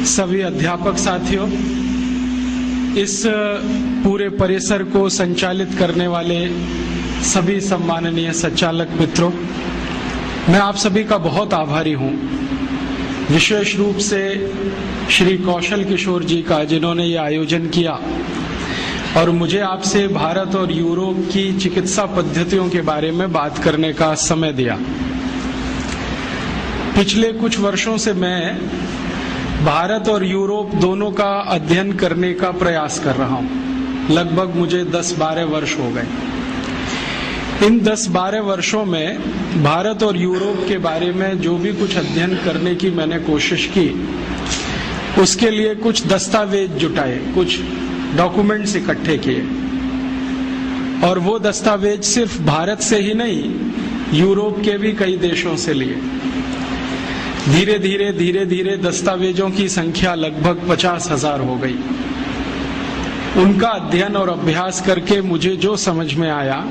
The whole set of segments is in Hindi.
सभी अध्यापक साथियों, इस पूरे परिसर को संचालित करने वाले सभी सम्माननीय संचालक मित्रों, मैं आप सभी का बहुत आभारी हूं। विशेष रूप से श्री कौशल किशोर जी का, जिन्होंने ये आयोजन किया और मुझे आपसे भारत और यूरोप की चिकित्सा पद्धतियों के बारे में बात करने का समय दिया। पिछले कुछ वर्षों से मैं भारत और यूरोप दोनों का अध्ययन करने का प्रयास कर रहा हूं। लगभग मुझे 10-12 वर्ष हो गए। इन 10-12 वर्षों में भारत और यूरोप के बारे में जो भी कुछ अध्ययन करने की मैंने कोशिश की, उसके लिए कुछ दस्तावेज जुटाए, कुछ डॉक्यूमेंट्स इकट्ठे किए, और वो दस्तावेज सिर्फ भारत से ही नहीं, यूरोप के भी कई देशों से लिए। धीरे धीरे दस्तावेजों की संख्या लगभग 50,000 हो गई। उनका अध्ययन और अभ्यास करके मुझे जो समझ में आया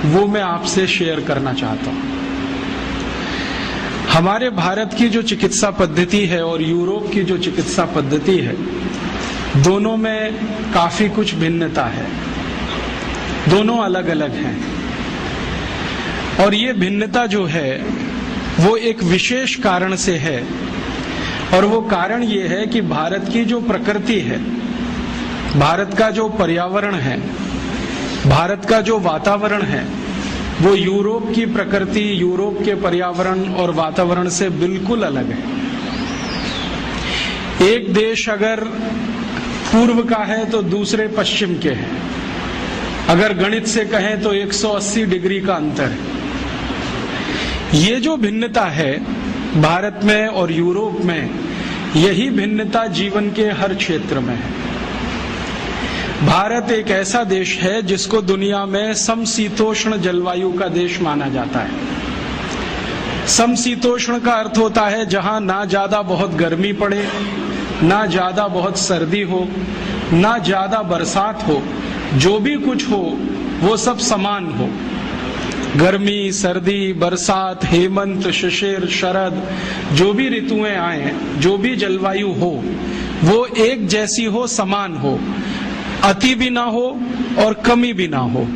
वो मैं आपसे शेयर करना चाहता हूं। हमारे भारत की जो चिकित्सा पद्धति है और यूरोप की जो चिकित्सा पद्धति है, दोनों में काफी कुछ भिन्नता है। दोनों अलग अलग हैं, और ये भिन्नता जो है वो एक विशेष कारण से है, और वो कारण ये है कि भारत की जो प्रकृति है, भारत का जो पर्यावरण है, भारत का जो वातावरण है, वो यूरोप की प्रकृति, यूरोप के पर्यावरण और वातावरण से बिल्कुल अलग है। एक देश अगर पूर्व का है तो दूसरे पश्चिम के हैं। अगर गणित से कहें तो 180 डिग्री का अंतर है। ये जो भिन्नता है भारत में और यूरोप में, यही भिन्नता जीवन के हर क्षेत्र में है। भारत एक ऐसा देश है जिसको दुनिया में समशीतोष्ण जलवायु का देश माना जाता है। समशीतोष्ण का अर्थ होता है जहां ना ज्यादा बहुत गर्मी पड़े, ना ज्यादा बहुत सर्दी हो, ना ज्यादा बरसात हो, जो भी कुछ हो वो सब समान हो। गर्मी, सर्दी, बरसात, हेमंत, शिशिर, शरद, जो भी ऋतुएं आए, जो भी जलवायु हो, वो एक जैसी हो, समान हो, अति भी ना हो और कमी भी ना हो।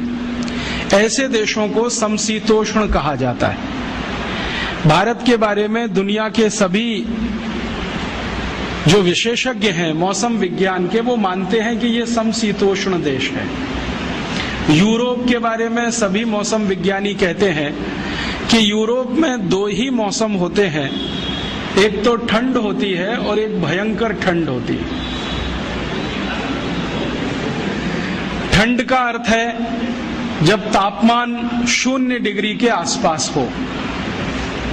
ऐसे देशों को समशीतोष्ण कहा जाता है। भारत के बारे में दुनिया के सभी जो विशेषज्ञ हैं मौसम विज्ञान के, वो मानते हैं कि ये समशीतोष्ण देश है। यूरोप के बारे में सभी मौसम विज्ञानी कहते हैं कि यूरोप में 2 ही मौसम होते हैं, एक तो ठंड होती है और एक भयंकर ठंड होती है। ठंड का अर्थ है जब तापमान 0 डिग्री के आसपास हो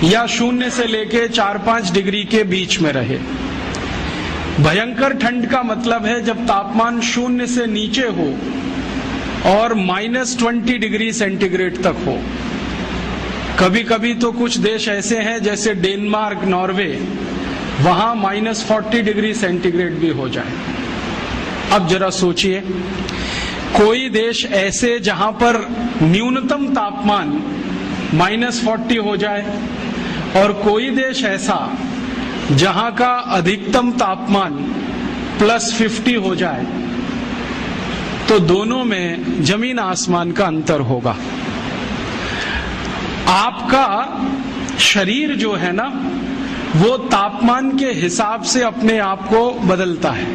या 0 से लेके 4-5 डिग्री के बीच में रहे। भयंकर ठंड का मतलब है जब तापमान 0 से नीचे हो और -20 डिग्री सेंटीग्रेड तक हो। कभी कभी तो कुछ देश ऐसे हैं जैसे डेनमार्क, नॉर्वे, वहां -40 डिग्री सेंटीग्रेड भी हो जाए। अब जरा सोचिए, कोई देश ऐसे जहां पर न्यूनतम तापमान -40 हो जाए, और कोई देश ऐसा जहां का अधिकतम तापमान +50 हो जाए, तो दोनों में जमीन आसमान का अंतर होगा। आपका शरीर जो है ना, वो तापमान के हिसाब से अपने आप को बदलता है,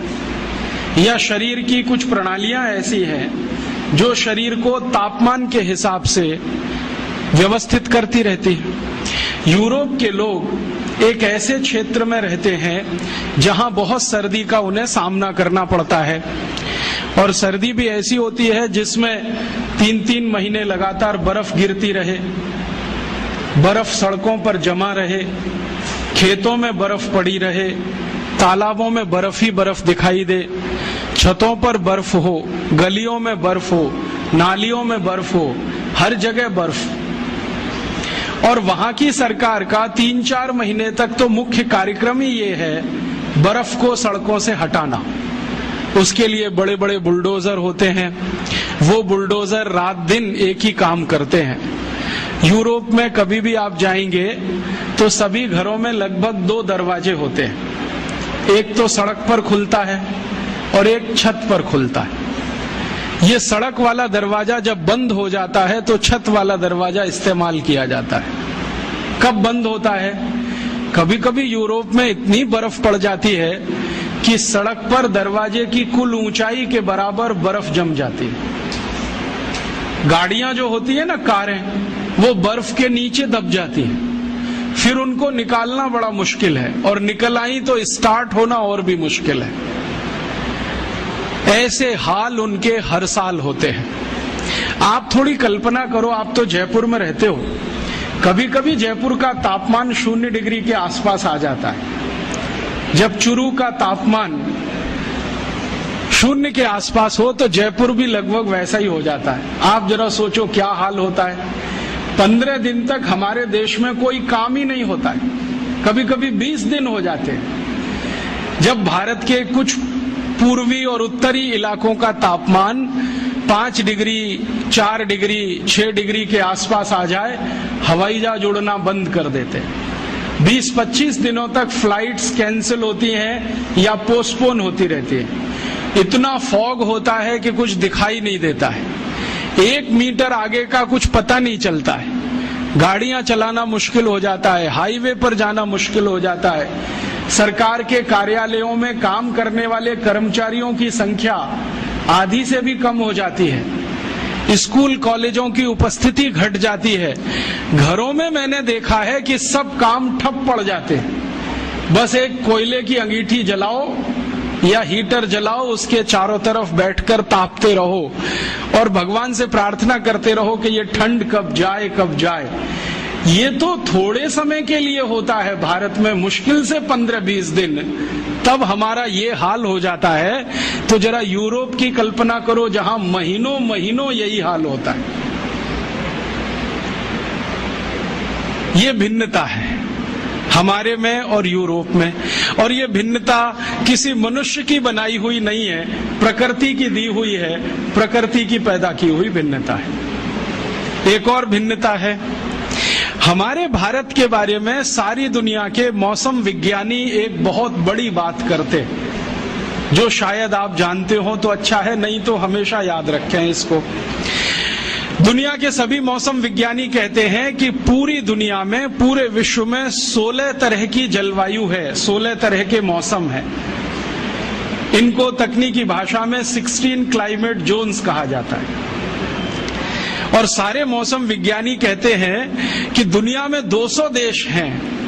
या शरीर की कुछ प्रणालियां ऐसी हैं जो शरीर को तापमान के हिसाब से व्यवस्थित करती रहती है। यूरोप के लोग एक ऐसे क्षेत्र में रहते हैं जहां बहुत सर्दी का उन्हें सामना करना पड़ता है, और सर्दी भी ऐसी होती है जिसमें 3-3 महीने लगातार बर्फ गिरती रहे, बर्फ सड़कों पर जमा रहे, खेतों में बर्फ पड़ी रहे, तालाबों में बर्फ ही बर्फ दिखाई दे, छतों पर बर्फ हो, गलियों में बर्फ हो, नालियों में बर्फ हो, हर जगह बर्फ। और वहां की सरकार का 3-4 महीने तक तो मुख्य कार्यक्रम ही ये है बर्फ को सड़कों से हटाना। उसके लिए बड़े बड़े बुलडोजर होते हैं, वो बुलडोजर रात दिन एक ही काम करते हैं। यूरोप में कभी भी आप जाएंगे तो सभी घरों में लगभग 2 दरवाजे होते हैं। एक तो सड़क पर खुलता है और एक छत पर खुलता है। ये सड़क वाला दरवाजा जब बंद हो जाता है तो छत वाला दरवाजा इस्तेमाल किया जाता है। कब बंद होता है? कभी कभी यूरोप में इतनी बर्फ पड़ जाती है कि सड़क पर दरवाजे की कुल ऊंचाई के बराबर बर्फ जम जाती है। गाड़ियां जो होती है ना, कारें, वो बर्फ के नीचे दब जाती हैं। फिर उनको निकालना बड़ा मुश्किल है, और निकल आई तो स्टार्ट होना और भी मुश्किल है। ऐसे हाल उनके हर साल होते हैं। आप थोड़ी कल्पना करो, आप तो जयपुर में रहते हो, कभी कभी जयपुर का तापमान 0 डिग्री के आसपास आ जाता है। जब चुरू का तापमान 0 के आसपास हो तो जयपुर भी लगभग वैसा ही हो जाता है। आप जरा सोचो क्या हाल होता है। 15 दिन तक हमारे देश में कोई काम ही नहीं होता है, कभी कभी 20 दिन हो जाते हैं। जब भारत के कुछ पूर्वी और उत्तरी इलाकों का तापमान 5 डिग्री, 4 डिग्री, 6 डिग्री के आसपास आ जाए, हवाई जहाज उड़ना बंद कर देते हैं। 20-25 दिनों तक फ्लाइट्स कैंसिल होती हैं या पोस्टपोन होती रहती है। इतना फॉग होता है कि कुछ दिखाई नहीं देता है। 1 मीटर आगे का कुछ पता नहीं चलता है। गाड़ियां चलाना मुश्किल हो जाता है, हाईवे पर जाना मुश्किल हो जाता है। सरकार के कार्यालयों में काम करने वाले कर्मचारियों की संख्या आधी से भी कम हो जाती है। स्कूल कॉलेजों की उपस्थिति घट जाती है। घरों में मैंने देखा है कि सब काम ठप पड़ जाते हैं। बस एक कोयले की अंगीठी जलाओ या हीटर जलाओ, उसके चारों तरफ बैठकर तापते रहो और भगवान से प्रार्थना करते रहो कि ये ठंड कब जाए कब जाए। ये तो थोड़े समय के लिए होता है भारत में, मुश्किल से 15-20 दिन, तब हमारा ये हाल हो जाता है। तो जरा यूरोप की कल्पना करो जहां महीनों महीनों यही हाल होता है। ये भिन्नता है हमारे में और यूरोप में, और ये भिन्नता किसी मनुष्य की बनाई हुई नहीं है, प्रकृति की दी हुई है, प्रकृति की पैदा की हुई भिन्नता है। एक और भिन्नता है, हमारे भारत के बारे में सारी दुनिया के मौसम विज्ञानी एक बहुत बड़ी बात करते, जो शायद आप जानते हो तो अच्छा है, नहीं तो हमेशा याद रखें इसको। दुनिया के सभी मौसम विज्ञानी कहते हैं कि पूरी दुनिया में, पूरे विश्व में 16 तरह की जलवायु है, 16 तरह के मौसम है। इनको तकनीकी भाषा में 16 क्लाइमेट जोन्स कहा जाता है। और सारे मौसम विज्ञानी कहते हैं कि दुनिया में 200 देश हैं,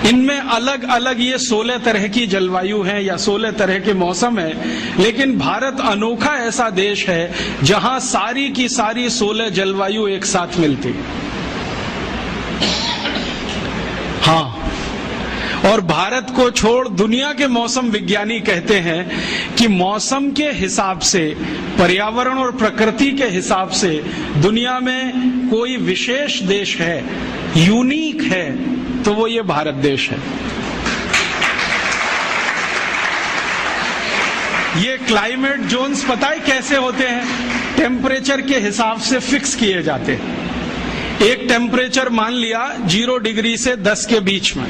इनमें अलग अलग ये 16 तरह की जलवायु है या 16 तरह के मौसम है। लेकिन भारत अनोखा ऐसा देश है जहां सारी की सारी 16 जलवायु एक साथ मिलती। हाँ, और भारत को छोड़ दुनिया के मौसम विज्ञानी कहते हैं कि मौसम के हिसाब से, पर्यावरण और प्रकृति के हिसाब से दुनिया में कोई विशेष देश है, यूनिक है, तो वो ये भारत देश है। ये क्लाइमेट जोन्स पता है कैसे होते हैं? टेम्परेचर के हिसाब से फिक्स किए जाते हैं। एक टेम्परेचर मान लिया 0 डिग्री से 10 के बीच में,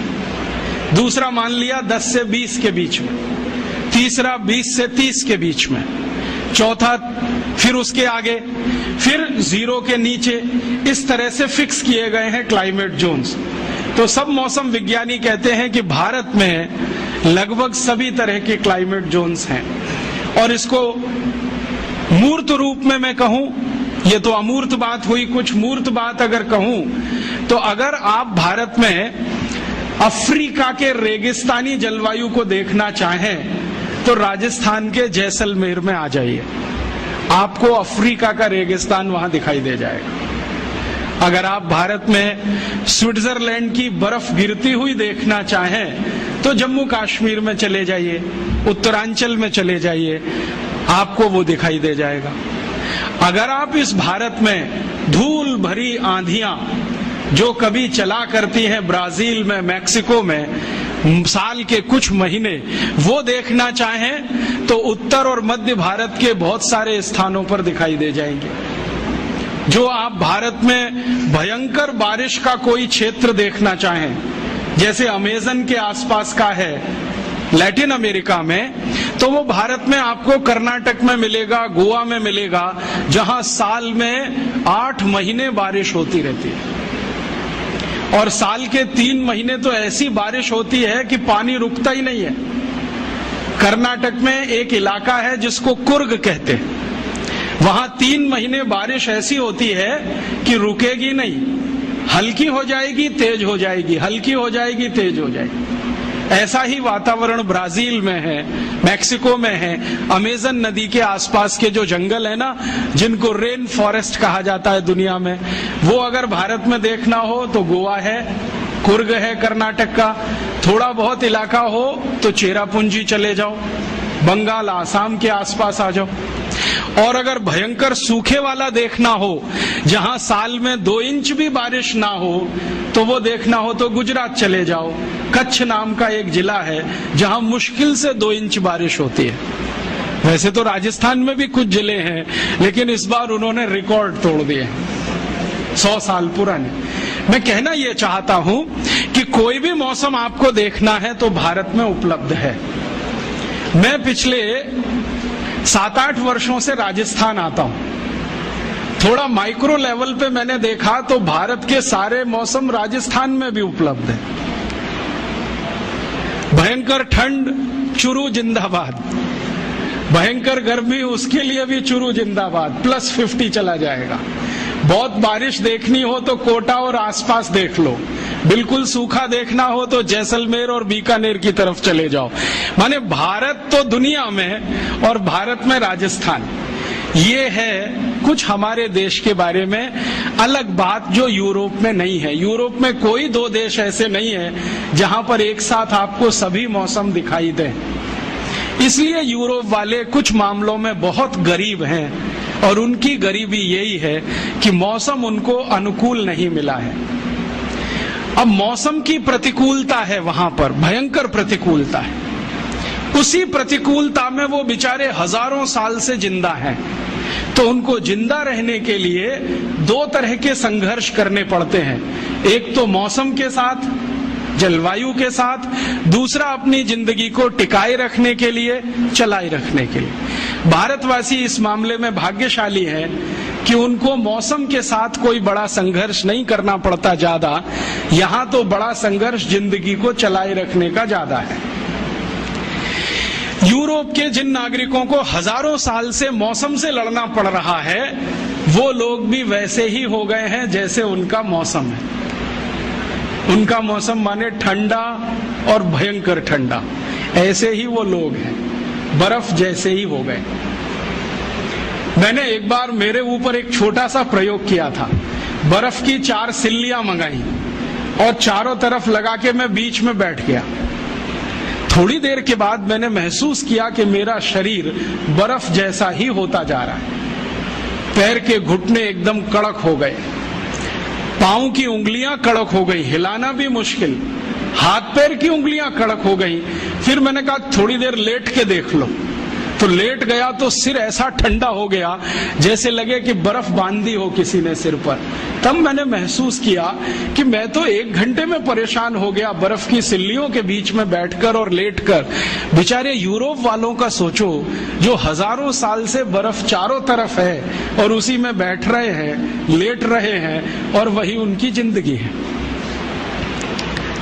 दूसरा मान लिया 10 से 20 के बीच में, तीसरा 20 से 30 के बीच में, चौथा फिर उसके आगे, फिर 0 के नीचे। इस तरह से फिक्स किए गए हैं क्लाइमेट जोन्स। तो सब मौसम विज्ञानी कहते हैं कि भारत में लगभग सभी तरह के क्लाइमेट जोन्स हैं। और इसको मूर्त रूप में मैं कहूं, ये तो अमूर्त बात हुई, कुछ मूर्त बात अगर कहूं तो अगर आप भारत में अफ्रीका के रेगिस्तानी जलवायु को देखना चाहें तो राजस्थान के जैसलमेर में आ जाइए, आपको अफ्रीका का रेगिस्तान वहां दिखाई दे जाएगा। अगर आप भारत में स्विट्जरलैंड की बर्फ गिरती हुई देखना चाहें तो जम्मू कश्मीर में चले जाइए, उत्तरांचल में चले जाइए, आपको वो दिखाई दे जाएगा। अगर आप इस भारत में धूल भरी आंधियां जो कभी चला करती हैं ब्राजील में, मैक्सिको में, साल के कुछ महीने, वो देखना चाहें तो उत्तर और मध्य भारत के बहुत सारे स्थानों पर दिखाई दे जाएंगे। जो आप भारत में भयंकर बारिश का कोई क्षेत्र देखना चाहें, जैसे अमेजन के आसपास का है, लैटिन अमेरिका में, तो वो भारत में आपको कर्नाटक में मिलेगा, गोवा में मिलेगा, जहां साल में 8 महीने बारिश होती रहती है। और साल के 3 महीने तो ऐसी बारिश होती है कि पानी रुकता ही नहीं है। कर्नाटक में एक इलाका है जिसको कुर्ग कहते हैं, वहां 3 महीने बारिश ऐसी होती है कि रुकेगी नहीं, हल्की हो जाएगी, तेज हो जाएगी, हल्की हो जाएगी, तेज हो जाएगी। ऐसा ही वातावरण ब्राजील में है, मैक्सिको में है, अमेजन नदी के आसपास के जो जंगल है ना, जिनको रेन फॉरेस्ट कहा जाता है दुनिया में, वो अगर भारत में देखना हो तो गोवा है, कुर्ग है कर्नाटक का, थोड़ा बहुत इलाका हो तो चेरापूंजी चले जाओ, बंगाल आसाम के आसपास आ जाओ। और अगर भयंकर सूखे वाला देखना हो, जहां साल में 2 इंच भी बारिश ना हो, तो वो देखना हो तो गुजरात चले जाओ। कच्छ नाम का एक जिला है जहां मुश्किल से 2 इंच बारिश होती है। वैसे तो राजस्थान में भी कुछ जिले हैं, लेकिन इस बार उन्होंने रिकॉर्ड तोड़ दिए, 100 साल पुराने। मैं कहना यह चाहता हूं कि कोई भी मौसम आपको देखना है तो भारत में उपलब्ध है। मैं पिछले 7-8 वर्षों से राजस्थान आता हूं। थोड़ा माइक्रो लेवल पे मैंने देखा तो भारत के सारे मौसम राजस्थान में भी उपलब्ध है। भयंकर ठंड, चुरू जिंदाबाद। भयंकर गर्मी, उसके लिए भी चुरू जिंदाबाद, +50 चला जाएगा। बहुत बारिश देखनी हो तो कोटा और आसपास देख लो, बिल्कुल सूखा देखना हो तो जैसलमेर और बीकानेर की तरफ चले जाओ। माने भारत तो दुनिया में और भारत में राजस्थान। ये है कुछ हमारे देश के बारे में अलग बात जो यूरोप में नहीं है। यूरोप में कोई 2 देश ऐसे नहीं है जहां पर एक साथ आपको सभी मौसम दिखाई दें। इसलिए यूरोप वाले कुछ मामलों में बहुत गरीब हैं, और उनकी गरीबी यही है कि मौसम उनको अनुकूल नहीं मिला है। अब मौसम की प्रतिकूलता है वहां पर, भयंकर प्रतिकूलता है। उसी प्रतिकूलता में वो बेचारे हजारों साल से जिंदा हैं, तो उनको जिंदा रहने के लिए 2 तरह के संघर्ष करने पड़ते हैं। एक तो मौसम के साथ, जलवायु के साथ, दूसरा अपनी जिंदगी को टिकाए रखने के लिए, चलाए रखने के लिए। भारतवासी इस मामले में भाग्यशाली हैं कि उनको मौसम के साथ कोई बड़ा संघर्ष नहीं करना पड़ता ज्यादा। यहां तो बड़ा संघर्ष जिंदगी को चलाए रखने का ज्यादा है। यूरोप के जिन नागरिकों को हजारों साल से मौसम से लड़ना पड़ रहा है, वो लोग भी वैसे ही हो गए हैं जैसे उनका मौसम है। उनका मौसम माने ठंडा और भयंकर ठंडा, ऐसे ही वो लोग हैं, बर्फ जैसे ही हो गए। मैंने एक बार मेरे ऊपर एक छोटा सा प्रयोग किया था। बर्फ की 4 सिल्लियां मंगाई और चारों तरफ लगा के मैं बीच में बैठ गया। थोड़ी देर के बाद मैंने महसूस किया कि मेरा शरीर बर्फ जैसा ही होता जा रहा है। पैर के घुटने एकदम कड़क हो गए, पांव की उंगलियां कड़क हो गई, हिलाना भी मुश्किल, हाथ पैर की उंगलियां कड़क हो गई। फिर मैंने कहा थोड़ी देर लेट के देख लो, तो लेट गया तो सिर ऐसा ठंडा हो गया जैसे लगे कि बर्फ बांधी हो किसी ने सिर पर। तब मैंने महसूस किया कि मैं तो 1 घंटे में परेशान हो गया बर्फ की सिल्लियों के बीच में बैठकर और लेटकर। बेचारे यूरोप वालों का सोचो, जो हजारों साल से बर्फ चारों तरफ है और उसी में बैठ रहे हैं, लेट रहे हैं, और वही उनकी जिंदगी है।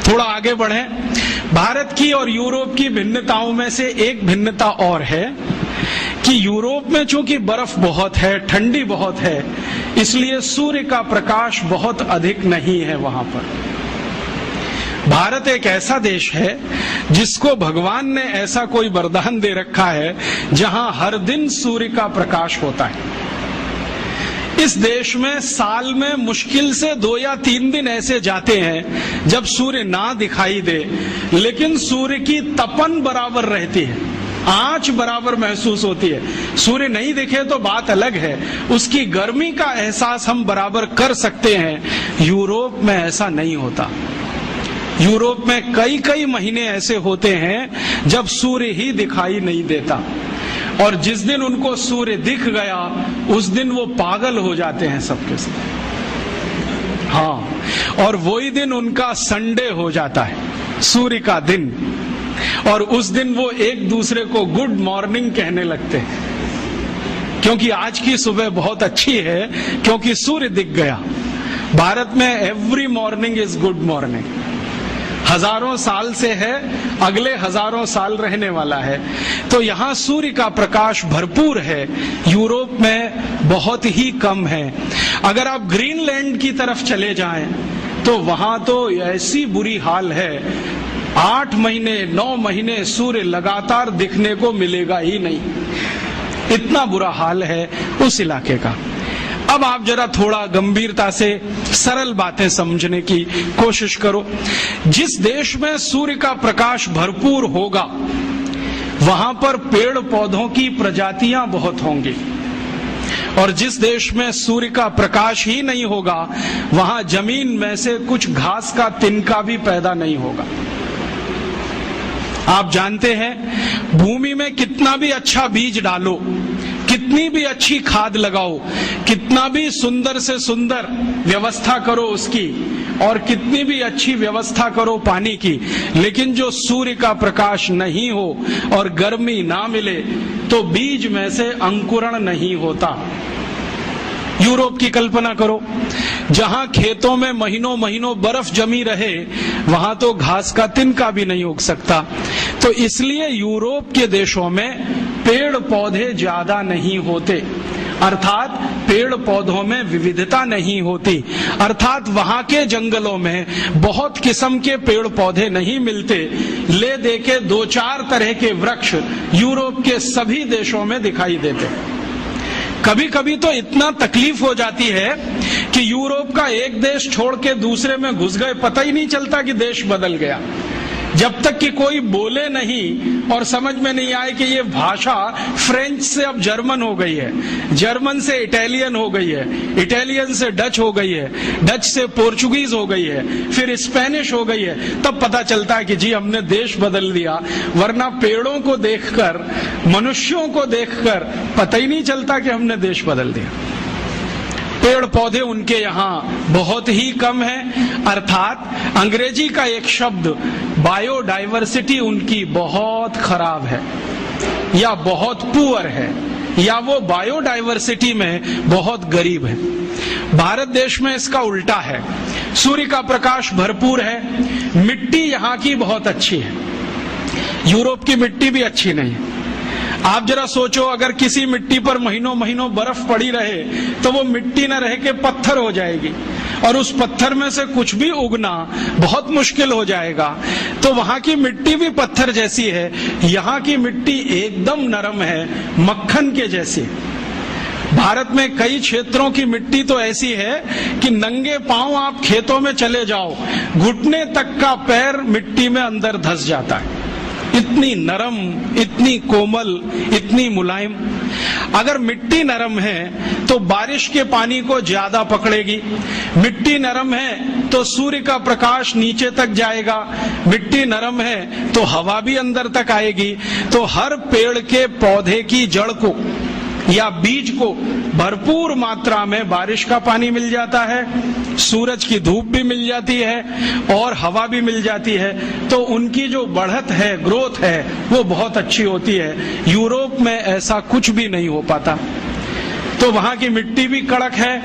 थोड़ा आगे बढ़े। भारत की और यूरोप की भिन्नताओं में से एक भिन्नता और है कि यूरोप में चूंकि बर्फ बहुत है, ठंडी बहुत है, इसलिए सूर्य का प्रकाश बहुत अधिक नहीं है वहां पर। भारत एक ऐसा देश है जिसको भगवान ने ऐसा कोई वरदान दे रखा है जहां हर दिन सूर्य का प्रकाश होता है। इस देश में साल में मुश्किल से 2 या 3 दिन ऐसे जाते हैं जब सूर्य ना दिखाई दे, लेकिन सूर्य की तपन बराबर रहती है, आंच बराबर महसूस होती है। सूर्य नहीं दिखे तो बात अलग है, उसकी गर्मी का एहसास हम बराबर कर सकते हैं। यूरोप में ऐसा नहीं होता। यूरोप में कई महीने ऐसे होते हैं जब सूर्य ही दिखाई नहीं देता, और जिस दिन उनको सूर्य दिख गया उस दिन वो पागल हो जाते हैं सबके सब। हाँ, और वही दिन उनका संडे हो जाता है, सूर्य का दिन। और उस दिन वो एक दूसरे को गुड मॉर्निंग कहने लगते हैं, क्योंकि आज की सुबह बहुत अच्छी है, क्योंकि सूर्य दिख गया। भारत में every morning is good morning. हजारों साल से है, अगले हजारों साल रहने वाला है। तो यहाँ सूर्य का प्रकाश भरपूर है, यूरोप में बहुत ही कम है। अगर आप ग्रीनलैंड की तरफ चले जाएं तो वहां तो ऐसी बुरी हाल है, 8 महीने 9 महीने सूर्य लगातार दिखने को मिलेगा ही नहीं, इतना बुरा हाल है उस इलाके का। अब आप जरा थोड़ा गंभीरता से सरल बातें समझने की कोशिश करो। जिस देश में सूर्य का प्रकाश भरपूर होगा वहां पर पेड़ पौधों की प्रजातियां बहुत होंगी, और जिस देश में सूर्य का प्रकाश ही नहीं होगा वहां जमीन में से कुछ घास का तिनका भी पैदा नहीं होगा। आप जानते हैं, भूमि में कितना भी अच्छा बीज डालो, कितनी भी अच्छी खाद लगाओ, कितना भी सुंदर से सुंदर व्यवस्था करो उसकी, और कितनी भी अच्छी व्यवस्था करो पानी की, लेकिन जो सूर्य का प्रकाश नहीं हो और गर्मी ना मिले तो बीज में से अंकुरण नहीं होता। यूरोप की कल्पना करो, जहां खेतों में महीनों महीनों बर्फ जमी रहे, वहां तो घास का तिनका भी नहीं उग सकता। तो इसलिए यूरोप के देशों में पेड़ पौधे ज्यादा नहीं होते, अर्थात पेड़ पौधों में विविधता नहीं होती, अर्थात वहां के जंगलों में बहुत किस्म के पेड़ पौधे नहीं मिलते। ले दे के 2-4 तरह के वृक्ष यूरोप के सभी देशों में दिखाई देते। कभी कभी तो इतना तकलीफ हो जाती है कि यूरोप का एक देश छोड़ के दूसरे में घुस गए, पता ही नहीं चलता कि देश बदल गया, जब तक कि कोई बोले नहीं और समझ में नहीं आए कि ये भाषा फ्रेंच से अब जर्मन हो गई है, जर्मन से इटालियन हो गई है, इटालियन से डच हो गई है, डच से पोर्चुगीज हो गई है, फिर स्पेनिश हो गई है। तब पता चलता है कि जी हमने देश बदल दिया, वरना पेड़ों को देखकर, मनुष्यों को देखकर पता ही नहीं चलता कि हमने देश बदल दिया। पेड़ पौधे उनके यहाँ बहुत ही कम है, अर्थात अंग्रेजी का एक शब्द बायोडाइवर्सिटी उनकी बहुत खराब है, या बहुत पुअर है, या वो बायोडाइवर्सिटी में बहुत गरीब है। भारत देश में इसका उल्टा है, सूर्य का प्रकाश भरपूर है, मिट्टी यहाँ की बहुत अच्छी है, यूरोप की मिट्टी भी अच्छी नहीं है। आप जरा सोचो, अगर किसी मिट्टी पर महीनों महीनों बर्फ पड़ी रहे तो वो मिट्टी न रह के पत्थर हो जाएगी, और उस पत्थर में से कुछ भी उगना बहुत मुश्किल हो जाएगा। तो वहां की मिट्टी भी पत्थर जैसी है, यहाँ की मिट्टी एकदम नरम है, मक्खन के जैसी। भारत में कई क्षेत्रों की मिट्टी तो ऐसी है कि नंगे पांव आप खेतों में चले जाओ, घुटने तक का पैर मिट्टी में अंदर धंस जाता है, इतनी नरम, इतनी कोमल, इतनी मुलायम। अगर मिट्टी नरम है तो बारिश के पानी को ज्यादा पकड़ेगी, मिट्टी नरम है तो सूर्य का प्रकाश नीचे तक जाएगा, मिट्टी नरम है तो हवा भी अंदर तक आएगी। तो हर पेड़ के पौधे की जड़ को या बीज को भरपूर मात्रा में बारिश का पानी मिल जाता है, सूरज की धूप भी मिल जाती है और हवा भी मिल जाती है, तो उनकी जो बढ़त है, ग्रोथ है, वो बहुत अच्छी होती है। यूरोप में ऐसा कुछ भी नहीं हो पाता। तो वहां की मिट्टी भी कड़क है,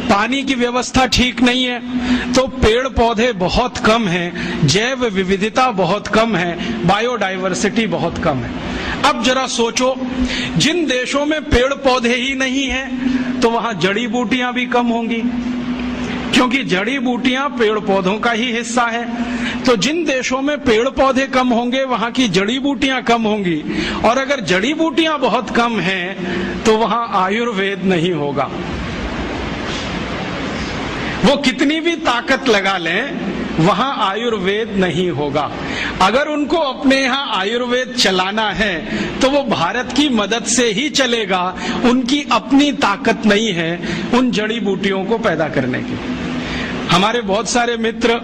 पानी की व्यवस्था ठीक नहीं है, तो पेड़ पौधे बहुत कम हैं, जैव विविधता बहुत कम है, बायोडाइवर्सिटी बहुत कम है। अब जरा सोचो, जिन देशों में पेड़ पौधे ही नहीं हैं तो वहां जड़ी बूटियां भी कम होंगी, क्योंकि जड़ी बूटियां पेड़ पौधों का ही हिस्सा है। तो जिन देशों में पेड़ पौधे कम होंगे वहां की जड़ी बूटियां कम होंगी, और अगर जड़ी बूटियां बहुत कम हैं तो वहां आयुर्वेद नहीं होगा। वो कितनी भी ताकत लगा लें, वहां आयुर्वेद नहीं होगा। अगर उनको अपने यहाँ आयुर्वेद चलाना है तो वो भारत की मदद से ही चलेगा, उनकी अपनी ताकत नहीं है उन जड़ी बूटियों को पैदा करने की। हमारे बहुत सारे मित्र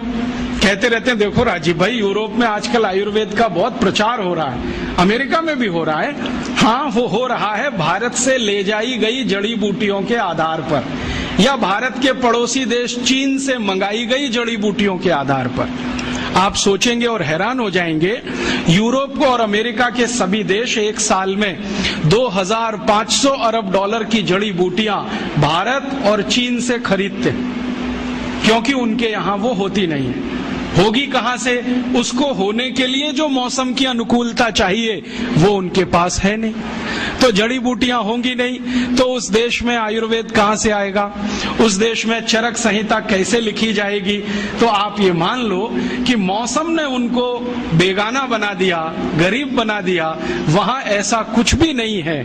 कहते रहते हैं, देखो राजीव भाई, यूरोप में आजकल आयुर्वेद का बहुत प्रचार हो रहा है, अमेरिका में भी हो रहा है। हाँ, वो हो रहा है भारत से ले जाई गई जड़ी बूटियों के आधार पर, या भारत के पड़ोसी देश चीन से मंगाई गई जड़ी बूटियों के आधार पर। आप सोचेंगे और हैरान हो जाएंगे, यूरोप को और अमेरिका के सभी देश एक साल में 2500 अरब डॉलर की जड़ी बूटियां भारत और चीन से खरीदते, क्योंकि उनके यहां वो होती नहीं है। होगी कहां से? उसको होने के लिए जो मौसम की अनुकूलता चाहिए वो उनके पास है नहीं। तो जड़ी बूटियां होंगी नहीं तो उस देश में आयुर्वेद कहां से आएगा? उस देश में चरक संहिता कैसे लिखी जाएगी? तो आप ये मान लो कि मौसम ने उनको बेगाना बना दिया, गरीब बना दिया। वहां ऐसा कुछ भी नहीं है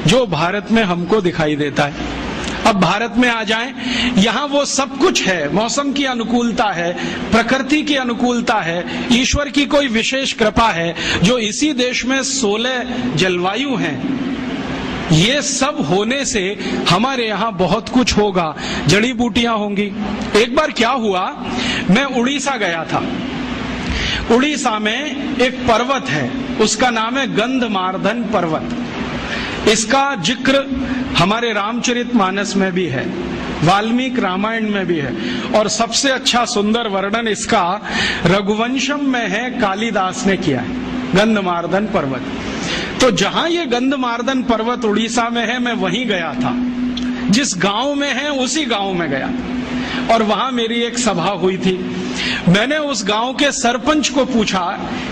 जो भारत में हमको दिखाई देता है। अब भारत में आ जाएं, यहाँ वो सब कुछ है। मौसम की अनुकूलता है, प्रकृति की अनुकूलता है, ईश्वर की कोई विशेष कृपा है जो इसी देश में 16 जलवायु हैं। ये सब होने से हमारे यहाँ बहुत कुछ होगा, जड़ी बूटियां होंगी। एक बार क्या हुआ, मैं उड़ीसा गया था। उड़ीसा में एक पर्वत है, उसका नाम है गंधमार्दन पर्वत। इसका जिक्र हमारे रामचरितमानस में भी है, वाल्मीकि रामायण में भी है, और सबसे अच्छा सुंदर वर्णन इसका रघुवंशम में है, कालिदास ने किया है, गंधमार्दन पर्वत। तो जहां ये गंधमार्दन पर्वत उड़ीसा में है, मैं वहीं गया था। जिस गांव में है उसी गांव में गया और वहां मेरी एक सभा हुई थी। मैंने उस गांव के सरपंच को पूछा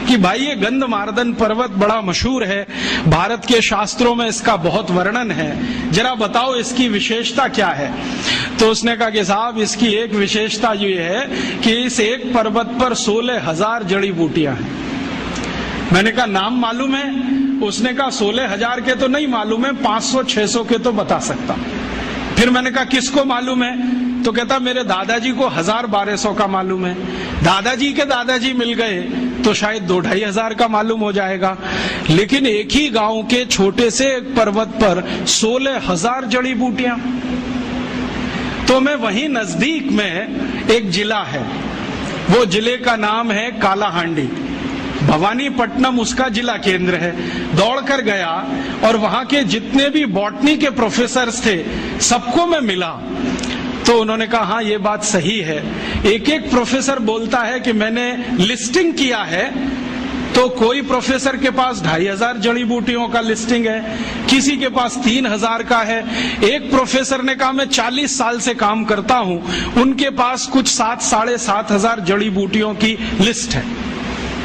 कि भाई ये गंधमार्दन पर्वत बड़ा मशहूर है, भारत के शास्त्रों में इसका बहुत वर्णन है, जरा बताओ इसकी विशेषता क्या है। तो उसने कहा कि साहब इसकी एक विशेषता ये है कि इस एक पर्वत पर 16,000 जड़ी बूटियां हैं। मैंने कहा नाम मालूम है? उसने कहा 16,000 के तो नहीं मालूम है, 500-600 के तो बता सकता। फिर मैंने कहा किसको मालूम है? तो कहता मेरे दादाजी को 1000-1200 का मालूम है। दादाजी के दादाजी मिल गए तो शायद 2-2,500 का मालूम हो जाएगा। लेकिन एक ही गांव के छोटे से एक पर्वत पर 16,000 जड़ी बूटियां। तो मैं वहीं नजदीक में एक जिला है, वो जिले का नाम है कालाहांडी, भवानीपट्टनम उसका जिला केंद्र है। दौड़कर गया और वहां के जितने भी बॉटनी के प्रोफेसर्स थे सबको मैं मिला। तो उन्होंने कहा हाँ ये बात सही है। एक एक प्रोफेसर बोलता है कि मैंने लिस्टिंग किया है, तो कोई प्रोफेसर के पास 2,500 जड़ी बूटियों का लिस्टिंग है, किसी के पास 3,000 का है। एक प्रोफेसर ने कहा मैं 40 साल से काम करता हूं, उनके पास कुछ 7,000-7,500 जड़ी बूटियों की लिस्ट है।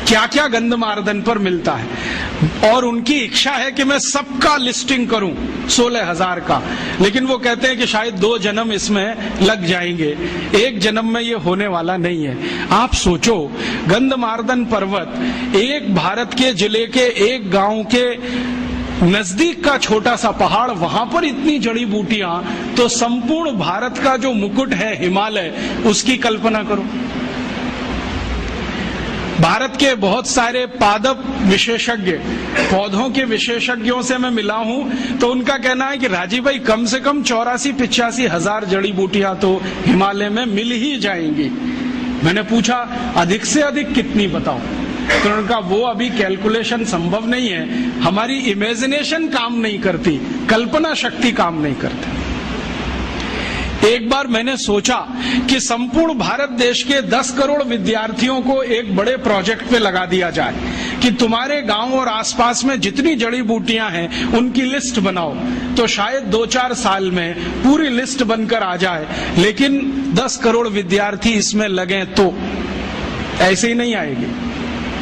क्या क्या गंधमार्दन पर मिलता है और उनकी इच्छा है कि मैं सबका लिस्टिंग करूं 16,000 का। लेकिन वो कहते हैं कि शायद 2 जन्म इसमें लग जाएंगे, एक जन्म में ये होने वाला नहीं है। आप सोचो, गंधमार्दन पर्वत एक भारत के जिले के एक गांव के नजदीक का छोटा सा पहाड़, वहां पर इतनी जड़ी बूटियां, तो संपूर्ण भारत का जो मुकुट है हिमालय, उसकी कल्पना करो। भारत के बहुत सारे पादप विशेषज्ञ, पौधों के विशेषज्ञों से मैं मिला हूं, तो उनका कहना है कि राजीव भाई कम से कम 84-85 हजार जड़ी बूटियां तो हिमालय में मिल ही जाएंगी। मैंने पूछा अधिक से अधिक कितनी बताओ? तो उनका वो अभी कैलकुलेशन संभव नहीं है, हमारी इमेजिनेशन काम नहीं करती, कल्पना शक्ति काम नहीं करती। एक बार मैंने सोचा कि संपूर्ण भारत देश के 10 करोड़ विद्यार्थियों को एक बड़े प्रोजेक्ट पे लगा दिया जाए कि तुम्हारे गांव और आसपास में जितनी जड़ी बूटियां हैं उनकी लिस्ट बनाओ। तो शायद 2-4 साल में पूरी लिस्ट बनकर आ जाए, लेकिन 10 करोड़ विद्यार्थी इसमें लगे तो ऐसे ही नहीं आएगी।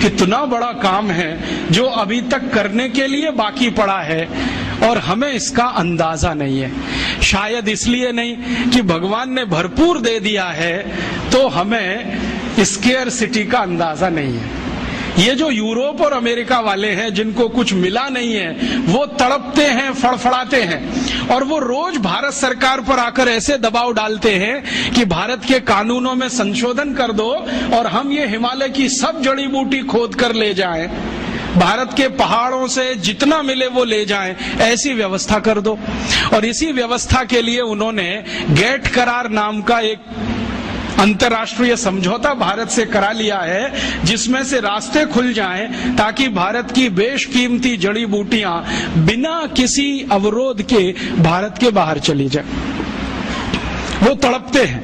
कितना बड़ा काम है जो अभी तक करने के लिए बाकी पड़ा है और हमें इसका अंदाजा नहीं है। शायद इसलिए नहीं कि भगवान ने भरपूर दे दिया है, तो हमें स्केयरसिटी का अंदाजा नहीं है। ये जो यूरोप और अमेरिका वाले हैं जिनको कुछ मिला नहीं है, वो तड़पते हैं, फड़फड़ाते हैं और वो रोज भारत सरकार पर आकर ऐसे दबाव डालते हैं कि भारत के कानूनों में संशोधन कर दो और हम ये हिमालय की सब जड़ी बूटी खोद कर ले जाएं, भारत के पहाड़ों से जितना मिले वो ले जाएं, ऐसी व्यवस्था कर दो। और इसी व्यवस्था के लिए उन्होंने गेट करार नाम का एक अंतर्राष्ट्रीय समझौता भारत से करा लिया है, जिसमें से रास्ते खुल जाएं ताकि भारत की बेशकीमती जड़ी बूटियां बिना किसी अवरोध के भारत के बाहर चली जाए। वो तड़पते हैं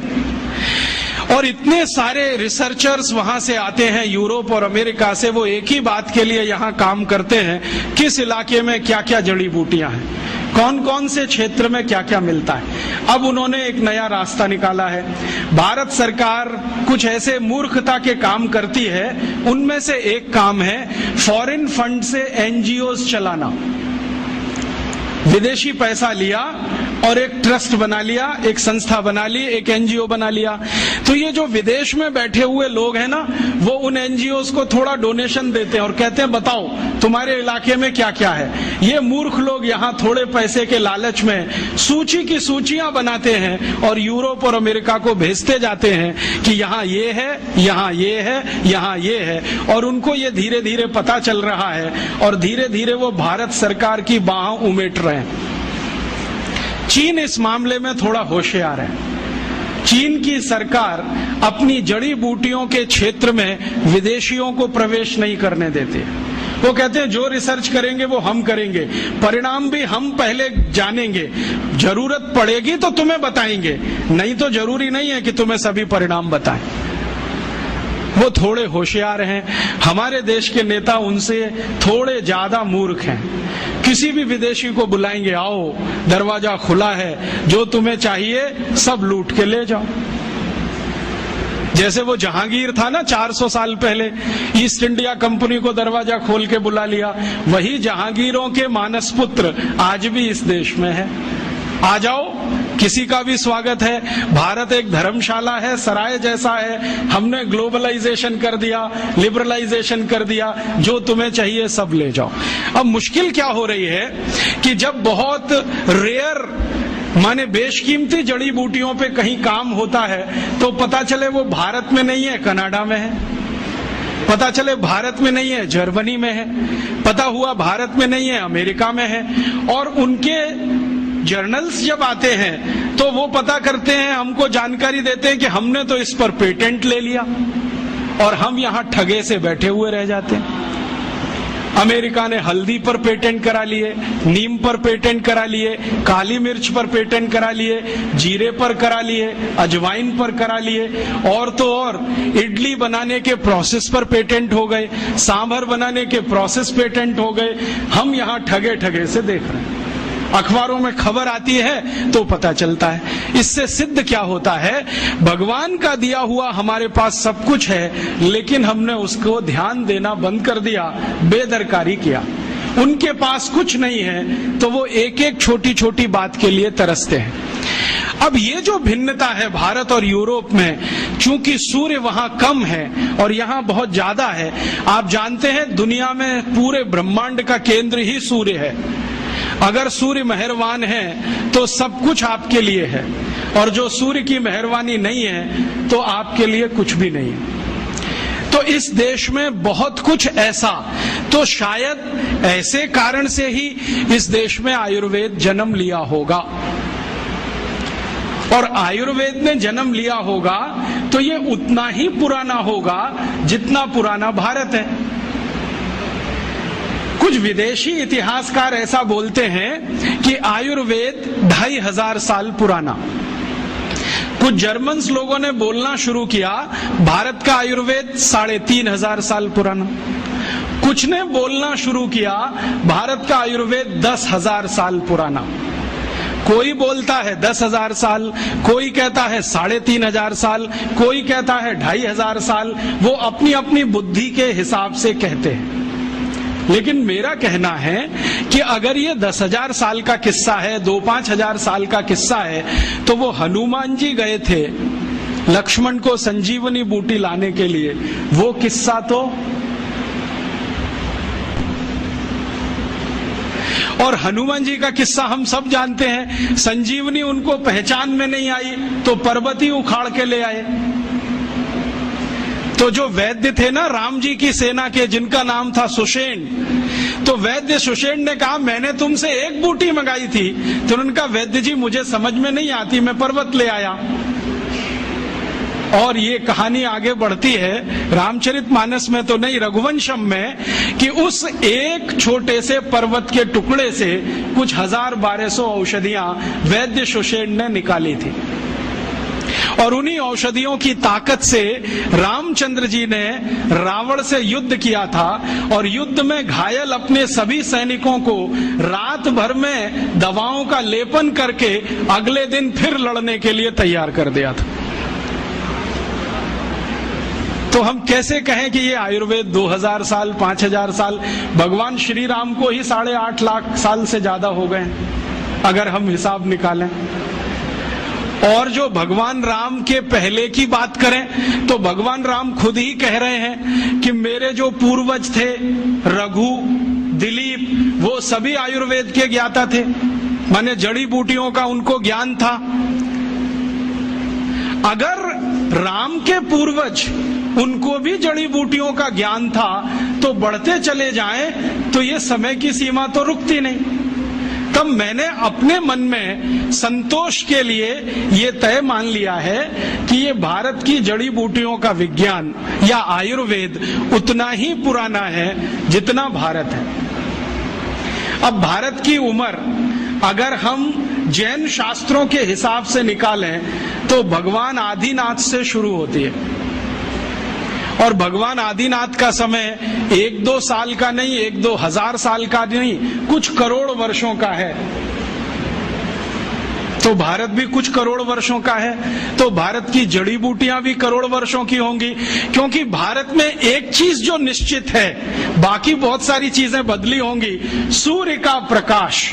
और इतने सारे रिसर्चर्स वहां से आते हैं यूरोप और अमेरिका से, वो एक ही बात के लिए यहाँ काम करते हैं, किस इलाके में क्या क्या जड़ी बूटियां हैं, कौन कौन से क्षेत्र में क्या क्या मिलता है। अब उन्होंने एक नया रास्ता निकाला है। भारत सरकार कुछ ऐसे मूर्खता के काम करती है, उनमें से एक काम है फॉरेन फंड से एनजीओज चलाना। विदेशी पैसा लिया और एक ट्रस्ट बना लिया, एक संस्था बना ली, एक एनजीओ बना लिया। तो ये जो विदेश में बैठे हुए लोग हैं ना, वो उन एनजीओज को थोड़ा डोनेशन देते हैं और कहते हैं बताओ तुम्हारे इलाके में क्या क्या है। ये मूर्ख लोग यहाँ थोड़े पैसे के लालच में सूची की सूचियां बनाते हैं और यूरोप और अमेरिका को भेजते जाते हैं कि यहाँ ये है, यहाँ ये है, यहाँ ये है, और उनको ये धीरे धीरे पता चल रहा है और धीरे धीरे वो भारत सरकार की बाहों उमेट रहे हैं। चीन इस मामले में थोड़ा होशियार है। चीन की सरकार अपनी जड़ी बूटियों के क्षेत्र में विदेशियों को प्रवेश नहीं करने देते। वो कहते हैं जो रिसर्च करेंगे वो हम करेंगे, परिणाम भी हम पहले जानेंगे, जरूरत पड़ेगी तो तुम्हें बताएंगे, नहीं तो जरूरी नहीं है कि तुम्हें सभी परिणाम बताएं। वो थोड़े होशियार हैं। हमारे देश के नेता उनसे थोड़े ज्यादा मूर्ख हैं। किसी भी विदेशी को बुलाएंगे, आओ दरवाजा खुला है, जो तुम्हें चाहिए सब लूट के ले जाओ। जैसे वो जहांगीर था ना 400 साल पहले, ईस्ट इंडिया कंपनी को दरवाजा खोल के बुला लिया, वही जहांगीरों के मानस पुत्र आज भी इस देश में है। आ जाओ, किसी का भी स्वागत है। भारत एक धर्मशाला है, सराय जैसा है। हमने ग्लोबलाइजेशन कर दिया, लिबरलाइजेशन कर दिया, जो तुम्हें चाहिए सब ले जाओ। अब मुश्किल क्या हो रही है कि जब बहुत रेयर माने बेशकीमती जड़ी बूटियों पे कहीं काम होता है तो पता चले वो भारत में नहीं है, कनाडा में है। पता चले भारत में नहीं है, जर्मनी में है। पता हुआ भारत में नहीं है, अमेरिका में है। और उनके जर्नल्स जब आते हैं तो वो पता करते हैं, हमको जानकारी देते हैं कि हमने तो इस पर पेटेंट ले लिया, और हम यहां ठगे से बैठे हुए रह जाते हैं। अमेरिका ने हल्दी पर पेटेंट करा लिए, नीम पर पेटेंट करा लिए, काली मिर्च पर पेटेंट करा लिए, जीरे पर करा लिए, अजवाइन पर करा लिए, और तो और इडली बनाने के प्रोसेस पर पेटेंट हो गए, सांभर बनाने के प्रोसेस पेटेंट हो गए। हम यहाँ ठगे ठगे से देख रहे हैं। अखबारों में खबर आती है तो पता चलता है। इससे सिद्ध क्या होता है, भगवान का दिया हुआ हमारे पास सब कुछ है, लेकिन हमने उसको ध्यान देना बंद कर दिया, बेदरकारी किया। उनके पास कुछ नहीं है तो वो एक एक छोटी छोटी बात के लिए तरसते हैं। अब ये जो भिन्नता है भारत और यूरोप में, चूंकि सूर्य वहां कम है और यहाँ बहुत ज्यादा है। आप जानते हैं दुनिया में पूरे ब्रह्मांड का केंद्र ही सूर्य है। अगर सूर्य मेहरबान है तो सब कुछ आपके लिए है, और जो सूर्य की मेहरबानी नहीं है तो आपके लिए कुछ भी नहीं है। तो इस देश में बहुत कुछ ऐसा, तो शायद ऐसे कारण से ही इस देश में आयुर्वेद जन्म लिया होगा। और आयुर्वेद ने जन्म लिया होगा तो ये उतना ही पुराना होगा जितना पुराना भारत है। कुछ विदेशी इतिहासकार ऐसा बोलते हैं कि आयुर्वेद 2500 साल पुराना। कुछ जर्मन्स लोगों ने बोलना शुरू किया भारत का आयुर्वेद 3500 साल पुराना। कुछ ने बोलना शुरू किया भारत का आयुर्वेद 10,000 साल पुराना। कोई बोलता है 10,000 साल, कोई कहता है 3500 साल, कोई कहता है 2500 साल। वो अपनी अपनी बुद्धि के हिसाब से कहते हैं। लेकिन मेरा कहना है कि अगर ये 10,000 साल का किस्सा है, 2-5 हजार साल का किस्सा है, तो वो हनुमान जी गए थे लक्ष्मण को संजीवनी बूटी लाने के लिए, वो किस्सा तो, और हनुमान जी का किस्सा हम सब जानते हैं। संजीवनी उनको पहचान में नहीं आई तो पर्वत ही उखाड़ के ले आए। तो जो वैद्य थे ना राम जी की सेना के, जिनका नाम था सुषेण, तो वैद्य सुषेण ने कहा मैंने तुमसे एक बूटी मंगाई थी। तो उन्होंने कहा वैद्य जी मुझे समझ में नहीं आती, मैं पर्वत ले आया। और ये कहानी आगे बढ़ती है रामचरितमानस में तो नहीं, रघुवंशम में, कि उस एक छोटे से पर्वत के टुकड़े से कुछ 1000-1200 औषधियां वैद्य सुषेण ने निकाली थी। और उन्हीं औषधियों की ताकत से रामचंद्र जी ने रावण से युद्ध किया था और युद्ध में घायल अपने सभी सैनिकों को रात भर में दवाओं का लेपन करके अगले दिन फिर लड़ने के लिए तैयार कर दिया था। तो हम कैसे कहें कि ये आयुर्वेद 2000 साल 5000 साल, भगवान श्री राम को ही 8.5 लाख साल से ज्यादा हो गए अगर हम हिसाब निकालें। और जो भगवान राम के पहले की बात करें तो भगवान राम खुद ही कह रहे हैं कि मेरे जो पूर्वज थे रघु, दिलीप, वो सभी आयुर्वेद के ज्ञाता थे, माने जड़ी बूटियों का उनको ज्ञान था। अगर राम के पूर्वज उनको भी जड़ी बूटियों का ज्ञान था तो बढ़ते चले जाएं तो ये समय की सीमा तो रुकती नहीं। तब मैंने अपने मन में संतोष के लिए ये तय मान लिया है कि ये भारत की जड़ी बूटियों का विज्ञान या आयुर्वेद उतना ही पुराना है जितना भारत है। अब भारत की उम्र अगर हम जैन शास्त्रों के हिसाब से निकालें तो भगवान आदिनाथ से शुरू होती है और भगवान आदिनाथ का समय 1-2 साल का नहीं, 1-2 हजार साल का नहीं, कुछ करोड़ वर्षों का है। तो भारत भी कुछ करोड़ वर्षों का है, तो भारत की जड़ी बूटियां भी करोड़ वर्षों की होंगी, क्योंकि भारत में एक चीज जो निश्चित है, बाकी बहुत सारी चीजें बदली होंगी, सूर्य का प्रकाश।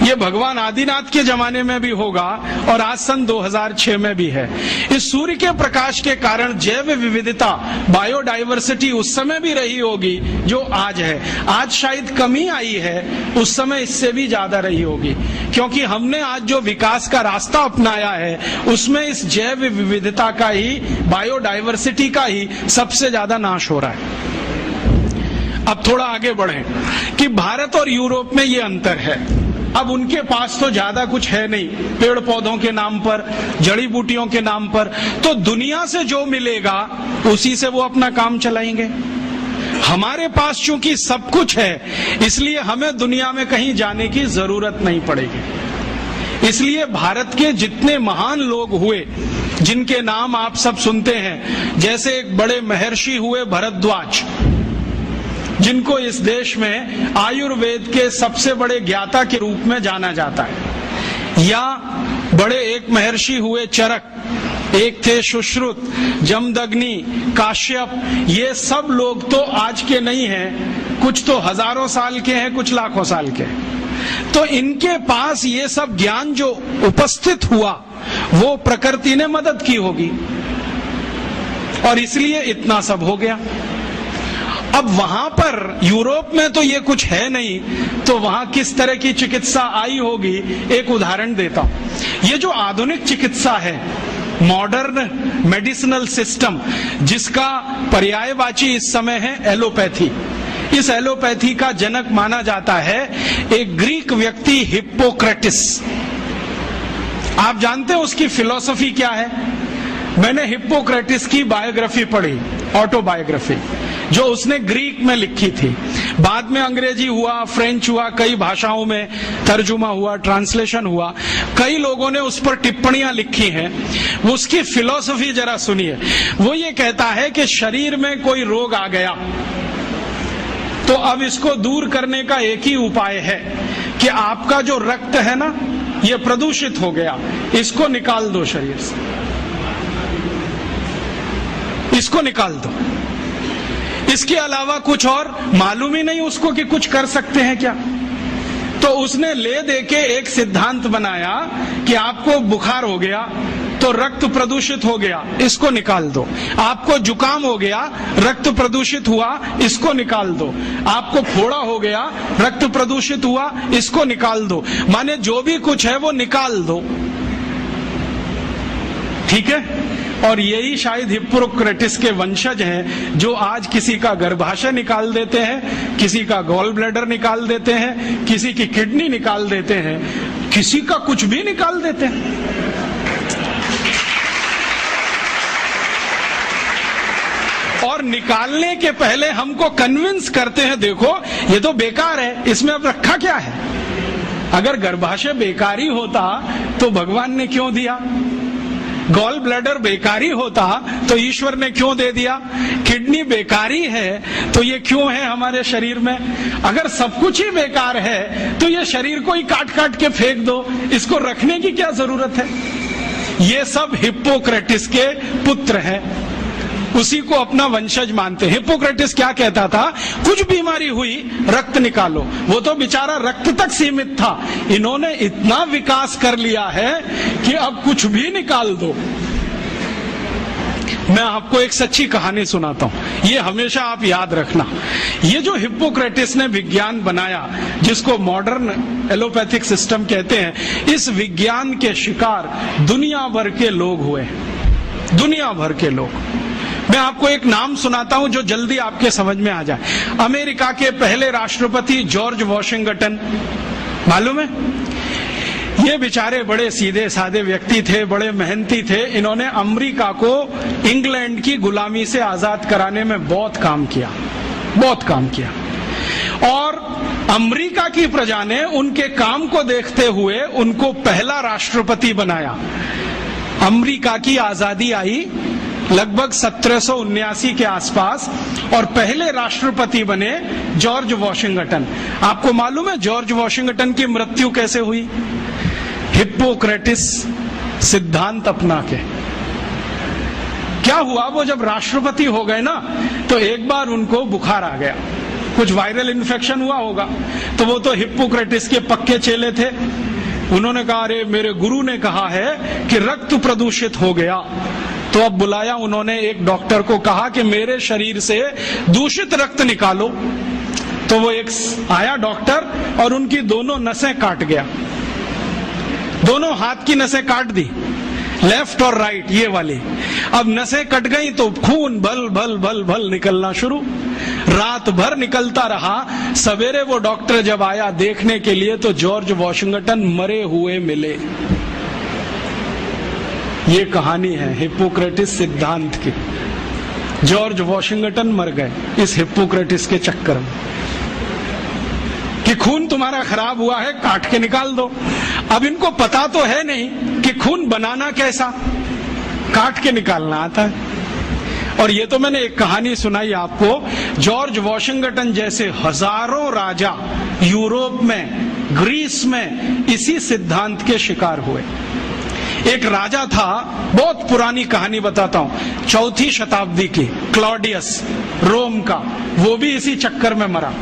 ये भगवान आदिनाथ के जमाने में भी होगा और आज सन 2006 में भी है। इस सूर्य के प्रकाश के कारण जैव विविधता, बायोडाइवर्सिटी उस समय भी रही होगी जो आज है। आज शायद कमी आई है, उस समय इससे भी ज्यादा रही होगी, क्योंकि हमने आज जो विकास का रास्ता अपनाया है उसमें इस जैव विविधता का ही, बायोडाइवर्सिटी का ही सबसे ज्यादा नाश हो रहा है। अब थोड़ा आगे बढ़ें कि भारत और यूरोप में ये अंतर है। अब उनके पास तो ज्यादा कुछ है नहीं, पेड़ पौधों के नाम पर, जड़ी बूटियों के नाम पर, तो दुनिया से जो मिलेगा उसी से वो अपना काम चलाएंगे। हमारे पास चूंकि सब कुछ है इसलिए हमें दुनिया में कहीं जाने की जरूरत नहीं पड़ेगी। इसलिए भारत के जितने महान लोग हुए जिनके नाम आप सब सुनते हैं, जैसे एक बड़े महर्षि हुए भरद्वाज, जिनको इस देश में आयुर्वेद के सबसे बड़े ज्ञाता के रूप में जाना जाता है, या बड़े एक महर्षि हुए चरक, एक थे सुश्रुत, जमदग्नि, काश्यप, ये सब लोग तो आज के नहीं हैं, कुछ तो हजारों साल के हैं, कुछ लाखों साल के। तो इनके पास ये सब ज्ञान जो उपस्थित हुआ वो प्रकृति ने मदद की होगी और इसलिए इतना सब हो गया। अब वहां पर यूरोप में तो ये कुछ है नहीं, तो वहां किस तरह की चिकित्सा आई होगी, एक उदाहरण देता हूं। ये जो आधुनिक चिकित्सा है, मॉडर्न मेडिसिनल सिस्टम, जिसका पर्यायवाची इस समय है एलोपैथी, इस एलोपैथी का जनक माना जाता है एक ग्रीक व्यक्ति हिप्पोक्रेटिस। आप जानते हैं उसकी फिलॉसफी क्या है? मैंने हिप्पोक्रेटिस की बायोग्राफी पढ़ी, ऑटोबायोग्राफी, जो उसने ग्रीक में लिखी थी। बाद में अंग्रेजी हुआ, फ्रेंच हुआ, कई भाषाओं में तर्जुमा हुआ, ट्रांसलेशन हुआ, कई लोगों ने उस पर टिप्पणियां लिखी हैं। उसकी फिलॉसफी जरा सुनिए। वो ये कहता है कि शरीर में कोई रोग आ गया तो अब इसको दूर करने का एक ही उपाय है कि आपका जो रक्त है ना, ये प्रदूषित हो गया, इसको निकाल दो शरीर से, इसको निकाल दो। इसके अलावा कुछ और मालूम ही नहीं उसको कि कुछ कर सकते हैं क्या। तो उसने ले दे के एक सिद्धांत बनाया कि आपको बुखार हो गया तो रक्त प्रदूषित हो गया, इसको निकाल दो। आपको जुकाम हो गया, रक्त प्रदूषित हुआ, इसको निकाल दो। आपको फोड़ा हो गया, रक्त प्रदूषित हुआ, इसको निकाल दो। माने जो भी कुछ है वो निकाल दो, ठीक है। और यही शायद हिप्पोक्रेटिस के वंशज हैं जो आज किसी का गर्भाशय निकाल देते हैं, किसी का गॉल ब्लैडर निकाल देते हैं, किसी की किडनी निकाल देते हैं, किसी का कुछ भी निकाल देते हैं। और निकालने के पहले हमको कन्विंस करते हैं, देखो ये तो बेकार है, इसमें अब रखा क्या है। अगर गर्भाशय बेकार ही होता तो भगवान ने क्यों दिया? गॉल ब्लैडर बेकारी होता तो ईश्वर ने क्यों दे दिया? किडनी बेकारी है तो ये क्यों है हमारे शरीर में? अगर सब कुछ ही बेकार है तो ये शरीर को ही काट काट के फेंक दो, इसको रखने की क्या जरूरत है? ये सब हिप्पोक्रेटिस के पुत्र हैं, उसी को अपना वंशज मानते हैं। हिप्पोक्रेटिस क्या कहता था? कुछ बीमारी हुई रक्त निकालो। वो तो बेचारा रक्त तक सीमित था, इन्होंने इतना विकास कर लिया है कि अब कुछ भी निकाल दो। मैं आपको एक सच्ची कहानी सुनाता हूं, ये हमेशा आप याद रखना। ये जो हिप्पोक्रेटिस ने विज्ञान बनाया, जिसको मॉडर्न एलोपैथिक सिस्टम कहते हैं, इस विज्ञान के शिकार दुनिया भर के लोग हुए, दुनिया भर के लोग। मैं आपको एक नाम सुनाता हूं जो जल्दी आपके समझ में आ जाए। अमेरिका के पहले राष्ट्रपति जॉर्ज वॉशिंगटन, मालूम है? ये बेचारे बड़े सीधे साधे व्यक्ति थे, बड़े मेहनती थे। इन्होंने अमेरिका को इंग्लैंड की गुलामी से आजाद कराने में बहुत काम किया, बहुत काम किया। और अमेरिका की प्रजा ने उनके काम को देखते हुए उनको पहला राष्ट्रपति बनाया। अमेरिका की आजादी आई लगभग 1779 के आसपास और पहले राष्ट्रपति बने जॉर्ज वॉशिंगटन। आपको मालूम है जॉर्ज वॉशिंगटन की मृत्यु कैसे हुई? हिप्पोक्रेटिस सिद्धांत अपना के। क्या हुआ, वो जब राष्ट्रपति हो गए ना तो एक बार उनको बुखार आ गया, कुछ वायरल इन्फेक्शन हुआ होगा। तो वो तो हिप्पोक्रेटिस के पक्के चेले थे, उन्होंने कहा अरे मेरे गुरु ने कहा है कि रक्त प्रदूषित हो गया। तो अब बुलाया उन्होंने एक डॉक्टर को, कहा कि मेरे शरीर से दूषित रक्त निकालो। तो वो एक आया डॉक्टर और उनकी दोनों नसें काट गया, दोनों हाथ की नसें काट दी, लेफ्ट और राइट ये वाली। अब नसें कट गई तो खून भल भल भल भल निकलना शुरू, रात भर निकलता रहा। सवेरे वो डॉक्टर जब आया देखने के लिए तो जॉर्ज वॉशिंगटन मरे हुए मिले। ये कहानी है हिप्पोक्रेटिस सिद्धांत की। जॉर्ज वॉशिंगटन मर गए इस हिप्पोक्रेटिस के चक्कर में कि खून तुम्हारा खराब हुआ है, काट के निकाल दो। अब इनको पता तो है नहीं कि खून बनाना कैसा, काट के निकालना आता है। और ये तो मैंने एक कहानी सुनाई आपको। जॉर्ज वॉशिंगटन जैसे हजारों राजा यूरोप में, ग्रीस में इसी सिद्धांत के शिकार हुए। एक राजा था, बहुत पुरानी कहानी बताता हूं, 4वीं शताब्दी की, क्लॉडियस रोम का, वो भी इसी चक्कर में मरा।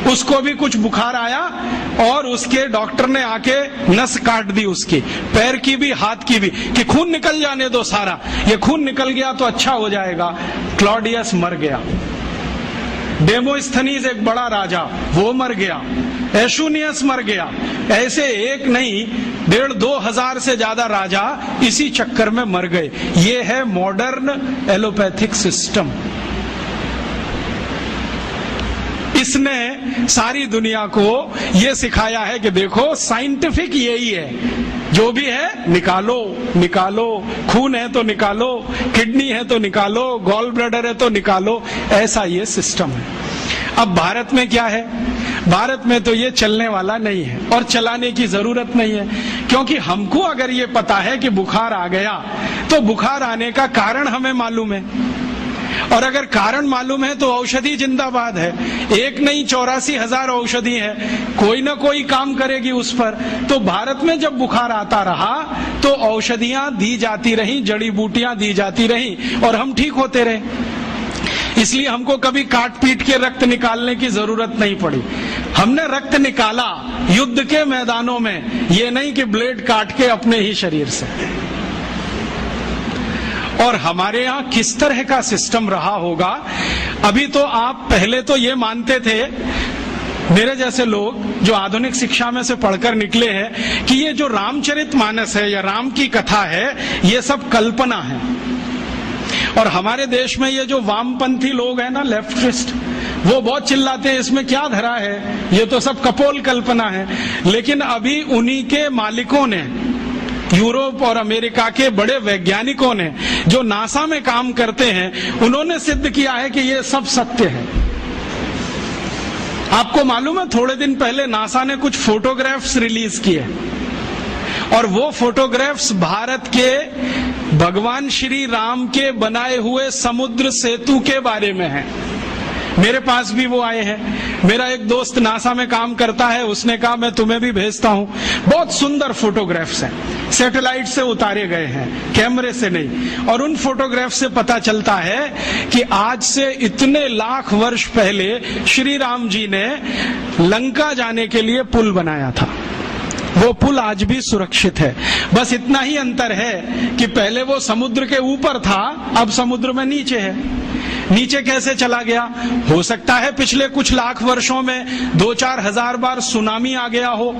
उसको भी कुछ बुखार आया और उसके डॉक्टर ने आके नस काट दी उसकी, पैर की भी हाथ की भी, कि खून निकल जाने दो सारा, ये खून निकल गया तो अच्छा हो जाएगा। क्लॉडियस मर गया। डेमोस्थनीज एक बड़ा राजा, वो मर गया। एशुनियस मर गया। ऐसे एक नहीं 1,500-2 हजार से ज्यादा राजा इसी चक्कर में मर गए। ये है मॉडर्न एलोपैथिक सिस्टम। इसने सारी दुनिया को ये सिखाया है कि देखो साइंटिफिक यही है, जो भी है निकालो निकालो, खून है तो निकालो, किडनी है तो निकालो, गॉल ब्लैडर है तो निकालो, ऐसा ये सिस्टम है। अब भारत में क्या है? भारत में तो ये चलने वाला नहीं है और चलाने की जरूरत नहीं है, क्योंकि हमको अगर ये पता है कि बुखार आ गया तो बुखार आने का कारण हमें मालूम है, और अगर कारण मालूम है तो औषधि जिंदाबाद है। एक नहीं 84,000 औषधि है, कोई ना कोई काम करेगी उस पर। तो भारत में जब बुखार आता रहा तो औषधियां दी जाती रही, जड़ी बूटियां दी जाती रही और हम ठीक होते रहे। इसलिए हमको कभी काट पीट के रक्त निकालने की जरूरत नहीं पड़ी। हमने रक्त निकाला युद्ध के मैदानों में, ये नहीं कि ब्लेड काट के अपने ही शरीर से। और हमारे यहाँ किस तरह का सिस्टम रहा होगा। अभी तो आप पहले तो ये मानते थे, मेरे जैसे लोग जो आधुनिक शिक्षा में से पढ़कर निकले हैं, कि ये जो रामचरितमानस है या राम की कथा है ये सब कल्पना है। और हमारे देश में ये जो वामपंथी लोग हैं ना, लेफ्टिस्ट, वो बहुत चिल्लाते हैं इसमें क्या धरा है, ये तो सब कपोल कल्पना है। लेकिन अभी उन्हीं के मालिकों ने, यूरोप और अमेरिका के बड़े वैज्ञानिकों ने, जो नासा में काम करते हैं, उन्होंने सिद्ध किया है कि ये सब सत्य है। आपको मालूम है थोड़े दिन पहले नासा ने कुछ फोटोग्राफ्स रिलीज किए और वो फोटोग्राफ्स भारत के भगवान श्री राम के बनाए हुए समुद्र सेतु के बारे में है। मेरे पास भी वो आए हैं। मेरा एक दोस्त नासा में काम करता है, उसने कहा मैं तुम्हें भी भेजता हूं। बहुत सुंदर फोटोग्राफ्स हैं, सैटेलाइट से उतारे गए हैं, कैमरे से नहीं। और उन फोटोग्राफ से पता चलता है कि आज से इतने लाख वर्ष पहले श्री राम जी ने लंका जाने के लिए पुल बनाया था। वो पुल आज भी सुरक्षित है। बस इतना ही अंतर है कि पहले वो समुद्र के ऊपर था, अब समुद्र में नीचे है। नीचे कैसे चला गया? हो सकता है पिछले कुछ लाख वर्षों में 2-4 हजार बार सुनामी आ गया हो,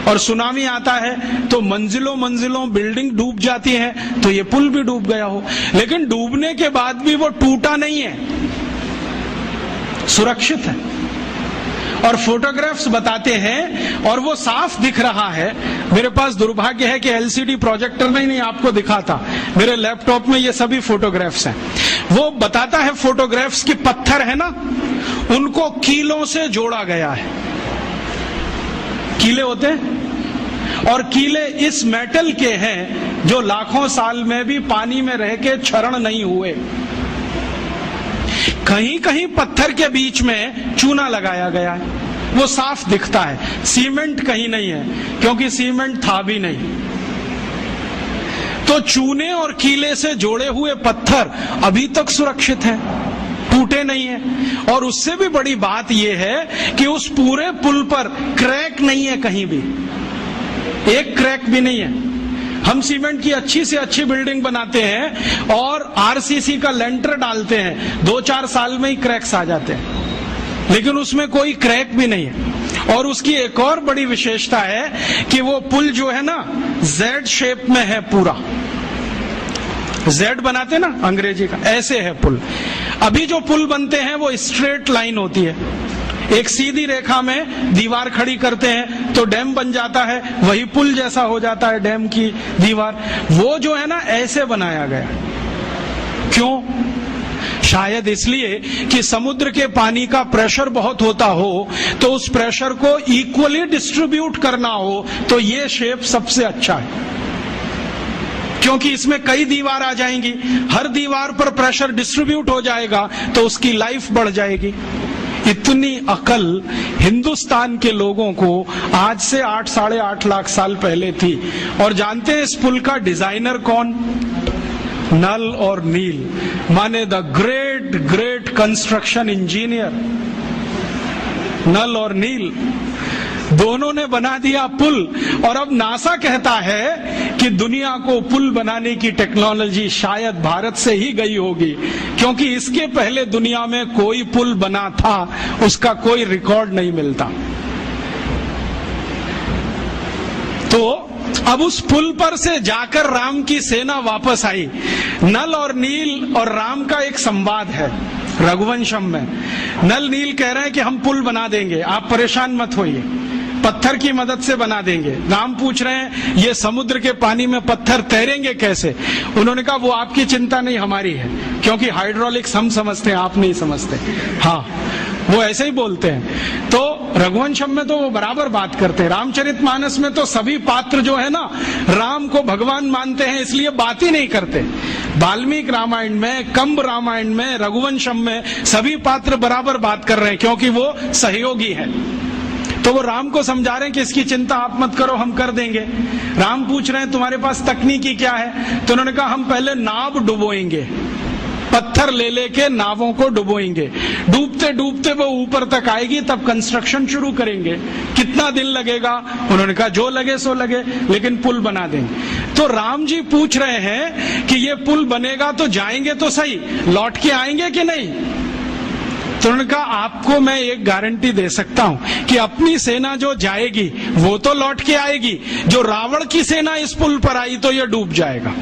और सुनामी आता है तो मंजिलों मंजिलों बिल्डिंग डूब जाती है, तो ये पुल भी डूब गया हो। लेकिन डूबने के बाद भी वो टूटा नहीं है, सुरक्षित है। और फोटोग्राफ्स बताते हैं और वो साफ दिख रहा है। मेरे पास दुर्भाग्य है कि एलसीडी प्रोजेक्टर नहीं आपको दिखाता, मेरे लैपटॉप में ये सभी फोटोग्राफ्स हैं। वो बताता है फोटोग्राफ्स की पत्थर है ना, उनको कीलों से जोड़ा गया है। कीले होते हैं, और कीले इस मेटल के हैं जो लाखों साल में भी पानी में रह के क्षरण नहीं हुए। कहीं कहीं पत्थर के बीच में चूना लगाया गया है, वो साफ दिखता है। सीमेंट कहीं नहीं है, क्योंकि सीमेंट था भी नहीं। तो चूने और कीले से जोड़े हुए पत्थर अभी तक सुरक्षित हैं, टूटे नहीं है। और उससे भी बड़ी बात यह है कि उस पूरे पुल पर क्रैक नहीं है, कहीं भी एक क्रैक भी नहीं है। हम सीमेंट की अच्छी से अच्छी बिल्डिंग बनाते हैं और आरसीसी का लेंटर डालते हैं, 2-4 साल में ही क्रैक्स आ जाते हैं, लेकिन उसमें कोई क्रैक भी नहीं है। और उसकी एक और बड़ी विशेषता है कि वो पुल जो है ना जेड शेप में है, पूरा जेड बनाते ना अंग्रेजी का, ऐसे है पुल। अभी जो पुल बनते हैं वो स्ट्रेट लाइन होती है, एक सीधी रेखा में दीवार खड़ी करते हैं तो डैम बन जाता है, वही पुल जैसा हो जाता है डैम की दीवार। वो जो है ना ऐसे बनाया गया। क्यों? शायद इसलिए कि समुद्र के पानी का प्रेशर बहुत होता हो, तो उस प्रेशर को इक्वली डिस्ट्रीब्यूट करना हो, तो ये शेप सबसे अच्छा है। क्योंकि इसमें कई दीवार आ जाएंगी, हर दीवार पर प्रेशर डिस्ट्रीब्यूट हो जाएगा, तो उसकी लाइफ बढ़ जाएगी। इतनी अकल हिंदुस्तान के लोगों को आज से 8-8.5 लाख साल पहले थी। और जानते हैं इस पुल का डिजाइनर कौन? नल और नील, माने the great great construction engineer Nal और नील, दोनों ने बना दिया पुल। और अब नासा कहता है कि दुनिया को पुल बनाने की टेक्नोलॉजी शायद भारत से ही गई होगी, क्योंकि इसके पहले दुनिया में कोई पुल बना था, उसका कोई रिकॉर्ड नहीं मिलता। तो अब उस पुल पर से जाकर राम की सेना वापस आई। नल और नील और राम का एक संवाद है रघुवंशम में। नल नील कह रहे हैं कि हम पुल बना देंगे, आप परेशान मत होइए, पत्थर की मदद से बना देंगे। राम पूछ रहे हैं ये समुद्र के पानी में पत्थर तैरेंगे कैसे? उन्होंने कहा वो आपकी चिंता नहीं, हमारी है, क्योंकि हाइड्रोलिक्स हम समझते हैं, आप नहीं समझते। हाँ, वो ऐसे ही बोलते हैं। तो रघुवंशम में तो वो बराबर बात करते हैं। रामचरितमानस में तो सभी पात्र जो है ना राम को भगवान मानते हैं, इसलिए बात ही नहीं करते। वाल्मीकि रामायण में, कंब रामायण में, रघुवंशम में सभी पात्र बराबर बात कर रहे हैं, क्योंकि वो सहयोगी है। तो वो राम को समझा रहे हैं कि इसकी चिंता आप मत करो, हम कर देंगे। राम पूछ रहे हैं तुम्हारे पास तकनीकी क्या है? तो उन्होंने कहा हम पहले नाव डुबोएंगे, पत्थर ले लेके नावों को डुबोएंगे, डूबते डूबते वो ऊपर तक आएगी, तब कंस्ट्रक्शन शुरू करेंगे। कितना दिन लगेगा? उन्होंने कहा जो लगे सो लगे, लेकिन पुल बना देंगे। तो राम जी पूछ रहे हैं कि ये पुल बनेगा तो जाएंगे तो सही, लौट के आएंगे कि नहीं? तो उन्होंने कहा आपको मैं एक गारंटी दे सकता हूं कि अपनी सेना जो जाएगी वो तो लौट के आएगी, जो रावण की सेना इस पुल पर आई तो ये डूब जाएगा।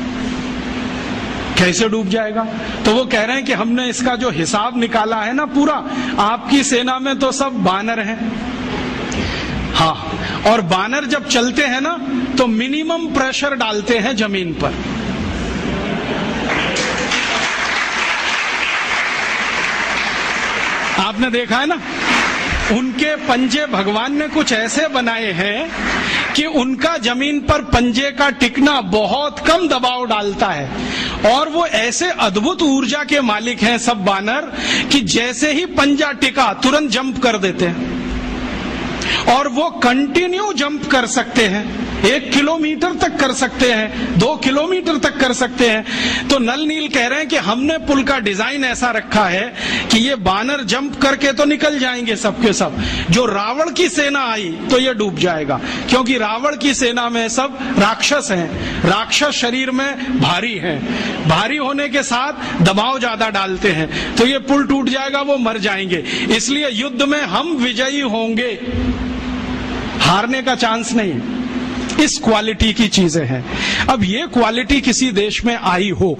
कैसे डूब जाएगा? तो वो कह रहे हैं कि हमने इसका जो हिसाब निकाला है ना पूरा, आपकी सेना में तो सब बानर हैं। हाँ, और बानर जब चलते हैं ना तो मिनिमम प्रेशर डालते हैं जमीन पर। आपने देखा है ना, उनके पंजे भगवान ने कुछ ऐसे बनाए हैं कि उनका जमीन पर पंजे का टिकना बहुत कम दबाव डालता है, और वो ऐसे अद्भुत ऊर्जा के मालिक हैं सब बानर कि जैसे ही पंजा टिका तुरंत जंप कर देते हैं, और वो कंटिन्यू जंप कर सकते हैं, 1 किलोमीटर तक कर सकते हैं, 2 किलोमीटर तक कर सकते हैं। तो नल नील कह रहे हैं कि हमने पुल का डिजाइन ऐसा रखा है कि ये बानर जंप करके तो निकल जाएंगे सबके सब, जो रावण की सेना आई तो ये डूब जाएगा, क्योंकि रावण की सेना में सब राक्षस हैं, राक्षस शरीर में भारी हैं, भारी होने के साथ दबाव ज्यादा डालते हैं, तो ये पुल टूट जाएगा, वो मर जाएंगे। इसलिए युद्ध में हम विजयी होंगे, हारने का चांस नहीं है। इस क्वालिटी की चीजें हैं। अब ये क्वालिटी किसी देश में आई हो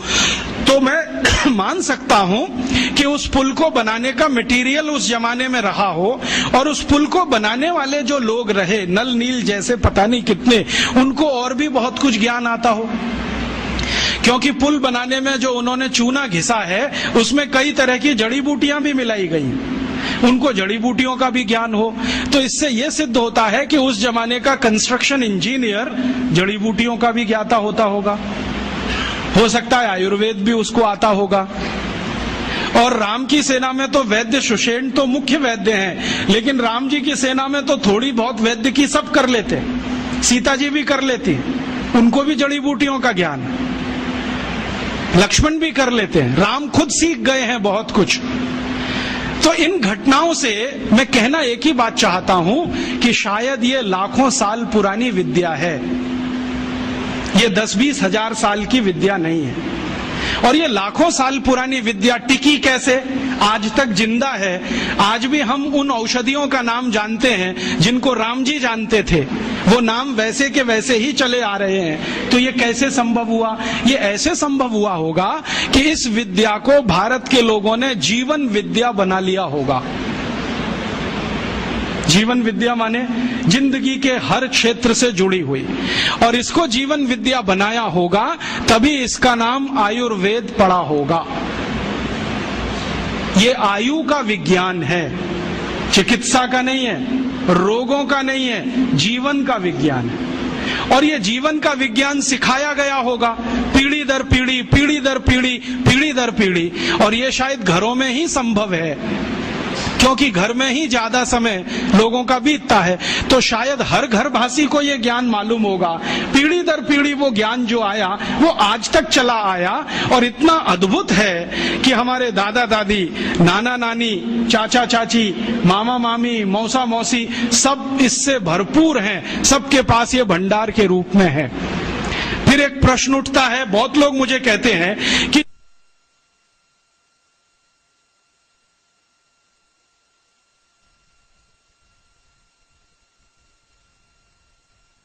तो मैं मान सकता हूं कि उस पुल को बनाने का मटेरियल उस जमाने में रहा हो, और उस पुल को बनाने वाले जो लोग रहे, नल नील जैसे पता नहीं कितने, उनको और भी बहुत कुछ ज्ञान आता हो, क्योंकि पुल बनाने में जो उन्होंने चूना घिसा है उसमें कई तरह की जड़ी बूटियां भी मिलाई गई, उनको जड़ी बूटियों का भी ज्ञान हो। तो इससे यह सिद्ध होता है कि उस जमाने का कंस्ट्रक्शन इंजीनियर जड़ी बूटियों का भी ज्ञाता होता होगा, हो सकता है आयुर्वेद भी उसको आता होगा। और राम की सेना में तो वैद्य सुषेण तो मुख्य वैद्य हैं, लेकिन राम जी की सेना में तो थोड़ी बहुत वैद्य की सब कर लेते, सीता जी भी कर लेती, उनको भी जड़ी बूटियों का ज्ञान, लक्ष्मण भी कर लेते हैं, राम खुद सीख गए हैं बहुत कुछ। तो इन घटनाओं से मैं कहना एक ही बात चाहता हूं कि शायद ये लाखों साल पुरानी विद्या है, ये 10-20 हजार साल की विद्या नहीं है। और ये लाखों साल पुरानी विद्या टिकी कैसे, आज तक जिंदा है। आज भी हम उन औषधियों का नाम जानते हैं जिनको राम जी जानते थे, वो नाम वैसे के वैसे ही चले आ रहे हैं। तो ये कैसे संभव हुआ? ये ऐसे संभव हुआ होगा कि इस विद्या को भारत के लोगों ने जीवन विद्या बना लिया होगा। जीवन विद्या माने जिंदगी के हर क्षेत्र से जुड़ी हुई, और इसको जीवन विद्या बनाया होगा, तभी इसका नाम आयुर्वेद पड़ा होगा। ये आयु का विज्ञान है, चिकित्सा का नहीं है, रोगों का नहीं है, जीवन का विज्ञान है। और ये जीवन का विज्ञान सिखाया गया होगा पीढ़ी दर पीढ़ी, पीढ़ी दर पीढ़ी, पीढ़ी दर पीढ़ी। और ये शायद घरों में ही संभव है, क्योंकि घर में ही ज्यादा समय लोगों का बीतता है। तो शायद हर घर भाषी को ये ज्ञान मालूम होगा। पीढ़ी दर पीढ़ी वो ज्ञान जो आया वो आज तक चला आया, और इतना अद्भुत है कि हमारे दादा दादी, नाना नानी, चाचा चाची, मामा मामी, मौसा मौसी सब इससे भरपूर हैं, सबके पास ये भंडार के रूप में है। फिर एक प्रश्न उठता है, बहुत लोग मुझे कहते हैं कि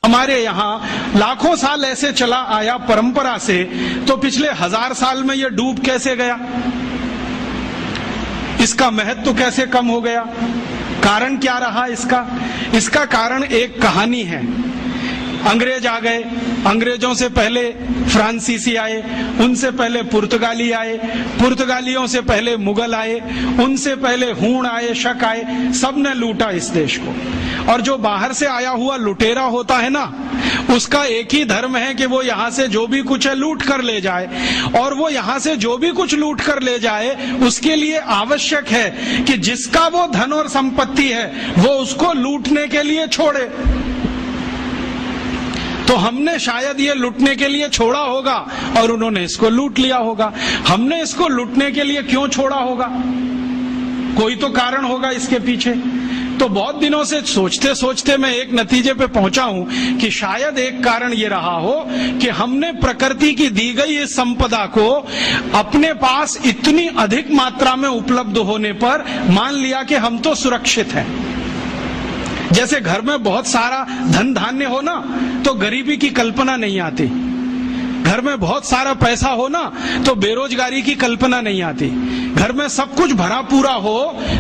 हमारे यहाँ लाखों साल ऐसे चला आया परंपरा से, तो पिछले 1000 साल में ये डूब कैसे गया? इसका महत्व कैसे कम हो गया? कारण क्या रहा इसका? इसका कारण एक कहानी है। अंग्रेज आ गए, अंग्रेजों से पहले फ्रांसीसी आए, उनसे पहले पुर्तगाली आए, पुर्तगालियों से पहले मुगल आए, उनसे पहले हूण आए, शक आए, सबने लूटा इस देश को। और जो बाहर से आया हुआ लुटेरा होता है ना, उसका एक ही धर्म है कि वो यहाँ से जो भी कुछ है लूट कर ले जाए, और वो यहाँ से जो भी कुछ लूट कर ले जाए उसके लिए आवश्यक है कि जिसका वो धन और संपत्ति है वो उसको लूटने के लिए छोड़े। तो हमने शायद ये लूटने के लिए छोड़ा होगा और उन्होंने इसको लूट लिया होगा। हमने इसको लूटने के लिए क्यों छोड़ा होगा? कोई तो कारण होगा इसके पीछे। तो बहुत दिनों से सोचते सोचते मैं एक नतीजे पे पहुंचा हूं कि शायद एक कारण ये रहा हो कि हमने प्रकृति की दी गई इस संपदा को अपने पास इतनी अधिक मात्रा में उपलब्ध होने पर मान लिया कि हम तो सुरक्षित हैं। जैसे घर में बहुत सारा धन धान्य हो ना तो गरीबी की कल्पना नहीं आती, घर में बहुत सारा पैसा हो ना तो बेरोजगारी की कल्पना नहीं आती, घर में सब कुछ भरा पूरा हो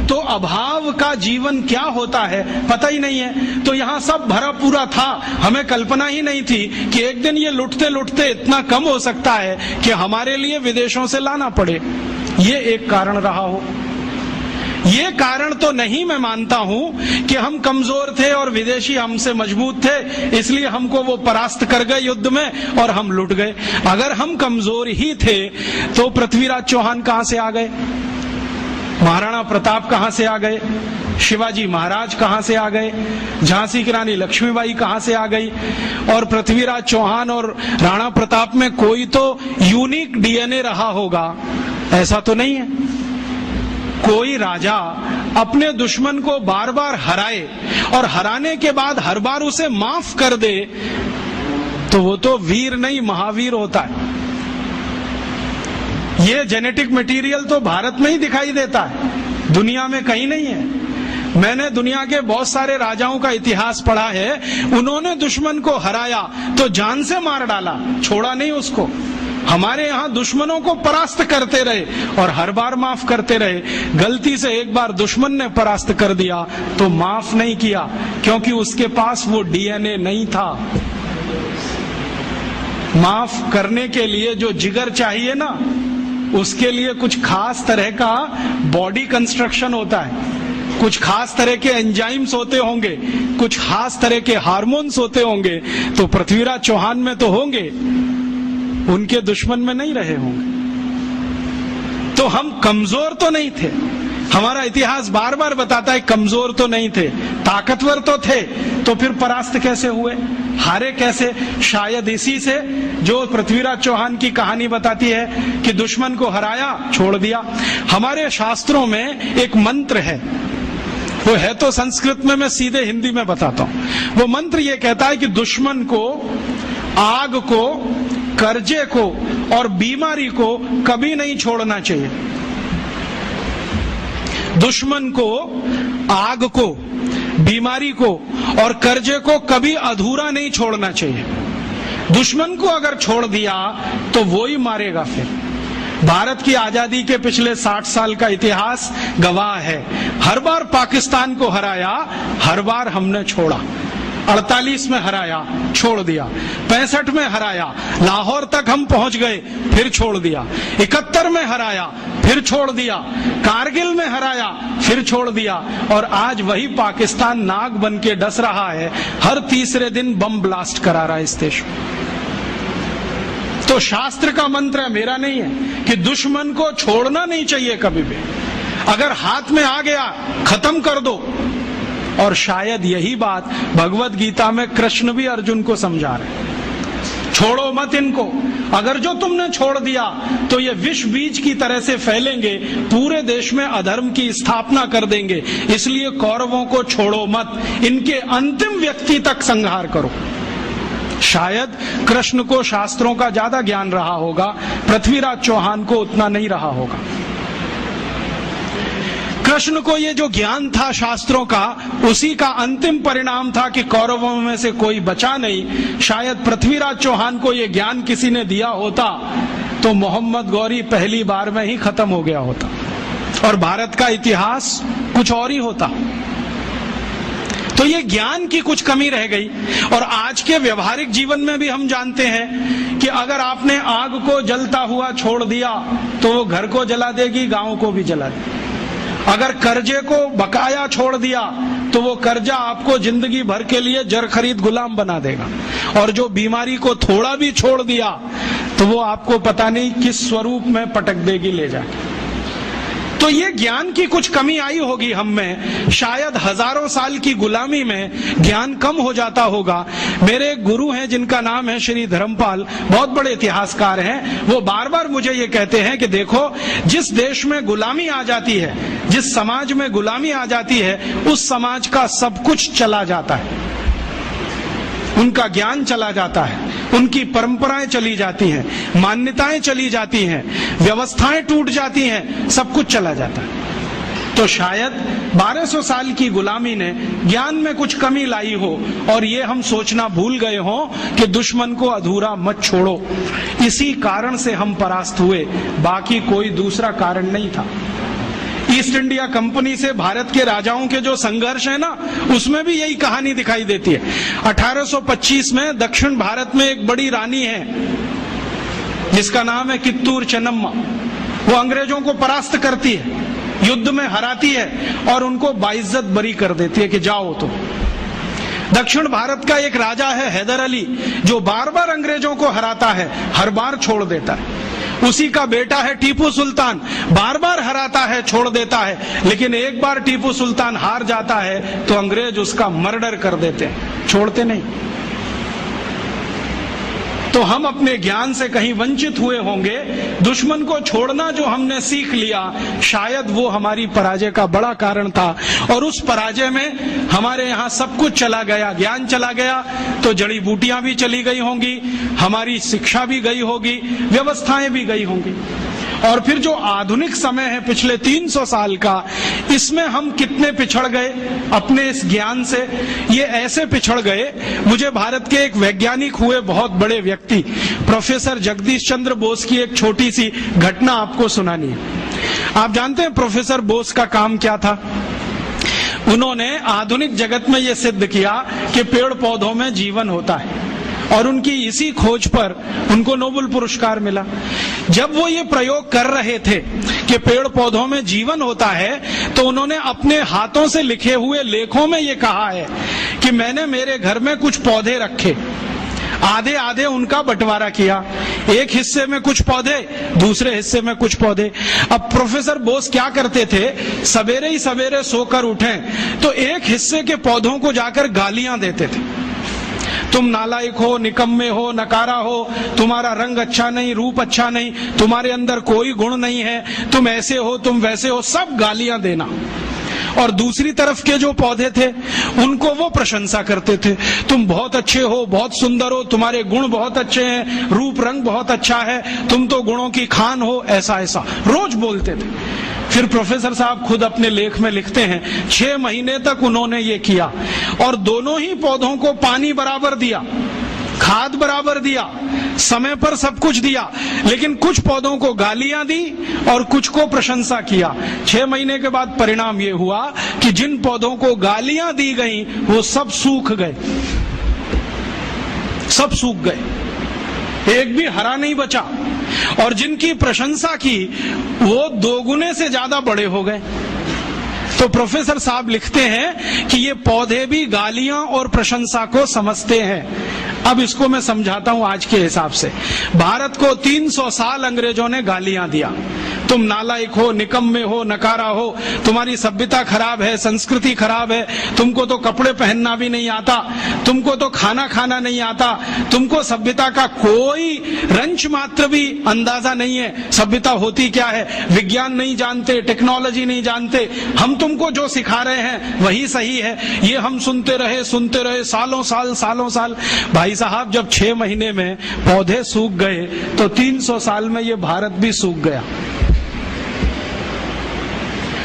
तो अभाव का जीवन क्या होता है पता ही नहीं है। तो यहाँ सब भरा पूरा था, हमें कल्पना ही नहीं थी कि एक दिन ये लुटते लुटते इतना कम हो सकता है कि हमारे लिए विदेशों से लाना पड़े। ये एक कारण रहा हो। ये कारण तो नहीं मैं मानता हूं कि हम कमजोर थे और विदेशी हमसे मजबूत थे, इसलिए हमको वो परास्त कर गए युद्ध में और हम लुट गए। अगर हम कमजोर ही थे तो पृथ्वीराज चौहान कहां से आ गए, महाराणा प्रताप कहां से आ गए, शिवाजी महाराज कहां से आ गए, झांसी की रानी लक्ष्मीबाई कहां से आ गई। और पृथ्वीराज चौहान और राणा प्रताप में कोई तो यूनिक डीएनए रहा होगा, ऐसा तो नहीं है। कोई राजा अपने दुश्मन को बार बार हराए और हराने के बाद हर बार उसे माफ कर दे तो वो तो वीर नहीं महावीर होता है। ये जेनेटिक मटेरियल तो भारत में ही दिखाई देता है, दुनिया में कहीं नहीं है। मैंने दुनिया के बहुत सारे राजाओं का इतिहास पढ़ा है, उन्होंने दुश्मन को हराया तो जान से मार डाला, छोड़ा नहीं उसको। हमारे यहाँ दुश्मनों को परास्त करते रहे और हर बार माफ करते रहे। गलती से एक बार दुश्मन ने परास्त कर दिया तो माफ नहीं किया, क्योंकि उसके पास वो डीएनए नहीं था। माफ करने के लिए जो जिगर चाहिए ना, उसके लिए कुछ खास तरह का बॉडी कंस्ट्रक्शन होता है, कुछ खास तरह के एंजाइम्स होते होंगे, कुछ खास तरह के हार्मोन्स होते होंगे। तो पृथ्वीराज चौहान में तो होंगे, उनके दुश्मन में नहीं रहे होंगे। तो हम कमजोर तो नहीं थे, हमारा इतिहास बार बार बताता है कमजोर तो नहीं थे, ताकतवर तो थे। तो फिर परास्त कैसे हुए, हारे कैसे? शायद इसी से जो पृथ्वीराज चौहान की कहानी बताती है कि दुश्मन को हराया, छोड़ दिया। हमारे शास्त्रों में एक मंत्र है, वो है तो संस्कृत में, मैं सीधे हिंदी में बताता हूं। वो मंत्र ये कहता है कि दुश्मन को, आग को, कर्जे को और बीमारी को कभी नहीं छोड़ना चाहिए। दुश्मन को, आग को, बीमारी को और कर्जे को कभी अधूरा नहीं छोड़ना चाहिए। दुश्मन को अगर छोड़ दिया तो वो ही मारेगा। फिर भारत की आजादी के पिछले 60 साल का इतिहास गवाह है, हर बार पाकिस्तान को हराया, हर बार हमने छोड़ा। 48 में हराया, छोड़ दिया। 65 में हराया, लाहौर तक हम पहुंच गए, फिर छोड़ दिया। 71 में हराया, फिर छोड़ दिया। कारगिल में हराया, फिर छोड़ दिया। और आज वही पाकिस्तान नाग बन के डस रहा है, हर तीसरे दिन बम ब्लास्ट करा रहा है इस देश में। तो शास्त्र का मंत्र है, मेरा नहीं है, कि दुश्मन को छोड़ना नहीं चाहिए कभी भी। अगर हाथ में आ गया, खत्म कर दो। और शायद यही बात भगवत गीता में कृष्ण भी अर्जुन को समझा रहे, छोड़ो मत इनको। अगर जो तुमने छोड़ दिया तो ये विष बीज की तरह से फैलेंगे, पूरे देश में अधर्म की स्थापना कर देंगे। इसलिए कौरवों को छोड़ो मत, इनके अंतिम व्यक्ति तक संहार करो। शायद कृष्ण को शास्त्रों का ज्यादा ज्ञान रहा होगा, पृथ्वीराज चौहान को उतना नहीं रहा होगा। कृष्ण को ये जो ज्ञान था शास्त्रों का, उसी का अंतिम परिणाम था कि कौरवों में से कोई बचा नहीं। शायद पृथ्वीराज चौहान को ये ज्ञान किसी ने दिया होता तो मोहम्मद गौरी पहली बार में ही खत्म हो गया होता और भारत का इतिहास कुछ और ही होता। तो ये ज्ञान की कुछ कमी रह गई। और आज के व्यवहारिक जीवन में भी हम जानते हैं कि अगर आपने आग को जलता हुआ छोड़ दिया तो वो घर को जला देगी, गांव को भी जला देगी। अगर कर्जे को बकाया छोड़ दिया तो वो कर्जा आपको जिंदगी भर के लिए जर खरीद गुलाम बना देगा। और जो बीमारी को थोड़ा भी छोड़ दिया तो वो आपको पता नहीं किस स्वरूप में पटक देगी ले जाके। तो ये ज्ञान की कुछ कमी आई होगी हम में, शायद हजारों साल की गुलामी में ज्ञान कम हो जाता होगा। मेरे एक गुरु हैं जिनका नाम है श्री धर्मपाल, बहुत बड़े इतिहासकार हैं। वो बार बार मुझे ये कहते हैं कि देखो, जिस देश में गुलामी आ जाती है, जिस समाज में गुलामी आ जाती है, उस समाज का सब कुछ चला जाता है। उनका ज्ञान चला जाता है, उनकी परंपराएं चली जाती हैं, मान्यताएं चली जाती हैं, व्यवस्थाएं टूट जाती हैं, सब कुछ चला जाता है। तो शायद 1200 साल की गुलामी ने ज्ञान में कुछ कमी लाई हो और ये हम सोचना भूल गए हो कि दुश्मन को अधूरा मत छोड़ो। इसी कारण से हम परास्त हुए, बाकी कोई दूसरा कारण नहीं था। ईस्ट इंडिया कंपनी से भारत के राजाओं के जो संघर्ष है ना, उसमें भी यही कहानी दिखाई देती है। 1825 में दक्षिण भारत में एक बड़ी रानी है जिसका नाम है कित्तूर चेन्नम्मा। वो अंग्रेजों को परास्त करती है युद्ध में हराती है और उनको बाइज्जत बरी कर देती है कि जाओ तुम। दक्षिण भारत का एक राजा है हैदर अली, जो बार बार अंग्रेजों को हराता है, हर बार छोड़ देता है। उसी का बेटा है टीपू सुल्तान, बार बार हराता है, छोड़ देता है, लेकिन एक बार टीपू सुल्तान हार जाता है तो अंग्रेज उसका मर्डर कर देते हैं, छोड़ते नहीं। तो हम अपने ज्ञान से कहीं वंचित हुए होंगे। दुश्मन को छोड़ना जो हमने सीख लिया, शायद वो हमारी पराजय का बड़ा कारण था। और उस पराजय में हमारे यहाँ सब कुछ चला गया, ज्ञान चला गया तो जड़ी बूटियां भी चली गई होंगी, हमारी शिक्षा भी गई होगी, व्यवस्थाएं भी गई होंगी। और फिर जो आधुनिक समय है पिछले 300 साल का, इसमें हम कितने पिछड़ गए अपने इस ज्ञान से। ये ऐसे पिछड़ गए, मुझे भारत के एक वैज्ञानिक हुए बहुत बड़े व्यक्ति प्रोफेसर जगदीश चंद्र बोस की एक छोटी सी घटना आपको सुनानी है। आप जानते हैं प्रोफेसर बोस का काम क्या था? उन्होंने आधुनिक जगत में ये सिद्ध किया कि पेड़ पौधों में जीवन होता है, और उनकी इसी खोज पर उनको नोबेल पुरस्कार मिला। जब वो ये प्रयोग कर रहे थे कि पेड़ पौधों में जीवन होता है, तो उन्होंने अपने हाथों से लिखे हुए लेखों में ये कहा है कि मैंने मेरे घर में कुछ पौधे रखे, आधे आधे उनका बंटवारा किया, एक हिस्से में कुछ पौधे, दूसरे हिस्से में कुछ पौधे। अब प्रोफेसर बोस क्या करते थे, सवेरे ही सवेरे सोकर उठें तो एक हिस्से के पौधों को जाकर गालियां देते थे। तुम नालायक हो, निकम्मे हो, नकारा हो, तुम्हारा रंग अच्छा नहीं, रूप अच्छा नहीं, तुम्हारे अंदर कोई गुण नहीं है, तुम ऐसे हो, तुम वैसे हो, सब गालियां देना। और दूसरी तरफ के जो पौधे थे उनको वो प्रशंसा करते थे, तुम बहुत अच्छे हो, बहुत सुंदर हो, तुम्हारे गुण बहुत अच्छे हैं, रूप रंग बहुत अच्छा है, तुम तो गुणों की खान हो, ऐसा ऐसा रोज बोलते थे। फिर प्रोफेसर साहब खुद अपने लेख में लिखते हैं 6 महीने तक उन्होंने ये किया और दोनों ही पौधों को पानी बराबर दिया, खाद बराबर दिया, समय पर सब कुछ दिया, लेकिन कुछ पौधों को गालियां दी और कुछ को प्रशंसा किया। 6 महीने के बाद परिणाम ये हुआ कि जिन पौधों को गालियां दी गई वो सब सूख गए, सब सूख गए, एक भी हरा नहीं बचा। और जिनकी प्रशंसा की वो 2 गुने से ज्यादा बड़े हो गए। तो प्रोफेसर साहब लिखते हैं कि ये पौधे भी गालियां और प्रशंसा को समझते हैं। अब इसको मैं समझाता हूं आज के हिसाब से। भारत को 300 साल अंग्रेजों ने गालियां दिया, तुम नालायक हो, निकम्मे हो, नकारा हो, तुम्हारी सभ्यता खराब है, संस्कृति खराब है, तुमको तो कपड़े पहनना भी नहीं आता, तुमको तो खाना खाना नहीं आता, तुमको सभ्यता का कोई रंच मात्र भी अंदाजा नहीं है, सभ्यता होती क्या है, विज्ञान नहीं जानते, टेक्नोलॉजी नहीं जानते, हम तुमको जो सिखा रहे हैं वही सही है। ये हम सुनते रहे सालों साल। भाई साहब, जब 6 महीने में पौधे सूख गए तो 300 साल में ये भारत भी सूख गया।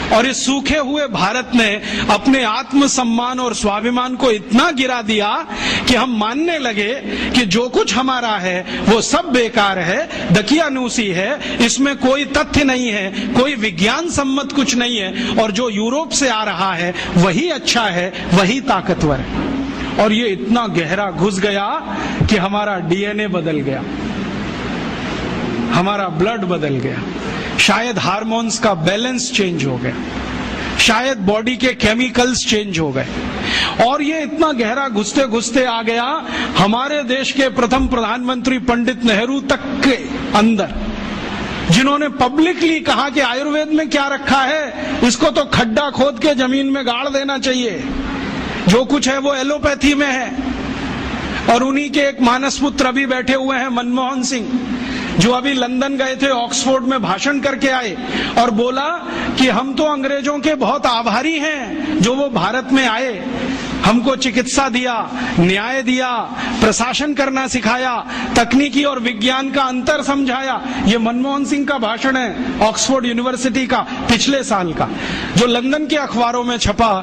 और इस सूखे हुए भारत ने अपने आत्मसम्मान और स्वाभिमान को इतना गिरा दिया कि हम मानने लगे कि जो कुछ हमारा है वो सब बेकार है, दकियानूसी है, इसमें कोई तथ्य नहीं है, कोई विज्ञान सम्मत कुछ नहीं है, और जो यूरोप से आ रहा है वही अच्छा है, वही ताकतवर है। और ये इतना गहरा घुस गया कि हमारा डीएनए बदल गया, हमारा ब्लड बदल गया, शायद हार्मोन्स का बैलेंस चेंज हो गया, शायद बॉडी के केमिकल्स चेंज हो गए। और ये इतना गहरा घुसते घुसते आ गया हमारे देश के प्रथम प्रधानमंत्री पंडित नेहरू तक के अंदर, जिन्होंने पब्लिकली कहा कि आयुर्वेद में क्या रखा है, इसको तो खड्डा खोद के जमीन में गाड़ देना चाहिए, जो कुछ है वो एलोपैथी में है। और उन्हीं के एक मानस पुत्र अभी बैठे हुए हैं मनमोहन सिंह, जो अभी लंदन गए थे, ऑक्सफोर्ड में भाषण करके आए और बोला कि हम तो अंग्रेजों के बहुत आभारी हैं जो वो भारत में आए, हमको चिकित्सा दिया, न्याय दिया, प्रशासन करना सिखाया, तकनीकी और विज्ञान का अंतर समझाया। ये मनमोहन सिंह का भाषण है ऑक्सफोर्ड यूनिवर्सिटी का पिछले साल का, जो लंदन के अखबारों में छपा,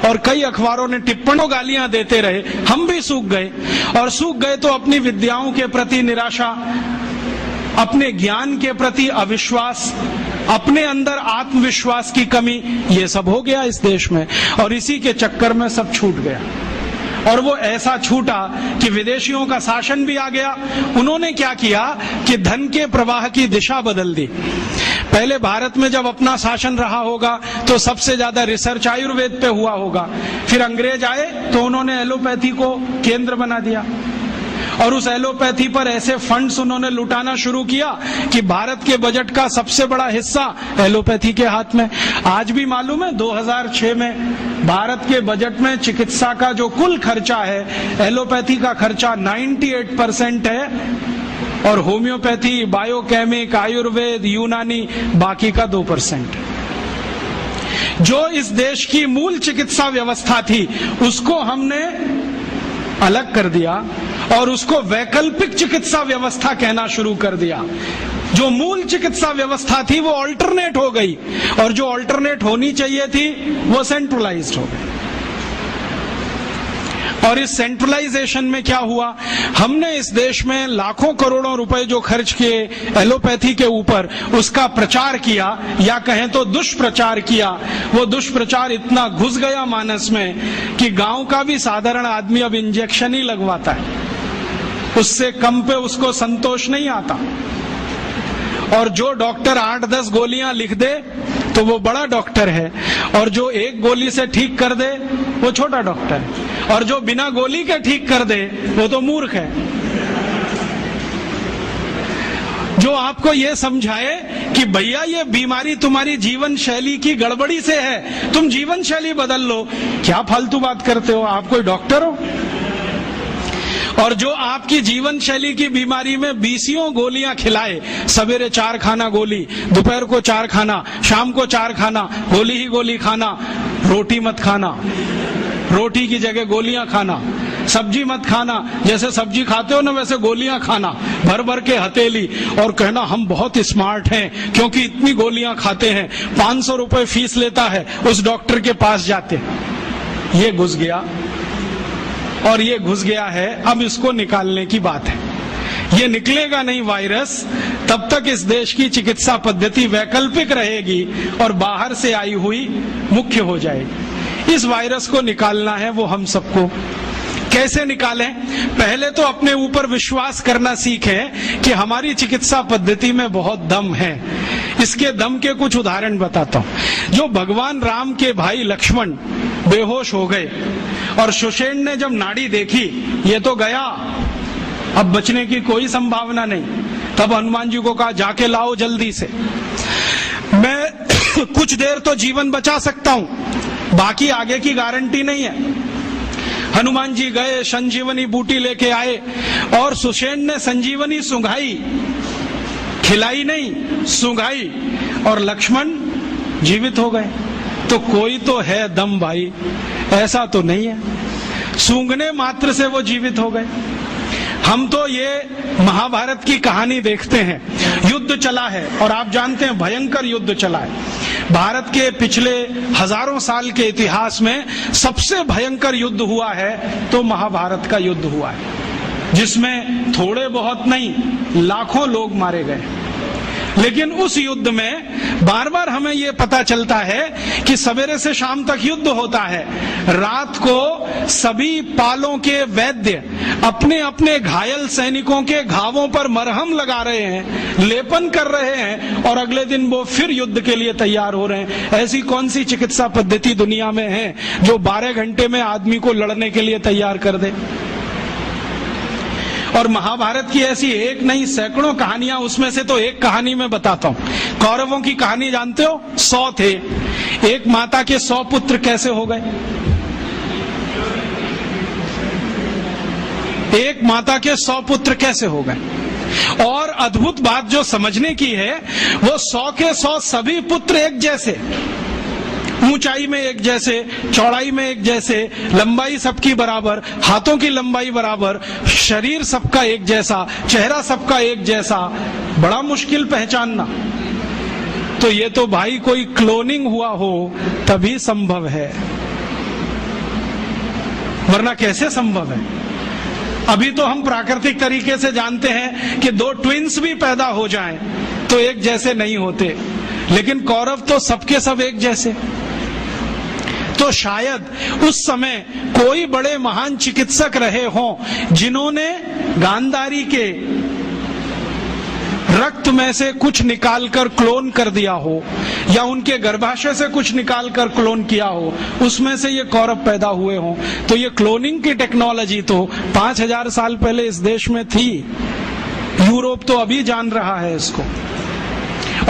और कई अखबारों ने टिप्पणों गालियां देते रहे। हम भी सूख गए, और सूख गए तो अपनी विद्याओं के प्रति निराशा, अपने ज्ञान के प्रति अविश्वास, अपने अंदर आत्मविश्वास की कमी, ये सब हो गया इस देश में। और इसी के चक्कर में सब छूट गया, और वो ऐसा छूटा कि विदेशियों का शासन भी आ गया। उन्होंने क्या किया कि धन के प्रवाह की दिशा बदल दी। पहले भारत में जब अपना शासन रहा होगा तो सबसे ज्यादा रिसर्च आयुर्वेद पे हुआ होगा, फिर अंग्रेज आए तो उन्होंने एलोपैथी को केंद्र बना दिया और उस एलोपैथी पर ऐसे फंड्स उन्होंने लुटाना शुरू किया कि भारत के बजट का सबसे बड़ा हिस्सा एलोपैथी के हाथ में। आज भी मालूम है 2006 में भारत के बजट में चिकित्सा का जो कुल खर्चा है, एलोपैथी का खर्चा 98% है और होम्योपैथी, बायोकेमिक, आयुर्वेद, यूनानी बाकी का 2%। जो इस देश की मूल चिकित्सा व्यवस्था थी उसको हमने अलग कर दिया और उसको वैकल्पिक चिकित्सा व्यवस्था कहना शुरू कर दिया। जो मूल चिकित्सा व्यवस्था थी वो ऑल्टरनेट हो गई और जो ऑल्टरनेट होनी चाहिए थी वो सेंट्रलाइज्ड हो गई। और इस सेंट्रलाइजेशन में क्या हुआ, हमने इस देश में लाखों करोड़ों रुपए जो खर्च किए एलोपैथी के ऊपर, उसका प्रचार किया या कहें तो दुष्प्रचार किया। वो दुष्प्रचार इतना घुस गया मानस में कि गांव का भी साधारण आदमी अब इंजेक्शन ही लगवाता है, उससे कम पे उसको संतोष नहीं आता। और जो डॉक्टर 8-10 गोलियां लिख दे तो वो बड़ा डॉक्टर है और जो एक गोली से ठीक कर दे वो छोटा डॉक्टर है और जो बिना गोली के ठीक कर दे वो तो मूर्ख है। जो आपको ये समझाए कि भैया ये बीमारी तुम्हारी जीवन शैली की गड़बड़ी से है, तुम जीवन शैली बदल लो, क्या फालतू बात करते हो, आप कोई डॉक्टर हो? और जो आपकी जीवन शैली की बीमारी में 20 गोलियां खिलाए, सवेरे 4 खाना गोली, दोपहर को 4 खाना, शाम को 4 खाना, गोली ही गोली खाना, रोटी मत खाना, रोटी की जगह गोलियां खाना, सब्जी मत खाना, जैसे सब्जी खाते हो ना वैसे गोलियां खाना, भर भर के हथेली, और कहना हम बहुत स्मार्ट हैं क्योंकि इतनी गोलियां खाते हैं, 500 रुपए फीस लेता है, उस डॉक्टर के पास जाते। ये घुस गया और ये घुस गया है, अब इसको निकालने की बात है। ये निकलेगा नहीं वायरस तब तक इस देश की चिकित्सा पद्धति वैकल्पिक रहेगी और बाहर से आई हुई मुख्य हो जाएगी। इस वायरस को निकालना है, वो हम सबको कैसे निकालें? पहले तो अपने ऊपर विश्वास करना सीखें कि हमारी चिकित्सा पद्धति में बहुत दम है। इसके दम के कुछ उदाहरण बताता हूं। जो भगवान राम के भाई लक्ष्मण बेहोश हो गए और सुषेण ने जब नाड़ी देखी ये तो गया, अब बचने की कोई संभावना नहीं, तब हनुमान जी को कहा जाके लाओ जल्दी से, मैं कुछ देर तो जीवन बचा सकता हूं, बाकी आगे की गारंटी नहीं है। हनुमान जी गए, संजीवनी बूटी लेके आए और सुषेण ने संजीवनी सूंघाई, खिलाई नहीं, सूंघाई और लक्ष्मण जीवित हो गए। तो कोई तो है दम भाई, ऐसा तो नहीं है सूंघने मात्र से वो जीवित हो गए। हम तो ये महाभारत की कहानी देखते हैं, युद्ध चला है और आप जानते हैं भयंकर युद्ध चला है। भारत के पिछले हजारों साल के इतिहास में सबसे भयंकर युद्ध हुआ है तो महाभारत का युद्ध हुआ है, जिसमें थोड़े बहुत नहीं लाखों लोग मारे गए। लेकिन उस युद्ध में बार बार हमें ये पता चलता है कि सवेरे से शाम तक युद्ध होता है, रात को सभी पालों के वैद्य अपने अपने घायल सैनिकों के घावों पर मरहम लगा रहे हैं, लेपन कर रहे हैं और अगले दिन वो फिर युद्ध के लिए तैयार हो रहे हैं। ऐसी कौन सी चिकित्सा पद्धति दुनिया में है जो 12 घंटे में आदमी को लड़ने के लिए तैयार कर दे? और महाभारत की ऐसी एक नहीं सैकड़ों कहानियां, उसमें से तो एक कहानी मैं बताता हूं। कौरवों की कहानी जानते हो? 100 थे, एक माता के 100 पुत्र कैसे हो गए? एक माता के 100 पुत्र कैसे हो गए? और अद्भुत बात जो समझने की है, वो 100 के 100 सभी पुत्र एक जैसे, ऊंचाई में एक जैसे, चौड़ाई में एक जैसे, लंबाई सबकी बराबर, हाथों की लंबाई बराबर, शरीर सबका एक जैसा, चेहरा सबका एक जैसा। बड़ा मुश्किल पहचानना। तो ये तो भाई कोई क्लोनिंग हुआ हो तभी संभव है, वरना कैसे संभव है? अभी तो हम प्राकृतिक तरीके से जानते हैं कि 2 ट्विंस भी पैदा हो जाएं तो एक जैसे नहीं होते, लेकिन कौरव तो सबके सब एक जैसे। तो शायद उस समय कोई बड़े महान चिकित्सक रहे हों जिन्होंने गांधारी के रक्त में से कुछ निकालकर क्लोन कर दिया हो या उनके गर्भाशय से कुछ निकालकर क्लोन किया हो, उसमें से ये कौरव पैदा हुए हों, तो ये क्लोनिंग की टेक्नोलॉजी तो 5000 साल पहले इस देश में थी। यूरोप तो अभी जान रहा है इसको,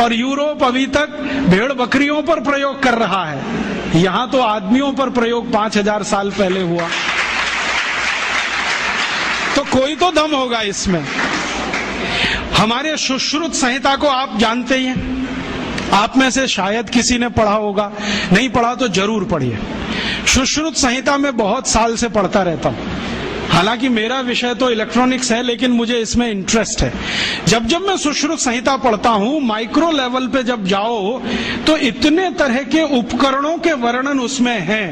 और यूरोप अभी तक भेड़ बकरियों पर प्रयोग कर रहा है। यहां तो आदमियों पर प्रयोग 5000 साल पहले हुआ, तो कोई तो दम होगा इसमें। हमारे सुश्रुत संहिता को आप जानते ही हैं, आप में से शायद किसी ने पढ़ा होगा, नहीं पढ़ा तो जरूर पढ़िए। सुश्रुत संहिता में बहुत साल से पढ़ता रहता हूं। हालांकि मेरा विषय तो इलेक्ट्रॉनिक्स है, लेकिन मुझे इसमें इंटरेस्ट है। जब जब मैं सुश्रुत संहिता पढ़ता हूं, माइक्रो लेवल पे जब जाओ तो इतने तरह के उपकरणों के वर्णन उसमें हैं,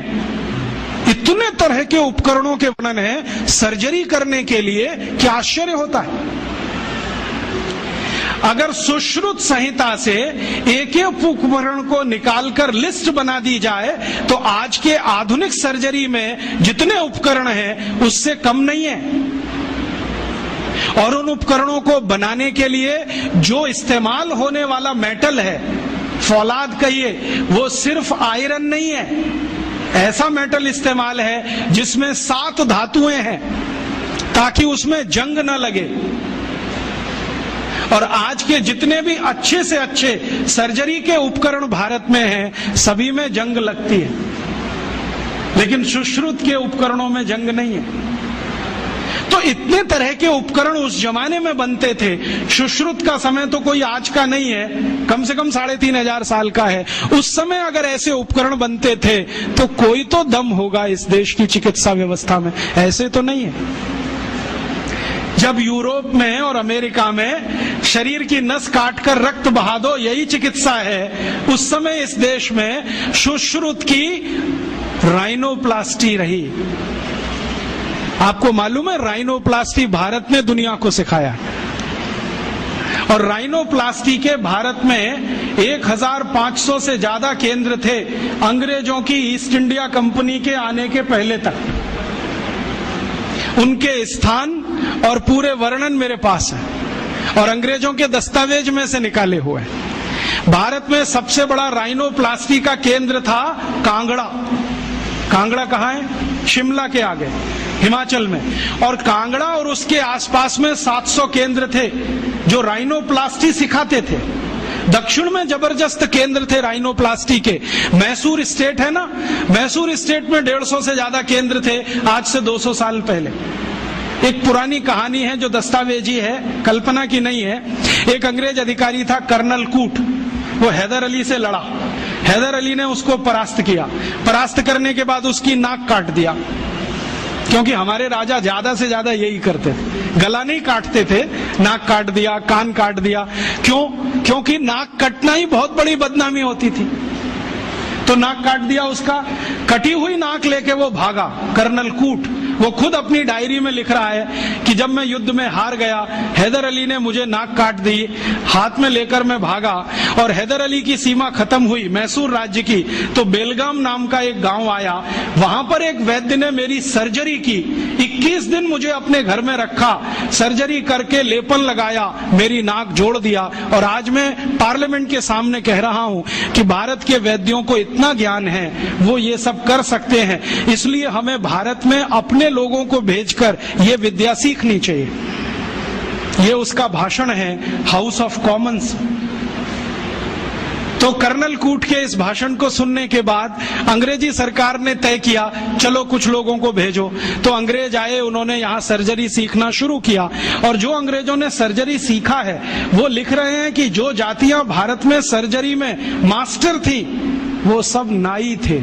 इतने तरह के उपकरणों के वर्णन है सर्जरी करने के लिए, क्या आश्चर्य होता है। अगर सुश्रुत संहिता से एक एक उपकरण को निकालकर लिस्ट बना दी जाए तो आज के आधुनिक सर्जरी में जितने उपकरण हैं उससे कम नहीं है। और उन उपकरणों को बनाने के लिए जो इस्तेमाल होने वाला मेटल है, फौलाद कहिए, वो सिर्फ आयरन नहीं है, ऐसा मेटल इस्तेमाल है जिसमें 7 धातुएं हैं ताकि उसमें जंग न लगे। और आज के जितने भी अच्छे से अच्छे सर्जरी के उपकरण भारत में हैं, सभी में जंग लगती है, लेकिन सुश्रुत के उपकरणों में जंग नहीं है। तो इतने तरह के उपकरण उस जमाने में बनते थे। सुश्रुत का समय तो कोई आज का नहीं है, कम से कम 3500 साल का है। उस समय अगर ऐसे उपकरण बनते थे तो कोई तो दम होगा इस देश की चिकित्सा व्यवस्था में, ऐसे तो नहीं है। जब यूरोप में और अमेरिका में शरीर की नस काटकर रक्त बहा दो, यही चिकित्सा है, उस समय इस देश में सुश्रुत की राइनोप्लास्टी रही। आपको मालूम है, राइनोप्लास्टी भारत ने दुनिया को सिखाया, और राइनोप्लास्टी के भारत में 1500 से ज्यादा केंद्र थे अंग्रेजों की ईस्ट इंडिया कंपनी के आने के पहले तक। उनके स्थान और पूरे वर्णन मेरे पास है और अंग्रेजों के दस्तावेज में से निकाले हुए हैं। भारत में सबसे बड़ा राइनोप्लास्टी का केंद्र था कांगड़ा। कांगड़ा कहाँ है? शिमला के आगे, हिमाचल में। और कांगड़ा और उसके आसपास में 700 केंद्र थे जो राइनोप्लास्टी सिखाते थे। दक्षिण में जबरदस्त केंद्र थे राइनोप्लास्टी के। मैसूर स्टेट है ना, मैसूर स्टेट में 150 से ज्यादा केंद्र थे आज से 200 साल पहले। एक पुरानी कहानी है जो दस्तावेजी है, कल्पना की नहीं है। एक अंग्रेज अधिकारी था कर्नल कूट, वो हैदर अली से लड़ा। हैदर अली ने उसको परास्त किया। परास्त करने के बाद उसकी नाक काट दिया, क्योंकि हमारे राजा ज्यादा से ज्यादा यही करते थे, गला नहीं काटते थे, नाक काट दिया, कान काट दिया। क्यों? क्योंकि नाक कटना ही बहुत बड़ी बदनामी होती थी। तो नाक काट दिया उसका। कटी हुई नाक लेके वो भागा कर्नल कूट। वो खुद अपनी डायरी में लिख रहा है कि जब मैं युद्ध में हार गया, हैदर अली ने मुझे नाक काट दी, हाथ में लेकर मैं भागा, और हैदर अली की सीमा खत्म हुई मैसूर राज्य की, तो बेलगाम नाम का एक गांव आया। वहां पर एक वैद्य ने मेरी सर्जरी की, 21 दिन मुझे अपने घर में रखा, सर्जरी करके लेपन लगाया, मेरी नाक जोड़ दिया। और आज मैं पार्लियामेंट के सामने कह रहा हूं कि भारत के वैद्यों को इतना ज्ञान है, वो ये सब कर सकते हैं। इसलिए हमें भारत में अपने लोगों को भेजकर ये विद्या सीखनी चाहिए। ये उसका भाषण है हाउस ऑफ कॉमन्स। तो कर्नल कूट के इस भाषण को सुनने के बाद अंग्रेजी सरकार ने तय किया, चलो कुछ लोगों को भेजो। तो अंग्रेज आए, उन्होंने यहाँ सर्जरी सीखना शुरू किया। और जो अंग्रेजों ने सर्जरी सीखा है, वो लिख रहे हैं कि जो जातियां भारत में सर्जरी में मास्टर थी, वो सब नाई थे।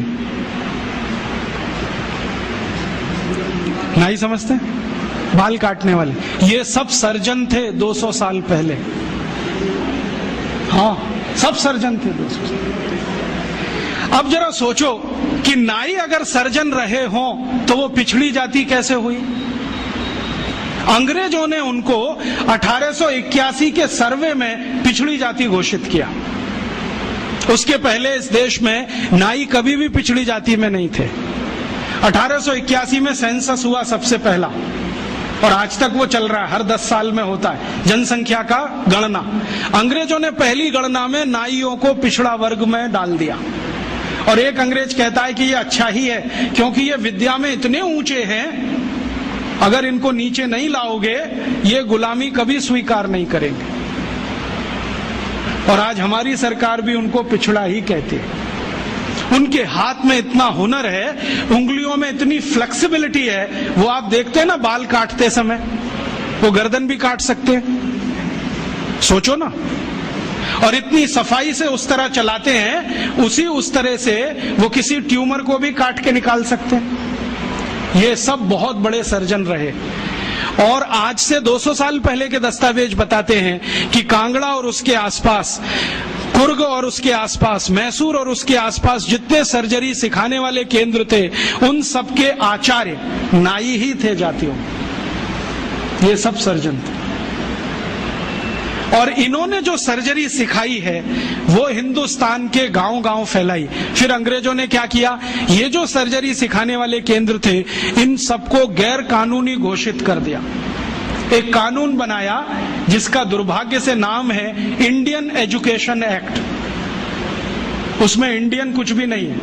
नाई समझते हैं? बाल काटने वाले, ये सब सर्जन थे 200 साल पहले। हाँ, सब सर्जन थे 200 साल। अब जरा सोचो कि नाई अगर सर्जन रहे हों तो वो पिछड़ी जाति कैसे हुई? अंग्रेजों ने उनको 1881 के सर्वे में पिछड़ी जाति घोषित किया। उसके पहले इस देश में नाई कभी भी पिछड़ी जाति में नहीं थे। 1881 में सेंसस हुआ सबसे पहला, और आज तक वो चल रहा है, हर 10 साल में होता है जनसंख्या का गणना। अंग्रेजों ने पहली गणना में नाइयों को पिछड़ा वर्ग में डाल दिया, और एक अंग्रेज कहता है कि ये अच्छा ही है, क्योंकि ये विद्या में इतने ऊंचे हैं, अगर इनको नीचे नहीं लाओगे ये गुलामी कभी स्वीकार नहीं करेंगे। और आज हमारी सरकार भी उनको पिछड़ा ही कहती है। उनके हाथ में इतना हुनर है, उंगलियों में इतनी फ्लेक्सिबिलिटी है, वो आप देखते हैं ना बाल काटते समय, वो गर्दन भी काट सकते हैं, सोचो ना। और इतनी सफाई से उस तरह चलाते हैं, उस तरह से वो किसी ट्यूमर को भी काट के निकाल सकते हैं। ये सब बहुत बड़े सर्जन रहे। और आज से 200 साल पहले के दस्तावेज बताते हैं कि कांगड़ा और उसके आसपास, कुर्ग और उसके आसपास, मैसूर और उसके आसपास जितने सर्जरी सिखाने वाले केंद्र थे, उन सबके आचार्य नाई ही थे जातियों। ये सब सर्जन थे। और इन्होंने जो सर्जरी सिखाई है वो हिंदुस्तान के गांव-गांव फैलाई। फिर अंग्रेजों ने क्या किया, ये जो सर्जरी सिखाने वाले केंद्र थे, इन सबको गैर कानूनी घोषित कर दिया। एक कानून बनाया जिसका दुर्भाग्य से नाम है इंडियन एजुकेशन एक्ट। उसमें इंडियन कुछ भी नहीं है,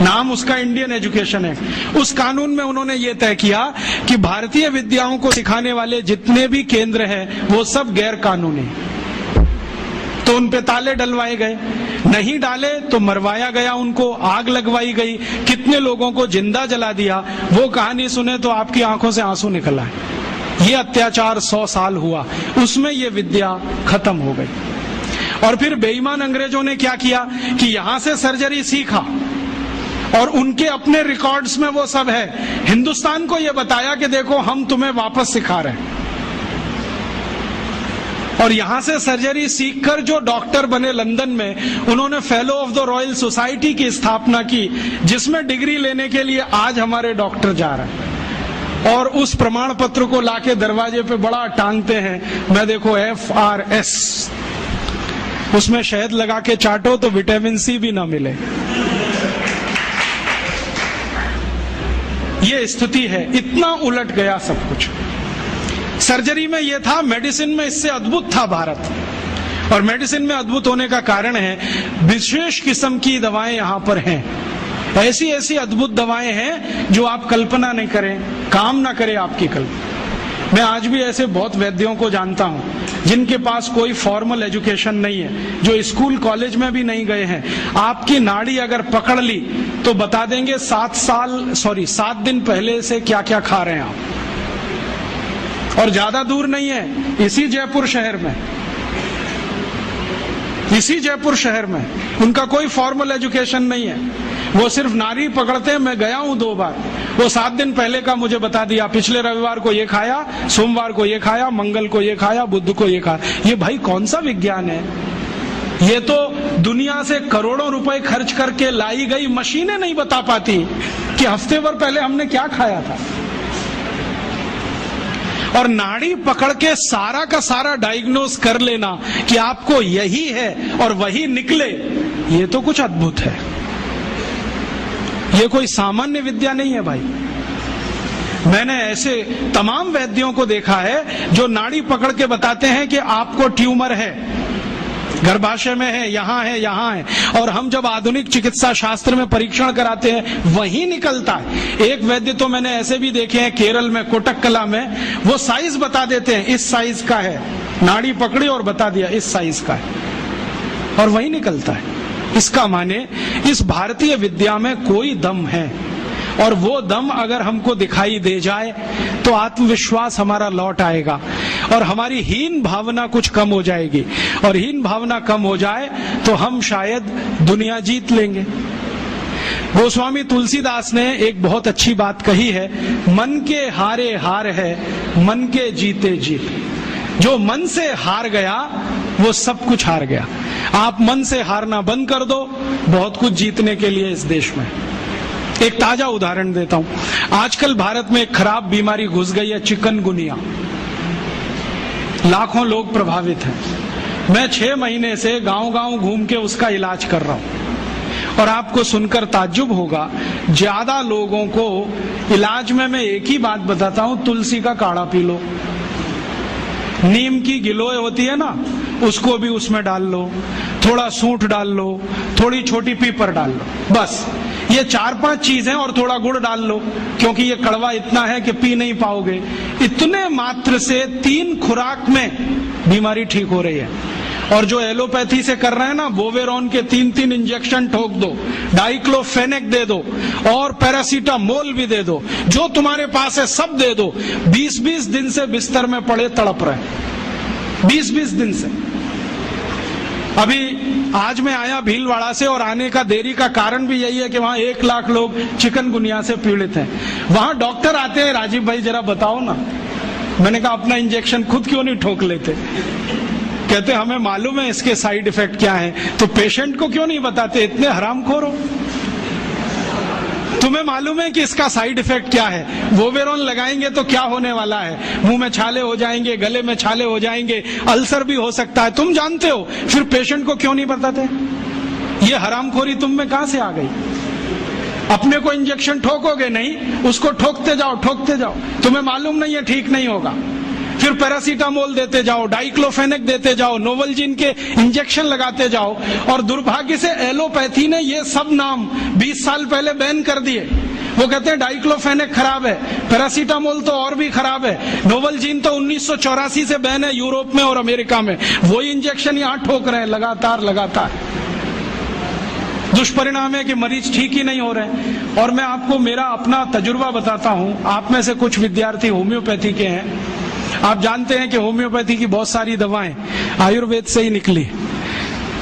नाम उसका इंडियन एजुकेशन एक्ट। उस कानून में उन्होंने ये तय किया कि भारतीय विद्याओं को सिखाने वाले जितने भी केंद्र हैं वो सब गैर कानूनी। तो उन पे ताले डलवाए गए, नहीं डाले तो मरवाया गया, उनको आग लगवाई गई, कितने लोगों को जिंदा जला दिया। वो कहानी सुने तो आपकी आंखों से आंसू निकल आए। ये अत्याचार 100 साल हुआ, उसमें ये विद्या खत्म हो गई। और फिर बेईमान अंग्रेजों ने क्या किया कि यहां से सर्जरी सीखा और उनके अपने रिकॉर्ड्स में वो सब है। हिंदुस्तान को ये बताया कि देखो हम तुम्हें वापस सिखा रहे हैं। और यहां से सर्जरी सीखकर जो डॉक्टर बने लंदन में, उन्होंने fellow of the royal society की स्थापना की, जिसमें डिग्री लेने के लिए आज हमारे डॉक्टर जा रहे हैं। और उस प्रमाण पत्र को लाके दरवाजे पे बड़ा टांगते हैं। मैं देखो FRS, उसमें शहद लगा के चाटो तो विटामिन C भी ना मिले। ये स्थिति है, इतना उलट गया सब कुछ। सर्जरी में ये था, मेडिसिन में इससे अद्भुत था भारत। और मेडिसिन में अद्भुत होने का कारण है विशेष किस्म की दवाएं यहां पर हैं। ऐसी ऐसी अद्भुत दवाएं हैं जो आप कल्पना नहीं करें, काम ना करे आपकी कल्पना। मैं आज भी ऐसे बहुत वैद्यों को जानता हूं जिनके पास कोई फॉर्मल एजुकेशन नहीं है, जो स्कूल कॉलेज में भी नहीं गए हैं। आपकी नाड़ी अगर पकड़ ली तो बता देंगे 7 दिन पहले से क्या क्या खा रहे हैं आप। और ज्यादा दूर नहीं है, इसी जयपुर शहर में उनका कोई फॉर्मल एजुकेशन नहीं है। वो सिर्फ नाड़ी पकड़ते हैं। मैं गया हूं 2 बार, वो 7 दिन पहले का मुझे बता दिया, पिछले रविवार को ये खाया, सोमवार को ये खाया, मंगल को ये खाया, बुध को ये खाया। ये भाई कौन सा विज्ञान है? ये तो दुनिया से करोड़ों रुपए खर्च करके लाई गई मशीनें नहीं बता पाती कि हफ्ते भर पहले हमने क्या खाया था। और नाड़ी पकड़ के सारा का सारा डायग्नोस कर लेना कि आपको यही है और वही निकले, ये तो कुछ अद्भुत है। ये कोई सामान्य विद्या नहीं है भाई। मैंने ऐसे तमाम वैद्यों को देखा है जो नाड़ी पकड़ के बताते हैं कि आपको ट्यूमर है, गर्भाशय में है, यहाँ है, यहाँ है। और हम जब आधुनिक चिकित्सा शास्त्र में परीक्षण कराते हैं वही निकलता है। एक वैद्य तो मैंने ऐसे भी देखे हैं केरल में, कोटक्कला में, वो साइज बता देते हैं, इस साइज का है, नाड़ी पकड़ी और बता दिया इस साइज का है, और वही निकलता है। इसका माने इस भारतीय विद्या में कोई दम है, और वो दम अगर हमको दिखाई दे जाए तो आत्मविश्वास हमारा लौट आएगा और हमारी हीन भावना कुछ कम हो जाएगी। और हीन भावना कम हो जाए तो हम शायद दुनिया जीत लेंगे। गोस्वामी तुलसीदास ने एक बहुत अच्छी बात कही है, मन के हारे हार है, मन के जीते जीत। जो मन से हार गया वो सब कुछ हार गया। आप मन से हारना बंद कर दो, बहुत कुछ जीतने के लिए इस देश में। एक ताजा उदाहरण देता हूं। आजकल भारत में एक खराब बीमारी घुस गई है, चिकनगुनिया। लाखों लोग प्रभावित हैं। मैं 6 महीने से गांव-गांव घूम के उसका इलाज कर रहा हूं, और आपको सुनकर ताज्जुब होगा, ज्यादा लोगों को इलाज में मैं एक ही बात बताता हूं, तुलसी का काढ़ा पी लो, नीम की गिलोय होती है ना, उसको भी उसमें डाल लो, थोड़ा सूंठ डाल लो, थोड़ी छोटी पीपर डाल लो, बस ये 4-5 चीजें, और थोड़ा गुड़ डाल लो, क्योंकि ये कड़वा इतना है कि पी नहीं पाओगे। इतने मात्र से 3 खुराक में बीमारी ठीक हो रही है। और जो एलोपैथी से कर रहे हैं ना, बोवेरॉन के 3-3 इंजेक्शन ठोक दो, डाइक्लोफेनेक दे दो, और पैरासीटामोल भी दे दो, जो तुम्हारे पास है सब दे दो। 20-20 दिन से बिस्तर में पड़े तड़प रहे, 20-20 दिन से। अभी आज मैं आया भीलवाड़ा से, और आने का देरी का कारण भी यही है कि वहां 1 लाख लोग चिकनगुनिया से पीड़ित हैं। वहां डॉक्टर आते हैं, राजीव भाई जरा बताओ ना। मैंने कहा अपना इंजेक्शन खुद क्यों नहीं ठोक लेते? कहते हमें मालूम है इसके साइड इफेक्ट क्या है। तो पेशेंट को क्यों नहीं बताते? इतने हरामखोर हो, तुम्हें मालूम है कि इसका साइड इफेक्ट क्या है? वोवेरॉन लगाएंगे तो क्या होने वाला है? मुंह में छाले हो जाएंगे, गले में छाले हो जाएंगे, अल्सर भी हो सकता है, तुम जानते हो, फिर पेशेंट को क्यों नहीं बताते? ये हरामखोरी तुम में कहां से आ गई? अपने को इंजेक्शन ठोकोगे नहीं, उसको ठोकते जाओ, तुम्हें मालूम नहीं है ठीक नहीं होगा, फिर पैरासीटामोल देते जाओ, डाइक्लोफेनेक देते जाओ, नोवलजीन के इंजेक्शन लगाते जाओ। और दुर्भाग्य से एलोपैथी ने ये सब नाम 20 साल पहले बैन कर दिए। वो कहते हैं डाइक्लोफेनेक खराब है, पैरासीटामोल तो और भी खराब है, नोवलजीन तो 1984 से बैन है यूरोप में और अमेरिका में, वही इंजेक्शन यहाँ ठोक रहे हैं लगातार। दुष्परिणाम है कि मरीज ठीक ही नहीं हो रहे। और मैं आपको मेरा अपना तजुर्बा बताता हूं, आप में से कुछ विद्यार्थी होम्योपैथी के हैं, आप जानते हैं कि होम्योपैथी की बहुत सारी दवाएं आयुर्वेद से ही निकली।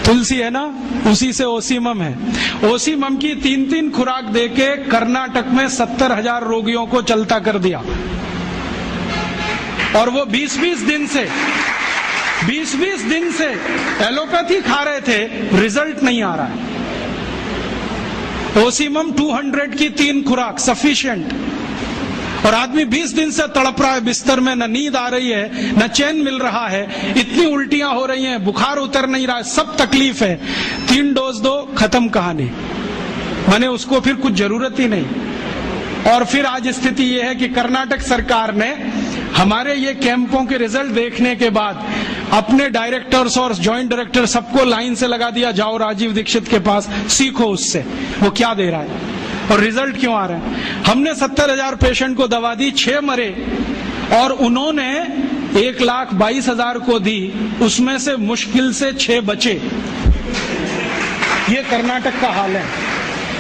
तुलसी है ना, उसी से ओसीमम है। ओसीमम की 3-3 खुराक देके कर्नाटक में 70,000 रोगियों को चलता कर दिया, और वो 20-20 दिन से एलोपैथी खा रहे थे, रिजल्ट नहीं आ रहा है। ओसीमम 200 की 3 खुराक सफिशिएंट, और आदमी 20 दिन से तड़प रहा है बिस्तर में, न नींद आ रही है, न चैन मिल रहा है, इतनी उल्टियां हो रही हैं, बुखार उतर नहीं रहा है, सब तकलीफ है। 3 डोज दो, खत्म कहानी, माने उसको फिर कुछ जरूरत ही नहीं। और फिर आज स्थिति यह है कि कर्नाटक सरकार ने हमारे ये कैंपों के रिजल्ट देखने के बाद अपने डायरेक्टर्स और ज्वाइंट डायरेक्टर सबको लाइन से लगा दिया, जाओ राजीव दीक्षित के पास, सीखो उससे वो क्या दे रहा है और रिजल्ट क्यों आ रहा है। हमने 70,000 पेशेंट को दवा दी, 6 मरे, और उन्होंने 1,22,000 को दी, उसमें से मुश्किल से 6 बचे। ये कर्नाटक का हाल है।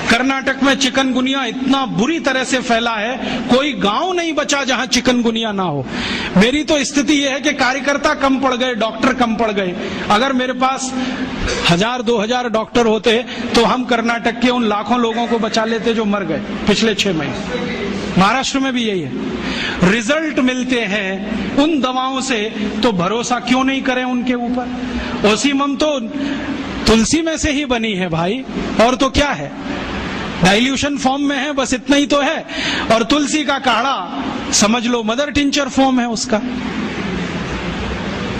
कर्नाटक में चिकनगुनिया इतना बुरी तरह से फैला है, कोई गांव नहीं बचा जहां चिकनगुनिया ना हो। मेरी तो स्थिति यह है कि कार्यकर्ता कम पड़ गए, डॉक्टर कम पड़ गए। अगर मेरे पास 1,000-2,000 डॉक्टर होते तो हम कर्नाटक के उन लाखों लोगों को बचा लेते जो मर गए पिछले 6 महीने। महाराष्ट्र में भी यही है, रिजल्ट मिलते हैं उन दवाओं से, तो भरोसा क्यों नहीं करें उनके ऊपर। ओसीमम तो तुलसी में से ही बनी है भाई, और तो क्या है, डाइल्यूशन फॉर्म में है, बस इतना ही तो है। और तुलसी का काढ़ा समझ लो मदर टिंचर फॉर्म है उसका,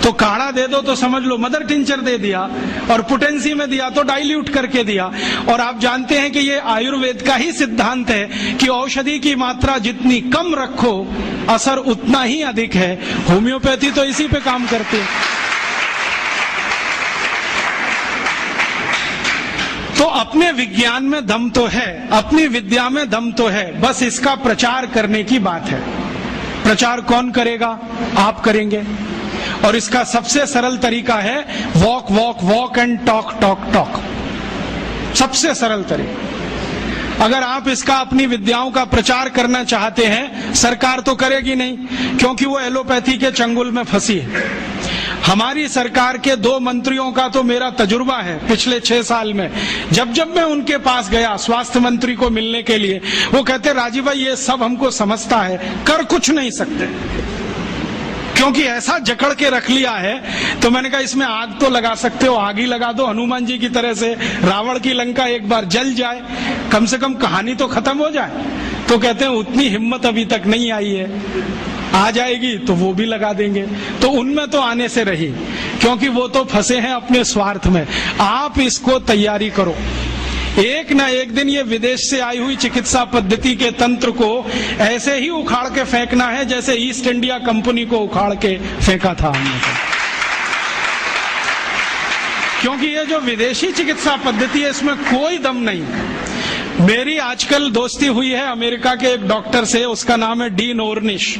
तो काढ़ा दे दो तो समझ लो मदर टिंचर दे दिया, और पोटेंसी में दिया तो डाइल्यूट करके दिया। और आप जानते हैं कि ये आयुर्वेद का ही सिद्धांत है कि औषधि की मात्रा जितनी कम रखो असर उतना ही अधिक है। होम्योपैथी तो इसी पे काम करती है। तो अपने विज्ञान में दम तो है, अपनी विद्या में दम तो है, बस इसका प्रचार करने की बात है। प्रचार कौन करेगा? आप करेंगे। और इसका सबसे सरल तरीका है walk walk walk and talk talk talk, सबसे सरल तरीका। अगर आप इसका अपनी विद्याओं का प्रचार करना चाहते हैं, सरकार तो करेगी नहीं, क्योंकि वो एलोपैथी के चंगुल में फंसी है। हमारी सरकार के 2 मंत्रियों का तो मेरा तजुर्बा है पिछले 6 साल में। जब जब मैं उनके पास गया स्वास्थ्य मंत्री को मिलने के लिए, वो कहते राजीव भाई ये सब हमको समझता है, कर कुछ नहीं सकते, क्योंकि ऐसा जकड़ के रख लिया है। तो मैंने कहा इसमें आग तो लगा सकते हो, आग ही लगा दो, हनुमान जी की तरह से रावण की लंका एक बार जल जाए, कम से कम कहानी तो खत्म हो जाए। तो कहते हैं उतनी हिम्मत अभी तक नहीं आई है, आ जाएगी तो वो भी लगा देंगे। तो उनमें तो आने से रही, क्योंकि वो तो फंसे हैं अपने स्वार्थ में। आप इसको तैयारी करो, एक ना एक दिन ये विदेश से आई हुई चिकित्सा पद्धति के तंत्र को ऐसे ही उखाड़ के फेंकना है जैसे ईस्ट इंडिया कंपनी को उखाड़ के फेंका था हमने। क्योंकि ये जो विदेशी चिकित्सा पद्धति है इसमें कोई दम नहीं। मेरी आजकल दोस्ती हुई है अमेरिका के एक डॉक्टर से, उसका नाम है डीन ऑर्निश।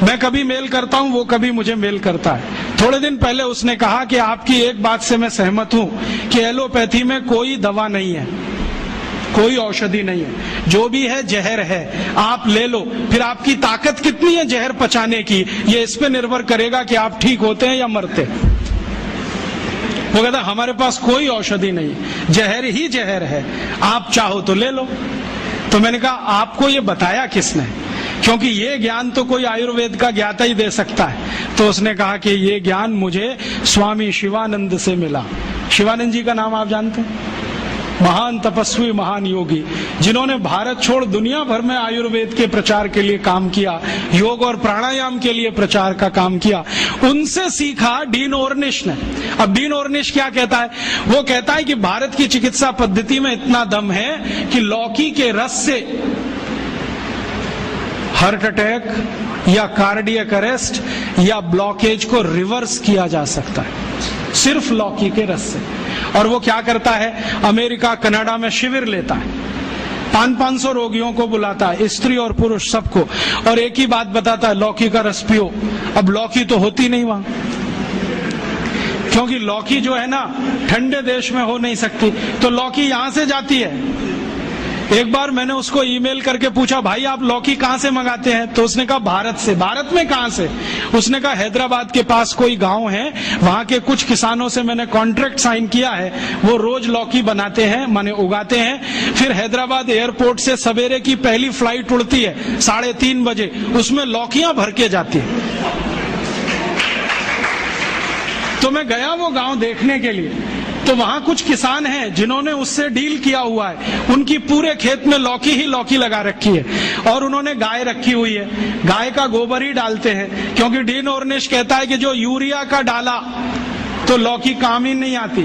मैं कभी मेल करता हूं, वो कभी मुझे मेल करता है। थोड़े दिन पहले उसने कहा कि आपकी एक बात से मैं सहमत हूं कि एलोपैथी में कोई दवा नहीं है, कोई औषधि नहीं है, जो भी है जहर है, आप ले लो। फिर आपकी ताकत कितनी है जहर पचाने की, ये इस पे निर्भर करेगा कि आप ठीक होते हैं या मरते। वो कहता हमारे पास कोई औषधि नहीं, जहर ही जहर है, आप चाहो तो ले लो। तो मैंने कहा आपको ये बताया किसने, क्योंकि ये ज्ञान तो कोई आयुर्वेद का ज्ञाता ही दे सकता है। तो उसने कहा कि ये ज्ञान मुझे स्वामी शिवानंद से मिला। शिवानंद जी का नाम आप जानते हैं? महान तपस्वी, महान योगी, जिन्होंने भारत छोड़ दुनिया भर में आयुर्वेद के प्रचार के लिए काम किया, योग और प्राणायाम के लिए प्रचार का काम किया। उनसे सीखा डीन ऑर्निश ने। अब डीन ऑर्निश क्या कहता है? वो कहता है कि भारत की चिकित्सा पद्धति में इतना दम है कि लौकी के रस से हार्ट अटैक या कार्डियक अरेस्ट या ब्लॉकेज को रिवर्स किया जा सकता है, सिर्फ लौकी के रस से। और वो क्या करता है, अमेरिका कनाडा में शिविर लेता है, 500-500 रोगियों को बुलाता है, स्त्री और पुरुष सबको, और एक ही बात बताता है, लौकी का रस पियो। अब लौकी तो होती नहीं वहां, क्योंकि लौकी जो है ना ठंडे देश में हो नहीं सकती, तो लौकी यहां से जाती है। एक बार मैंने उसको ईमेल करके पूछा, भाई आप लौकी कहां से मंगाते हैं? तो उसने कहा भारत से। भारत में कहां से? उसने कहा हैदराबाद के पास कोई गांव है, वहां के कुछ किसानों से मैंने कॉन्ट्रैक्ट साइन किया है, वो रोज लौकी बनाते हैं, माने उगाते हैं। फिर हैदराबाद एयरपोर्ट से सवेरे की पहली फ्लाइट उड़ती है 3:30 बजे, उसमें लौकियां भर के जाती है। तो मैं गया वो गांव देखने के लिए, तो वहां कुछ किसान हैं जिन्होंने उससे डील किया हुआ है, उनकी पूरे खेत में लौकी ही लौकी लगा रखी है, और उन्होंने गाय रखी हुई है, गाय का गोबर ही डालते हैं। क्योंकि डीन ऑर्निश कहता है कि जो यूरिया का डाला तो लौकी काम ही नहीं आती,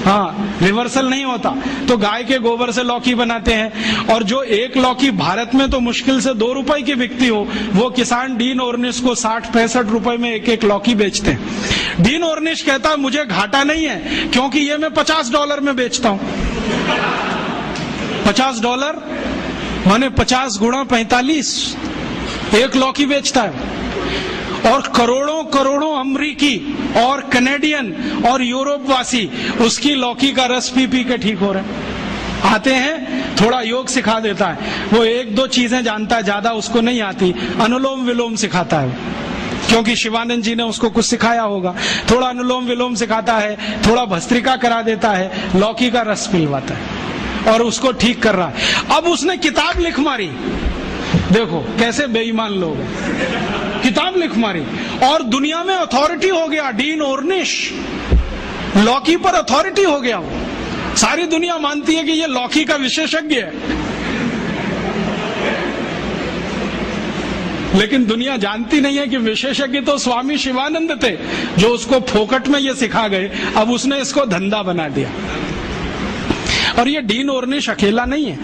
हाँ रिवर्सल नहीं होता, तो गाय के गोबर से लौकी बनाते हैं। और जो एक लौकी भारत में तो मुश्किल से 2 रुपए की बिकती हो, वो किसान डीन ऑर्निश को 60-65 रुपए में एक लौकी बेचते हैं। डीन ऑर्निश कहता है मुझे घाटा नहीं है, क्योंकि ये मैं $50 में बेचता हूं। $50 माने 50 गुणा 45, एक लौकी बेचता है। और करोड़ों करोड़ों अमरीकी और कनेडियन और यूरोप वासी उसकी लौकी का रस पी पी के ठीक हो रहे हैं। आते हैं, थोड़ा योग सिखा देता है, वो 1-2 चीजें जानता है, ज्यादा उसको नहीं आती, अनुलोम विलोम सिखाता है, क्योंकि शिवानंद जी ने उसको कुछ सिखाया होगा। थोड़ा अनुलोम विलोम सिखाता है, थोड़ा भस्त्रिका करा देता है, लौकी का रस पिलवाता है और उसको ठीक कर रहा है। अब उसने किताब लिख मारी, देखो कैसे बेईमान लोग हैं, किताब लिख मारी और दुनिया में अथॉरिटी हो गया। डीन ऑर्निश लौकी पर अथॉरिटी हो गया, वो सारी दुनिया मानती है कि ये लौकी का विशेषज्ञ है। लेकिन दुनिया जानती नहीं है कि विशेषज्ञ तो स्वामी शिवानंद थे, जो उसको फोकट में ये सिखा गए। अब उसने इसको धंधा बना दिया। और ये डीन ऑर्निश अकेला नहीं है,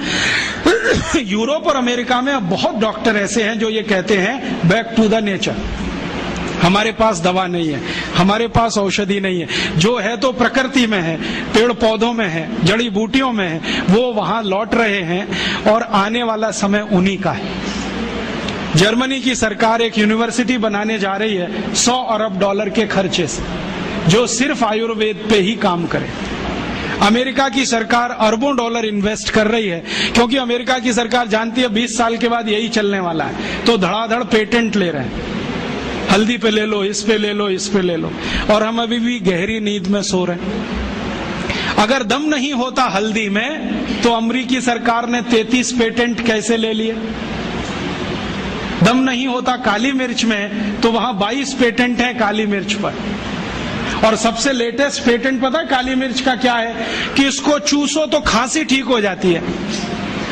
यूरोप और अमेरिका में अब बहुत डॉक्टर ऐसे हैं जो ये कहते हैं बैक टू द नेचर, हमारे पास दवा नहीं है, हमारे पास औषधि नहीं है, जो है तो प्रकृति में है, पेड़ पौधों में है, जड़ी बूटियों में है, वो वहां लौट रहे हैं और आने वाला समय उन्हीं का है। जर्मनी की सरकार एक यूनिवर्सिटी बनाने जा रही है $100 अरब के खर्चे से, जो सिर्फ आयुर्वेद पे ही काम करे। अमेरिका की सरकार अरबों डॉलर इन्वेस्ट कर रही है, क्योंकि अमेरिका की सरकार जानती है 20 साल के बाद यही चलने वाला है, तो धड़ाधड़ पेटेंट ले रहे हैं, हल्दी पे ले लो, इस पे ले लो, इस पे ले लो, और हम अभी भी गहरी नींद में सो रहे हैं। अगर दम नहीं होता हल्दी में, तो अमेरिकी सरकार ने 33 पेटेंट कैसे ले लिए? दम नहीं होता काली मिर्च में, तो वहां 22 पेटेंट हैं काली मिर्च पर। और सबसे लेटेस्ट पेटेंट पता है काली मिर्च का क्या है? कि इसको चूसो तो खांसी ठीक हो जाती है।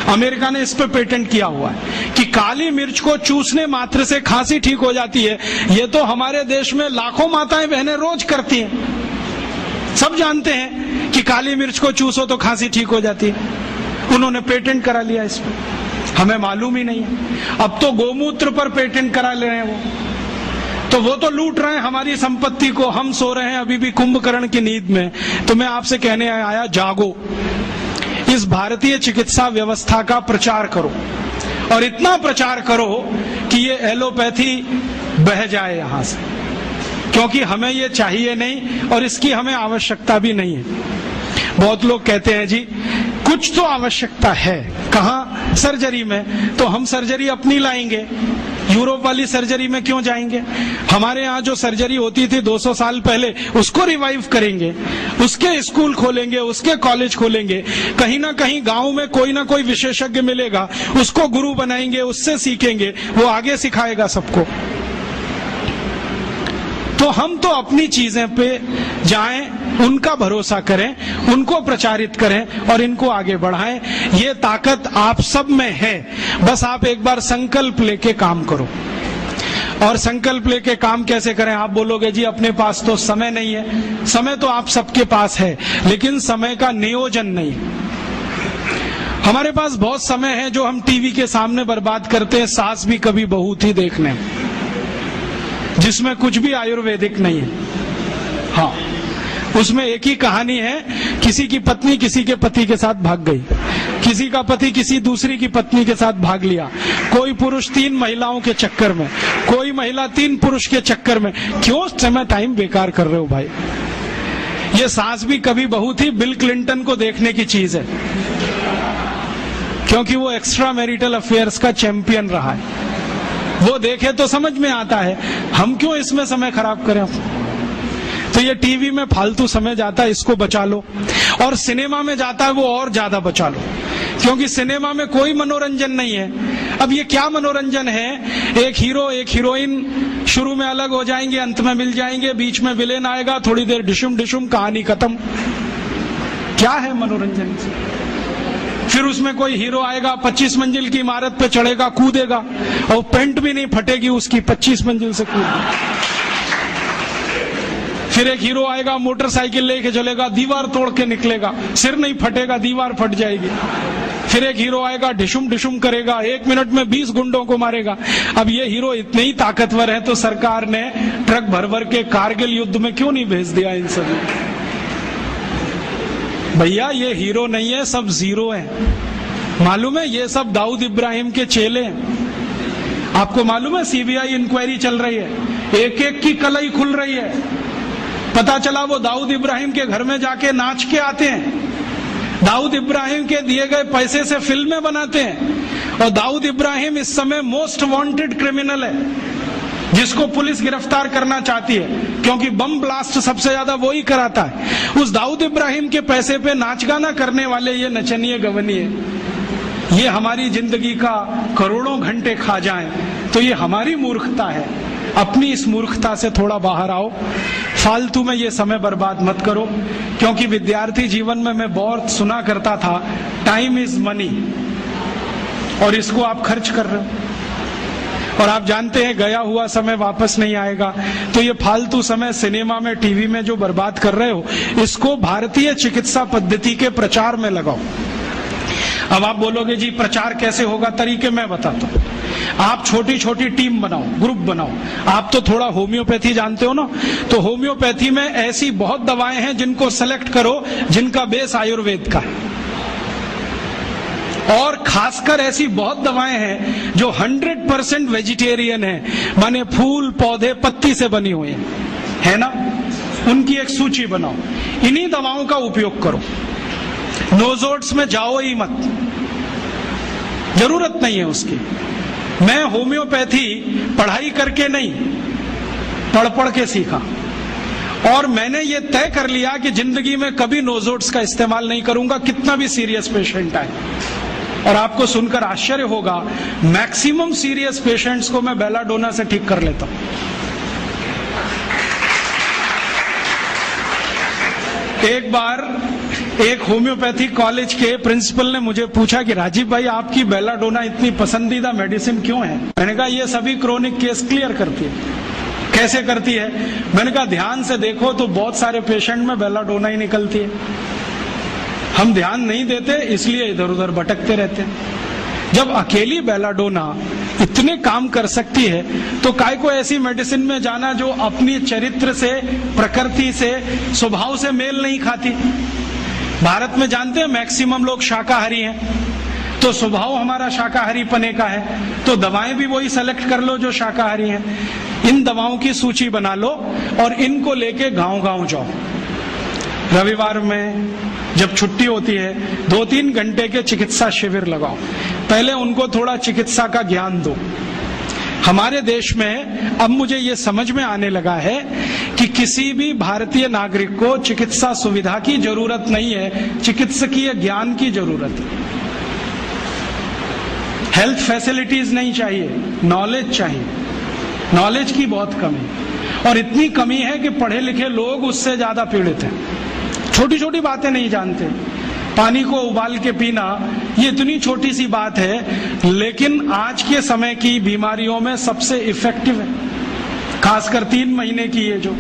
अमेरिका ने इस पे पेटेंट किया हुआ है कि काली मिर्च को चूसने मात्र से खांसी ठीक हो जाती है। ये तो हमारे देश में लाखों माताएं बहनें रोज करती हैं। सब जानते हैं कि काली मिर्च को चूसो तो खांसी ठीक हो जाती है, उन्होंने पेटेंट करा लिया इस पर, हमें मालूम ही नहीं है। अब तो गोमूत्र पर पेटेंट करा ले रहे हैं वो तो लूट रहे हैं हमारी संपत्ति को, हम सो रहे हैं अभी भी कुंभकर्ण की नींद में। तो मैं आपसे कहने आया, जागो, इस भारतीय चिकित्सा व्यवस्था का प्रचार करो, और इतना प्रचार करो कि ये एलोपैथी बह जाए यहां से, क्योंकि हमें ये चाहिए नहीं और इसकी हमें आवश्यकता भी नहीं है। बहुत लोग कहते हैं जी कुछ तो आवश्यकता है, कहाँ? सर्जरी में। तो हम सर्जरी अपनी लाएंगे, यूरोप वाली सर्जरी में क्यों जाएंगे? हमारे यहाँ जो सर्जरी होती थी 200 साल पहले, उसको रिवाइव करेंगे, उसके स्कूल खोलेंगे, उसके कॉलेज खोलेंगे, कहीं ना कहीं गांव में कोई ना कोई विशेषज्ञ मिलेगा, उसको गुरु बनाएंगे, उससे सीखेंगे, वो आगे सिखाएगा सबको। तो हम तो अपनी चीजें पे जाएं, उनका भरोसा करें, उनको प्रचारित करें और इनको आगे बढ़ाएं। ये ताकत आप सब में है, बस आप एक बार संकल्प लेके काम करो। और संकल्प लेके काम कैसे करें? आप बोलोगे जी अपने पास तो समय नहीं है। समय तो आप सबके पास है, लेकिन समय का नियोजन नहीं। हमारे पास बहुत समय है जो हम टीवी के सामने बर्बाद करते हैं, सास भी कभी बहू थी देखने, जिसमें कुछ भी आयुर्वेदिक नहीं है। हाँ, उसमें एक ही कहानी है, किसी की पत्नी किसी के पति के साथ भाग गई, किसी का पति किसी दूसरी की पत्नी के साथ भाग लिया, कोई पुरुष 3 महिलाओं के चक्कर में, कोई महिला 3 पुरुष के चक्कर में। क्यों समय टाइम बेकार कर रहे हो भाई? ये सास भी कभी बहू थी बिल क्लिंटन को देखने की चीज है, क्योंकि वो एक्स्ट्रा मैरिटल अफेयर्स का चैंपियन रहा है। वो देखे तो समझ में आता है, हम क्यों इसमें समय खराब करें? तो ये टीवी में फालतू समय जाता है, इसको बचा लो। और सिनेमा में जाता है वो और ज्यादा बचा लो, क्योंकि सिनेमा में कोई मनोरंजन नहीं है। अब ये क्या मनोरंजन है? एक हीरो एक हीरोइन शुरू में अलग हो जाएंगे, अंत में मिल जाएंगे, बीच में विलेन आएगा, थोड़ी देर डिशुम डिशुम, कहानी खत्म। क्या है मनोरंजन? फिर उसमें कोई हीरो आएगा, 25 मंजिल की इमारत पे चढ़ेगा, कूदेगा, और पेंट भी नहीं फटेगी उसकी, 25 मंजिल से कूदेगा। फिर एक हीरो आएगा, मोटरसाइकिल लेके चलेगा, दीवार तोड़ के निकलेगा, सिर नहीं फटेगा, दीवार फट जाएगी। फिर एक हीरो आएगा, डिशुम डिशुम करेगा, 1 मिनट में 20 गुंडों को मारेगा। अब ये हीरो इतने ही ताकतवर है तो सरकार ने ट्रक भर भर के कारगिल युद्ध में क्यों नहीं भेज दिया इन सभी? भैया ये हीरो नहीं है, सब जीरो हैं। मालूम है ये सब दाऊद इब्राहिम के चेले हैं। आपको मालूम है सीबीआई इंक्वायरी चल रही है, एक एक की कलई खुल रही है। पता चला वो दाऊद इब्राहिम के घर में जाके नाच के आते हैं, दाऊद इब्राहिम के दिए गए पैसे से फिल्में बनाते हैं, और दाऊद इब्राहिम इस समय मोस्ट वांटेड क्रिमिनल है, जिसको पुलिस गिरफ्तार करना चाहती है, क्योंकि बम ब्लास्ट सबसे ज्यादा वो ही कराता है। उस दाऊद इब्राहिम के पैसे पे नाच गाना करने वाले ये नचनिए गवनिए, ये हमारी जिंदगी का करोड़ों घंटे खा जाएं, तो ये हमारी मूर्खता है। अपनी इस मूर्खता से थोड़ा बाहर आओ, फालतू में ये समय बर्बाद मत करो। क्योंकि विद्यार्थी जीवन में मैं बहुत सुना करता था, टाइम इज मनी, और इसको आप खर्च कर रहे हो, और आप जानते हैं गया हुआ समय वापस नहीं आएगा। तो ये फालतू समय सिनेमा में, टीवी में जो बर्बाद कर रहे हो, इसको भारतीय चिकित्सा पद्धति के प्रचार में लगाओ। अब आप बोलोगे जी प्रचार कैसे होगा? तरीके मैं बताता हूँ। आप छोटी छोटी टीम बनाओ, ग्रुप बनाओ। आप तो थोड़ा होम्योपैथी जानते हो ना, तो होम्योपैथी में ऐसी बहुत दवाएं हैं जिनको सेलेक्ट करो जिनका बेस आयुर्वेद का है, और खासकर ऐसी बहुत दवाएं हैं जो 100% वेजिटेरियन है, माने फूल पौधे पत्ती से बनी हुई है ना, उनकी एक सूची बनाओ। इन्हीं दवाओं का उपयोग करो। नोजोड्स में जाओ ही मत, जरूरत नहीं है उसकी। मैं होम्योपैथी पढ़ाई करके नहीं, पढ़ पढ़ के सीखा, और मैंने ये तय कर लिया कि जिंदगी में कभी नोजोड्स का इस्तेमाल नहीं करूंगा, कितना भी सीरियस पेशेंट आए। और आपको सुनकर आश्चर्य होगा, मैक्सिमम सीरियस पेशेंट्स को मैं बेलाडोना से ठीक कर लेता हूं। एक बार एक होम्योपैथी कॉलेज के प्रिंसिपल ने मुझे पूछा कि राजीव भाई आपकी बेलाडोना इतनी पसंदीदा मेडिसिन क्यों है? मैंने कहा ये सभी क्रोनिक केस क्लियर करती है। कैसे करती है? मैंने कहा ध्यान से देखो तो बहुत सारे पेशेंट में बेलाडोना ही निकलती है। हम ध्यान नहीं देते इसलिए इधर उधर भटकते रहते हैं। जब अकेली बेलाडोना इतने काम कर सकती है तो काय को ऐसी मेडिसिन में जाना जो अपनी चरित्र से, प्रकृति से, स्वभाव से मेल नहीं खाती। भारत में जानते हैं मैक्सिमम लोग शाकाहारी हैं, तो स्वभाव हमारा शाकाहारी पने का है, तो दवाएं भी वही सेलेक्ट कर लो जो शाकाहारी हैं। इन दवाओं की सूची बना लो और इनको लेके गांव-गांव जाओ। रविवार में जब छुट्टी होती है 2-3 घंटे के चिकित्सा शिविर लगाओ। पहले उनको थोड़ा चिकित्सा का ज्ञान दो। हमारे देश में अब मुझे ये समझ में आने लगा है कि किसी भी भारतीय नागरिक को चिकित्सा सुविधा की जरूरत नहीं है, चिकित्सकीय ज्ञान की जरूरत है। हेल्थ फैसिलिटीज नहीं चाहिए, नॉलेज चाहिए। नॉलेज की बहुत कमी, और इतनी कमी है कि पढ़े लिखे लोग उससे ज्यादा पीड़ित हैं। छोटी छोटी बातें नहीं जानते। पानी को उबाल के पीना ये इतनी छोटी सी बात है, लेकिन आज के समय की बीमारियों में सबसे इफेक्टिव है, खासकर 3 महीने की ये जो।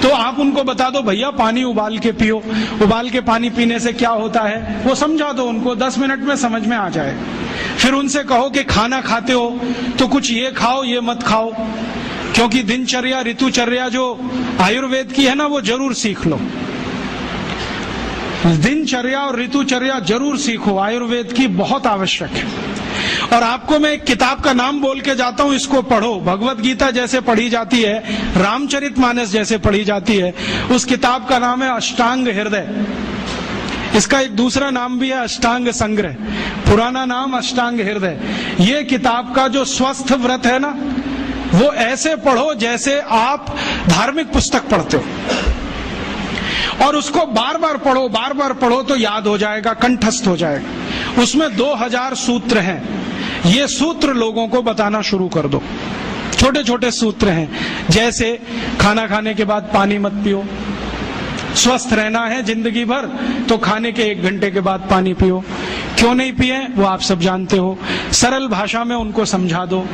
तो आप उनको बता दो भैया पानी उबाल के पियो, उबाल के पानी पीने से क्या होता है वो समझा दो उनको, 10 मिनट में समझ में आ जाए। फिर उनसे कहो कि खाना खाते हो तो कुछ ये खाओ ये मत खाओ, क्योंकि दिनचर्या ऋतुचर्या जो आयुर्वेद की है ना वो जरूर सीख लो। दिनचर्या और ऋतुचर्या जरूर सीखो, आयुर्वेद की बहुत आवश्यक है। और आपको मैं एक किताब का नाम बोल के जाता हूं, इसको पढ़ो। भगवत गीता जैसे पढ़ी जाती है, रामचरितमानस जैसे पढ़ी जाती है, उस किताब का नाम है अष्टांग हृदय। इसका एक दूसरा नाम भी है अष्टांग संग्रह, पुराना नाम अष्टांग हृदय। ये किताब का जो स्वस्थ व्रत है ना, वो ऐसे पढ़ो जैसे आप धार्मिक पुस्तक पढ़ते हो, और उसको बार बार पढ़ो तो याद हो जाएगा, कंठस्थ हो जाएगा। उसमें 2000 सूत्र हैं। ये सूत्र लोगों को बताना शुरू कर दो। छोटे छोटे सूत्र हैं, जैसे खाना खाने के बाद पानी मत पियो, स्वस्थ रहना है जिंदगी भर तो खाने के 1 घंटे के बाद पानी पियो। क्यों नहीं पिए वो आप सब जानते हो, सरल भाषा में उनको समझा दो।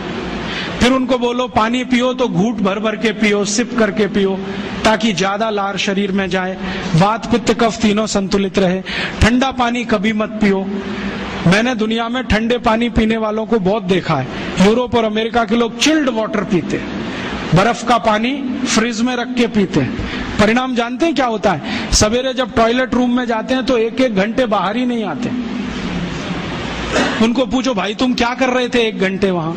फिर उनको बोलो पानी पियो तो घूंट भर भर के पियो, सिप करके पियो, ताकि ज्यादा लार शरीर में जाए, वात पित्त कफ तीनों संतुलित रहे। ठंडा पानी कभी मत पियो। मैंने दुनिया में ठंडे पानी पीने वालों को बहुत देखा है। यूरोप और अमेरिका के लोग चिल्ड वाटर पीते, बर्फ का पानी फ्रिज में रख के पीते हैं। परिणाम जानते हैं क्या होता है? सवेरे जब टॉयलेट रूम में जाते हैं तो 1-1 घंटे बाहर ही नहीं आते। उनको पूछो भाई तुम क्या कर रहे थे 1 घंटे वहां?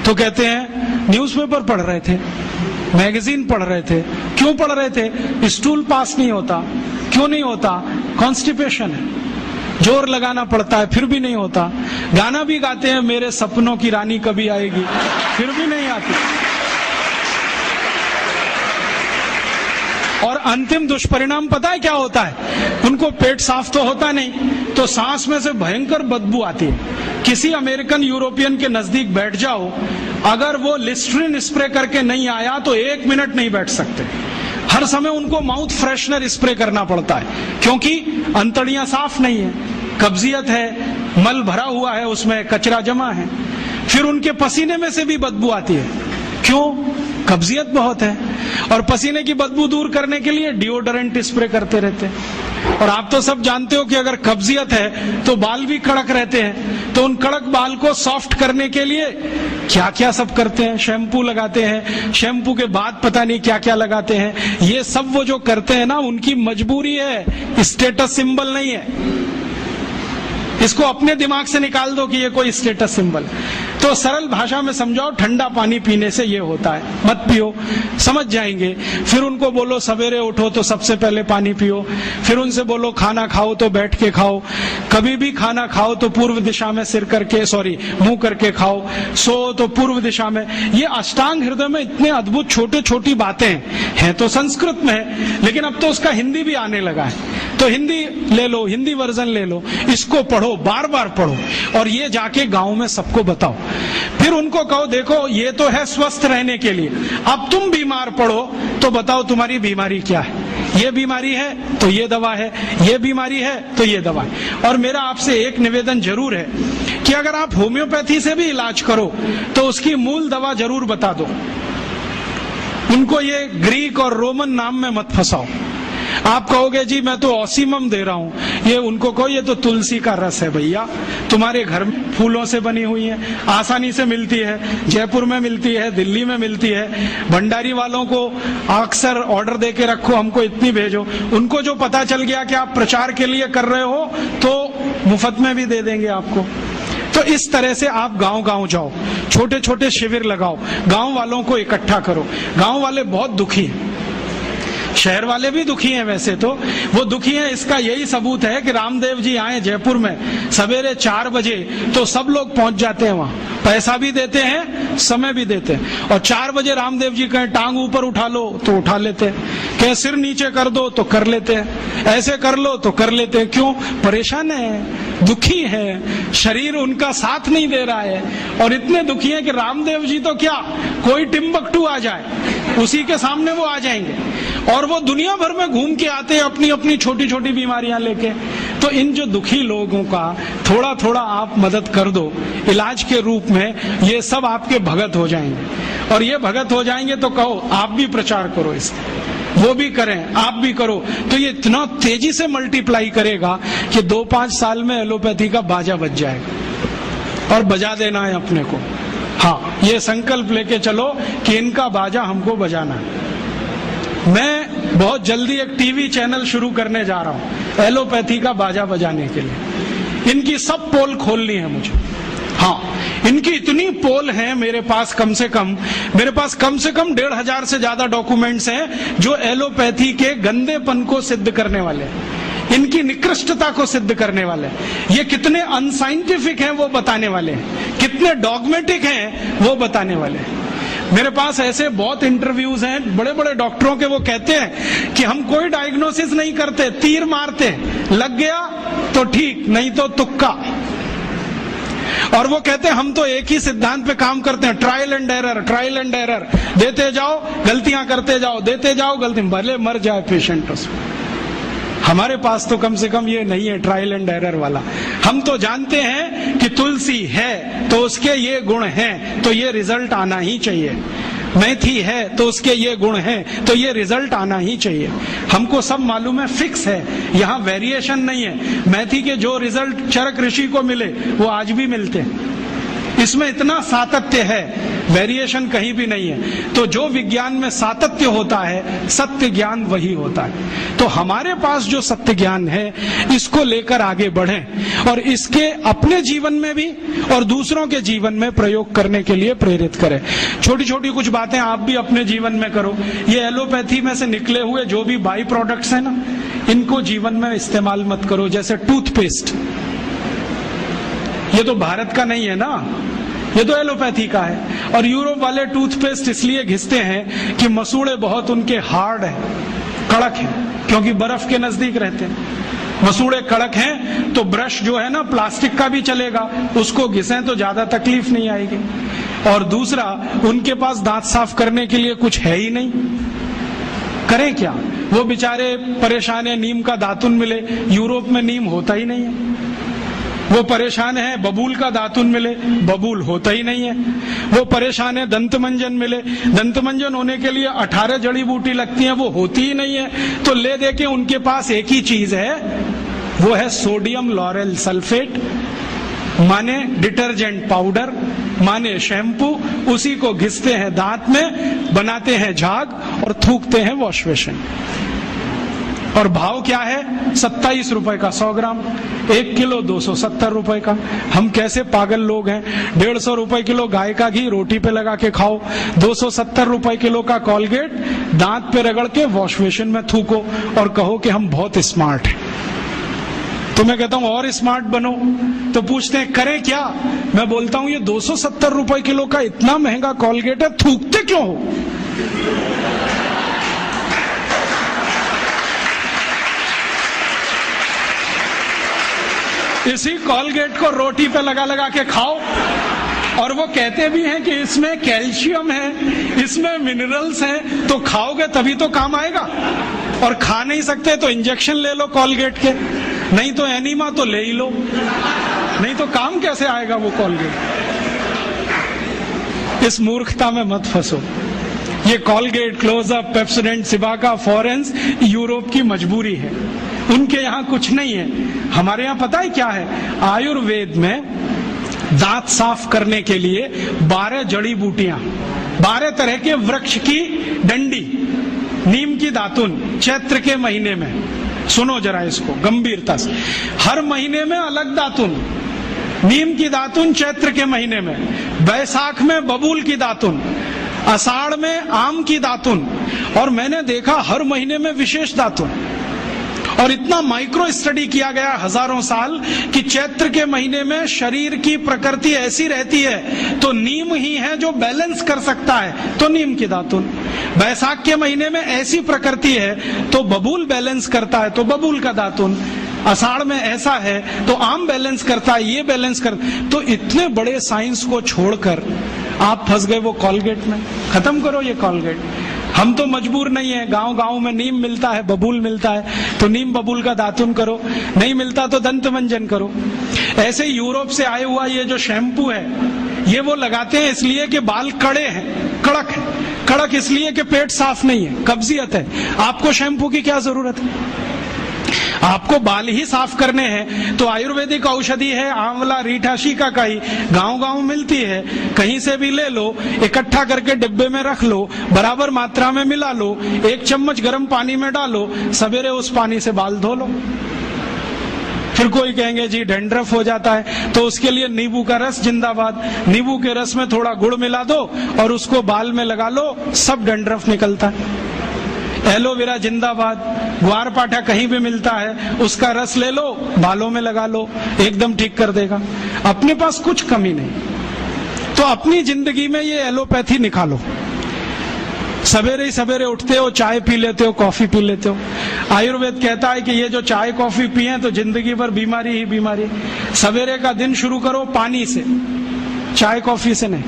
तो कहते हैं न्यूज़पेपर पढ़ रहे थे, मैगजीन पढ़ रहे थे। क्यों पढ़ रहे थे? स्टूल पास नहीं होता। क्यों नहीं होता? कॉन्स्टिपेशन है, जोर लगाना पड़ता है, फिर भी नहीं होता। गाना भी गाते हैं मेरे सपनों की रानी कभी आएगी, फिर भी नहीं आती। और अंतिम दुष्परिणाम पता है क्या होता है? उनको पेट साफ तो होता नहीं, तो सांस में से भयंकर बदबू आती है। किसी अमेरिकन यूरोपियन के नजदीक बैठ जाओ, अगर वो लिस्ट्रीन स्प्रे करके नहीं आया तो 1 मिनट नहीं बैठ सकते। हर समय उनको माउथ फ्रेशनर स्प्रे करना पड़ता है, क्योंकि अंतड़ियां साफ नहीं है, कब्जियत है, मल भरा हुआ है, उसमें कचरा जमा है। फिर उनके पसीने में से भी बदबू आती है। क्यों? कब्जियत बहुत है। और पसीने की बदबू दूर करने के लिए डिओडोरेंट स्प्रे करते रहते हैं। और आप तो सब जानते हो कि अगर कब्जियत है तो बाल भी कड़क रहते हैं, तो उन कड़क बाल को सॉफ्ट करने के लिए क्या क्या सब करते हैं। शैम्पू लगाते हैं, शैम्पू के बाद पता नहीं क्या क्या लगाते हैं। ये सब वो जो करते हैं ना, उनकी मजबूरी है, स्टेटस सिंबल नहीं है। इसको अपने दिमाग से निकाल दो कि ये कोई स्टेटस सिंबल। तो सरल भाषा में समझाओ, ठंडा पानी पीने से ये होता है, मत पियो, समझ जाएंगे। फिर उनको बोलो सवेरे उठो तो सबसे पहले पानी पियो। फिर उनसे बोलो खाना खाओ तो बैठ के खाओ, कभी भी खाना खाओ तो पूर्व दिशा में मुंह करके खाओ, सो तो पूर्व दिशा में। ये अष्टांग हृदय में इतने अद्भुत छोटे छोटी बातें हैं तो संस्कृत में है, लेकिन अब तो उसका हिंदी भी आने लगा है। तो हिंदी ले लो, हिंदी वर्जन ले लो, इसको पढ़ो, बार बार पढ़ो, और ये जाके गांव में सबको बताओ। फिर उनको कहो देखो ये तो है स्वस्थ रहने के लिए, अब तुम बीमार पड़ो तो बताओ तुम्हारी बीमारी क्या है। ये बीमारी है तो ये दवा है, ये बीमारी है तो ये दवा है। और मेरा आपसे एक निवेदन जरूर है कि अगर आप होम्योपैथी से भी इलाज करो तो उसकी मूल दवा जरूर बता दो। उनको ये ग्रीक और रोमन नाम में मत फंसाओ। आप कहोगे जी मैं तो ऑसीमम दे रहा हूं, ये उनको कहो ये तो तुलसी का रस है भैया, तुम्हारे घर में फूलों से बनी हुई है, आसानी से मिलती है, जयपुर में मिलती है, दिल्ली में मिलती है। भंडारी वालों को अक्सर ऑर्डर दे के रखो, हमको इतनी भेजो। उनको जो पता चल गया कि आप प्रचार के लिए कर रहे हो तो मुफ्त में भी दे देंगे आपको। तो इस तरह से आप गांव गांव जाओ, छोटे छोटे शिविर लगाओ, गांव वालों को इकट्ठा करो। गांव वाले बहुत दुखी हैं, शहर वाले भी दुखी हैं। वैसे तो वो दुखी हैं, इसका यही सबूत है कि रामदेव जी आए जयपुर में सवेरे 4 बजे तो सब लोग पहुंच जाते हैं वहां, पैसा भी देते हैं, समय भी देते हैं। और 4 बजे रामदेव जी कहें टांग ऊपर उठा लो तो उठा लेते हैं, कहें सिर नीचे कर दो तो कर लेते हैं, ऐसे कर लो तो कर लेते हैं। क्यों? परेशान है, दुखी है, शरीर उनका साथ नहीं दे रहा है। और इतने दुखी है कि रामदेव जी तो क्या, कोई टिम्बकटू आ जाए उसी के सामने वो आ जाएंगे, और वो दुनिया भर में घूम के आते हैं अपनी अपनी छोटी छोटी बीमारियां लेके। तो इन जो दुखी लोगों का थोड़ा थोड़ा आप मदद कर दो इलाज के रूप में, ये सब आपके भगत हो जाएंगे। और ये भगत हो जाएंगे तो कहो आप भी प्रचार करो इसका, वो भी करें, आप भी करो, तो ये इतना तेजी से मल्टीप्लाई करेगा कि 2-5 साल में एलोपैथी का बाजा बज जाएगा। और बजा देना है अपने को। हाँ, ये संकल्प लेके चलो कि इनका बाजा हमको बजाना है। मैं बहुत जल्दी एक टीवी चैनल शुरू करने जा रहा हूं एलोपैथी का बाजा बजाने के लिए। इनकी सब पोल खोलनी है मुझे। हाँ, इनकी इतनी पोल हैं मेरे पास, कम से कम 1,500 से ज्यादा डॉक्यूमेंट्स हैं जो एलोपैथी के गंदेपन को सिद्ध करने वाले हैं, इनकी निकृष्टता को सिद्ध करने वाले हैं। ये कितने अनसाइंटिफिक हैं वो बताने वाले हैं, कितने डॉगमेटिक हैं वो बताने वाले हैं। मेरे पास ऐसे बहुत इंटरव्यूज हैं बड़े बड़े डॉक्टरों के, वो कहते हैं कि हम कोई डायग्नोसिस नहीं करते, तीर मारते, लग गया तो ठीक, नहीं तो तुक्का। और वो कहते हैं हम तो एक ही सिद्धांत पे काम करते हैं, ट्रायल एंड एरर, देते जाओ गलतियां करते जाओ, देते जाओ गलती, भले मर जाए पेशेंट उसमें। हमारे पास तो कम से कम ये नहीं है ट्रायल एंड एरर वाला। हम तो जानते हैं कि तुलसी है तो उसके ये गुण हैं तो ये रिजल्ट आना ही चाहिए, मेथी है तो उसके ये गुण हैं तो ये रिजल्ट आना ही चाहिए। हमको सब मालूम है, फिक्स है, यहाँ वेरिएशन नहीं है। मेथी के जो रिजल्ट चरक ऋषि को मिले वो आज भी मिलते हैं, इसमें इतना सातत्य है, वेरिएशन कहीं भी नहीं है। तो जो विज्ञान में सातत्य होता है, सत्य ज्ञान वही होता है। तो हमारे पास जो सत्य ज्ञान है इसको लेकर आगे बढ़ें और इसके अपने जीवन में भी और दूसरों के जीवन में प्रयोग करने के लिए प्रेरित करें। छोटी छोटी कुछ बातें आप भी अपने जीवन में करो। ये एलोपैथी में से निकले हुए जो भी बाई प्रोडक्ट्स हैं ना, इनको जीवन में इस्तेमाल मत करो। जैसे टूथपेस्ट, ये तो भारत का नहीं है ना, ये तो एलोपैथी का है। और यूरोप वाले टूथपेस्ट इसलिए घिसते हैं कि मसूड़े बहुत उनके हार्ड है, कड़क है, क्योंकि बर्फ के नजदीक रहते हैं। मसूड़े कड़क हैं तो ब्रश जो है ना प्लास्टिक का भी चलेगा, उसको घिसें तो ज्यादा तकलीफ नहीं आएगी। और दूसरा, उनके पास दांत साफ करने के लिए कुछ है ही नहीं, करें क्या? वो बेचारे परेशान है, नीम का दातुन मिले, यूरोप में नीम होता ही नहीं है। वो परेशान है बबूल का दातुन मिले, बबूल होता ही नहीं है। वो परेशान है दंतमंजन मिले, दंतमंजन होने के लिए 18 जड़ी बूटी लगती हैं, वो होती ही नहीं है। तो ले दे के उनके पास एक ही चीज है, वो है सोडियम लॉरेल सल्फेट, माने डिटर्जेंट पाउडर, माने शैम्पू। उसी को घिसते हैं दांत में, बनाते हैं झाग और थूकते हैं वॉश बेसिन। और भाव क्या है? 27 रुपए का 100 ग्राम, 1 किलो 270 रुपए का। हम कैसे पागल लोग हैं। 150 रुपए किलो गाय का घी रोटी पे लगा के खाओ, 270 रुपए किलो का कॉलगेट दांत पे रगड़ के वॉश बेसिन में थूको और कहो कि हम बहुत स्मार्ट हैं। तो मैं कहता हूं और स्मार्ट बनो। तो पूछते हैं करें क्या? मैं बोलता हूं ये 270 रुपए किलो का इतना महंगा कॉलगेट है, थूकते क्यों हो? इसी कॉलगेट को रोटी पे लगा लगा के खाओ। और वो कहते भी हैं कि इसमें कैल्शियम है, इसमें मिनरल्स हैं, तो खाओगे तभी तो काम आएगा। और खा नहीं सकते तो इंजेक्शन ले लो कॉलगेट के, नहीं तो एनीमा तो ले ही लो, नहीं तो काम कैसे आएगा वो कॉलगेट। इस मूर्खता में मत फंसो। ये Colgate, Closeup, Pepsodent, Cibaca, Forhans Europe की मजबूरी है, उनके यहाँ कुछ नहीं है। हमारे यहाँ पता है क्या है? आयुर्वेद में दांत साफ करने के लिए 12 जड़ी बूटियां, 12 तरह के वृक्ष की डंडी, नीम की दातुन, चैत्र के महीने में, सुनो जरा इसको गंभीरता से, हर महीने में अलग दातुन, नीम की दातुन चैत्र के महीने में, बैसाख में बबूल की दातुन, आषाढ़ में आम की दातुन, और मैंने देखा हर महीने में विशेष दातुन। और इतना माइक्रो स्टडी किया गया हजारों साल कि चैत्र के महीने में शरीर की प्रकृति ऐसी रहती है तो नीम ही है जो बैलेंस कर सकता है, तो नीम की दातुन। बैसाख के महीने में ऐसी प्रकृति है तो बबूल बैलेंस करता है, तो बबूल का दातुन। आषाढ़ में ऐसा है तो आम बैलेंस करता है, ये बैलेंस कर। तो इतने बड़े साइंस को छोड़कर आप फंस गए वो कॉलगेट में। खत्म करो ये कॉलगेट। हम तो मजबूर नहीं है, गांव गांव में नीम मिलता है, बबूल मिलता है, तो नीम बबूल का दातुन करो, नहीं मिलता तो दंत मंजन करो। ऐसे यूरोप से आए हुआ ये जो शैम्पू है, ये वो लगाते हैं इसलिए कि बाल कड़े हैं, कड़क है। कड़क इसलिए कि पेट साफ नहीं है, कब्जियत है। आपको शैम्पू की क्या जरूरत है? आपको बाल ही साफ करने हैं तो आयुर्वेदिक औषधि है आंवला, रीठा, शिकाकाई, गांव गांव मिलती है, कहीं से भी ले लो, इकट्ठा करके डिब्बे में रख लो, बराबर मात्रा में मिला लो, 1 चम्मच गर्म पानी में डालो, सवेरे उस पानी से बाल धो लो। फिर कोई कहेंगे जी डैंड्रफ हो जाता है, तो उसके लिए नींबू का रस जिंदाबाद। नींबू के रस में थोड़ा गुड़ मिला दो और उसको बाल में लगा लो, सब डैंड्रफ निकलता है। एलोवेरा जिंदाबाद। ग्वार पाठा कहीं भी मिलता है, उसका रस ले लो, बालों में लगा लो, एकदम ठीक कर देगा। अपने पास कुछ कमी नहीं, तो अपनी जिंदगी में ये एलोपैथी निकालो। सवेरे ही सवेरे उठते हो, चाय पी लेते हो, कॉफी पी लेते हो। आयुर्वेद कहता है कि ये जो चाय कॉफी पिए तो जिंदगी भर बीमारी ही बीमारी। सवेरे का दिन शुरू करो पानी से, चाय कॉफी से नहीं,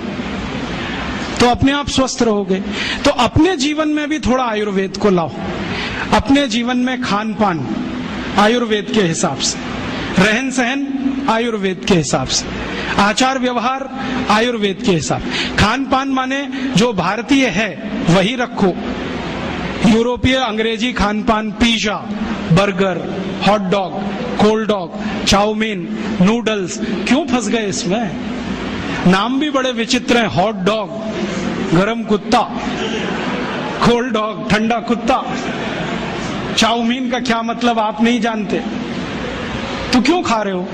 तो अपने आप स्वस्थ रहोगे। तो अपने जीवन में भी थोड़ा आयुर्वेद को लाओ। अपने जीवन में खान पान आयुर्वेद के हिसाब से, रहन सहन आयुर्वेद के हिसाब से, आचार व्यवहार आयुर्वेद के हिसाब। खान पान माने जो भारतीय है वही रखो। यूरोपीय अंग्रेजी खान पान, pizza, burger, hot dog, cold dog, chowmein, noodles, क्यों फंस गए इसमें? नाम भी बड़े विचित्र हैं। हॉट डॉग गरम कुत्ता, कोल्ड डॉग ठंडा कुत्ता। चाउमीन का क्या मतलब आप नहीं जानते, तो क्यों खा रहे हो?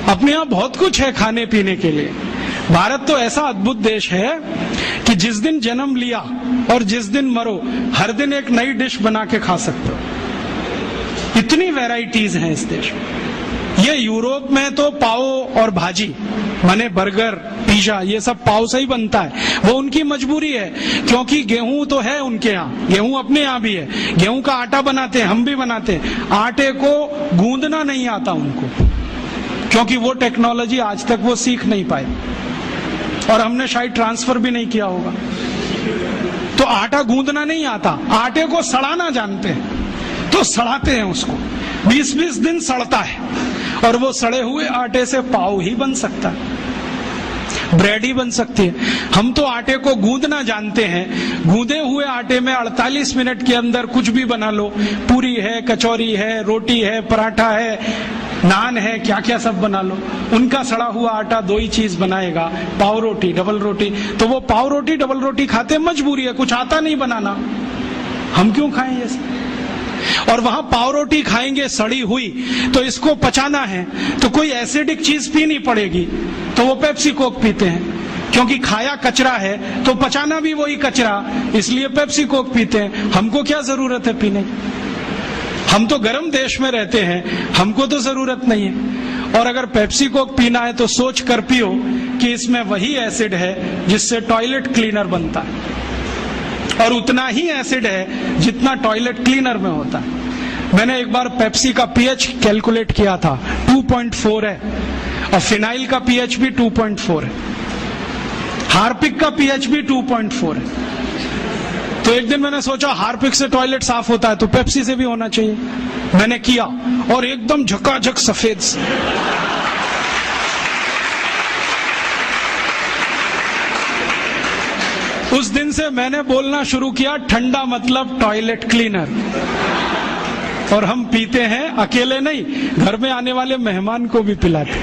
अपने यहाँ बहुत कुछ है खाने पीने के लिए। भारत तो ऐसा अद्भुत देश है कि जिस दिन जन्म लिया और जिस दिन मरो, हर दिन एक नई डिश बना के खा सकते हो। इतनी वैरायटीज हैं इस देश में। ये यूरोप में तो पाव और भाजी माने बर्गर, पिज्जा, ये सब पाव से ही बनता है। वो उनकी मजबूरी है, क्योंकि गेहूं तो है उनके यहाँ, गेहूं अपने यहाँ भी है, गेहूं का आटा बनाते हैं, हम भी बनाते हैं। आटे को गूंदना नहीं आता उनको, क्योंकि वो टेक्नोलॉजी आज तक वो सीख नहीं पाए, और हमने शायद ट्रांसफर भी नहीं किया होगा। तो आटा गूंदना नहीं आता, आटे को सड़ाना जानते हैं, तो सड़ाते हैं उसको, 20-20 दिन सड़ता है, और वो सड़े हुए आटे से पाव ही बन सकता है, ब्रेड ही बन सकती है। हम तो आटे को गूंदना जानते हैं। गूंदे हुए आटे में 48 मिनट के अंदर कुछ भी बना लो, पूरी है, कचौरी है, रोटी है, पराठा है, नान है, क्या क्या सब बना लो। उनका सड़ा हुआ आटा 2 ही चीज बनाएगा, पाव रोटी, डबल रोटी। तो वो पाव रोटी, डबल रोटी खाते, मजबूरी है, कुछ आता नहीं बनाना, हम क्यों खाएं ये सब? और वहां पाव रोटी खाएंगे सड़ी हुई, तो इसको पचाना है तो कोई एसिडिक चीज पीनी पड़ेगी, तो वो पेप्सी कोक पीते हैं, क्योंकि खाया कचरा है तो पचाना भी वही कचरा, इसलिए पेप्सी कोक पीते हैं। हमको क्या जरूरत है पीने की? हम तो गर्म देश में रहते हैं, हमको तो जरूरत नहीं है। और अगर पेप्सी कोक पीना है तो सोच कर पियो कि इसमें वही एसिड है जिससे टॉयलेट क्लीनर बनता है, और उतना ही एसिड है जितना टॉयलेट क्लीनर में होता है। मैंने एक बार पेप्सी का पीएच कैलकुलेट किया था, 2.4 है, और फिनाइल का पीएच भी 2.4 है, हार्पिक का पीएच भी 2.4 है। तो एक दिन मैंने सोचा हार्पिक से टॉयलेट साफ होता है तो पेप्सी से भी होना चाहिए। मैंने किया और एकदम झकाझक सफेद से। उस दिन से मैंने बोलना शुरू किया ठंडा मतलब टॉयलेट क्लीनर। और हम पीते हैं, अकेले नहीं, घर में आने वाले मेहमान को भी पिलाते।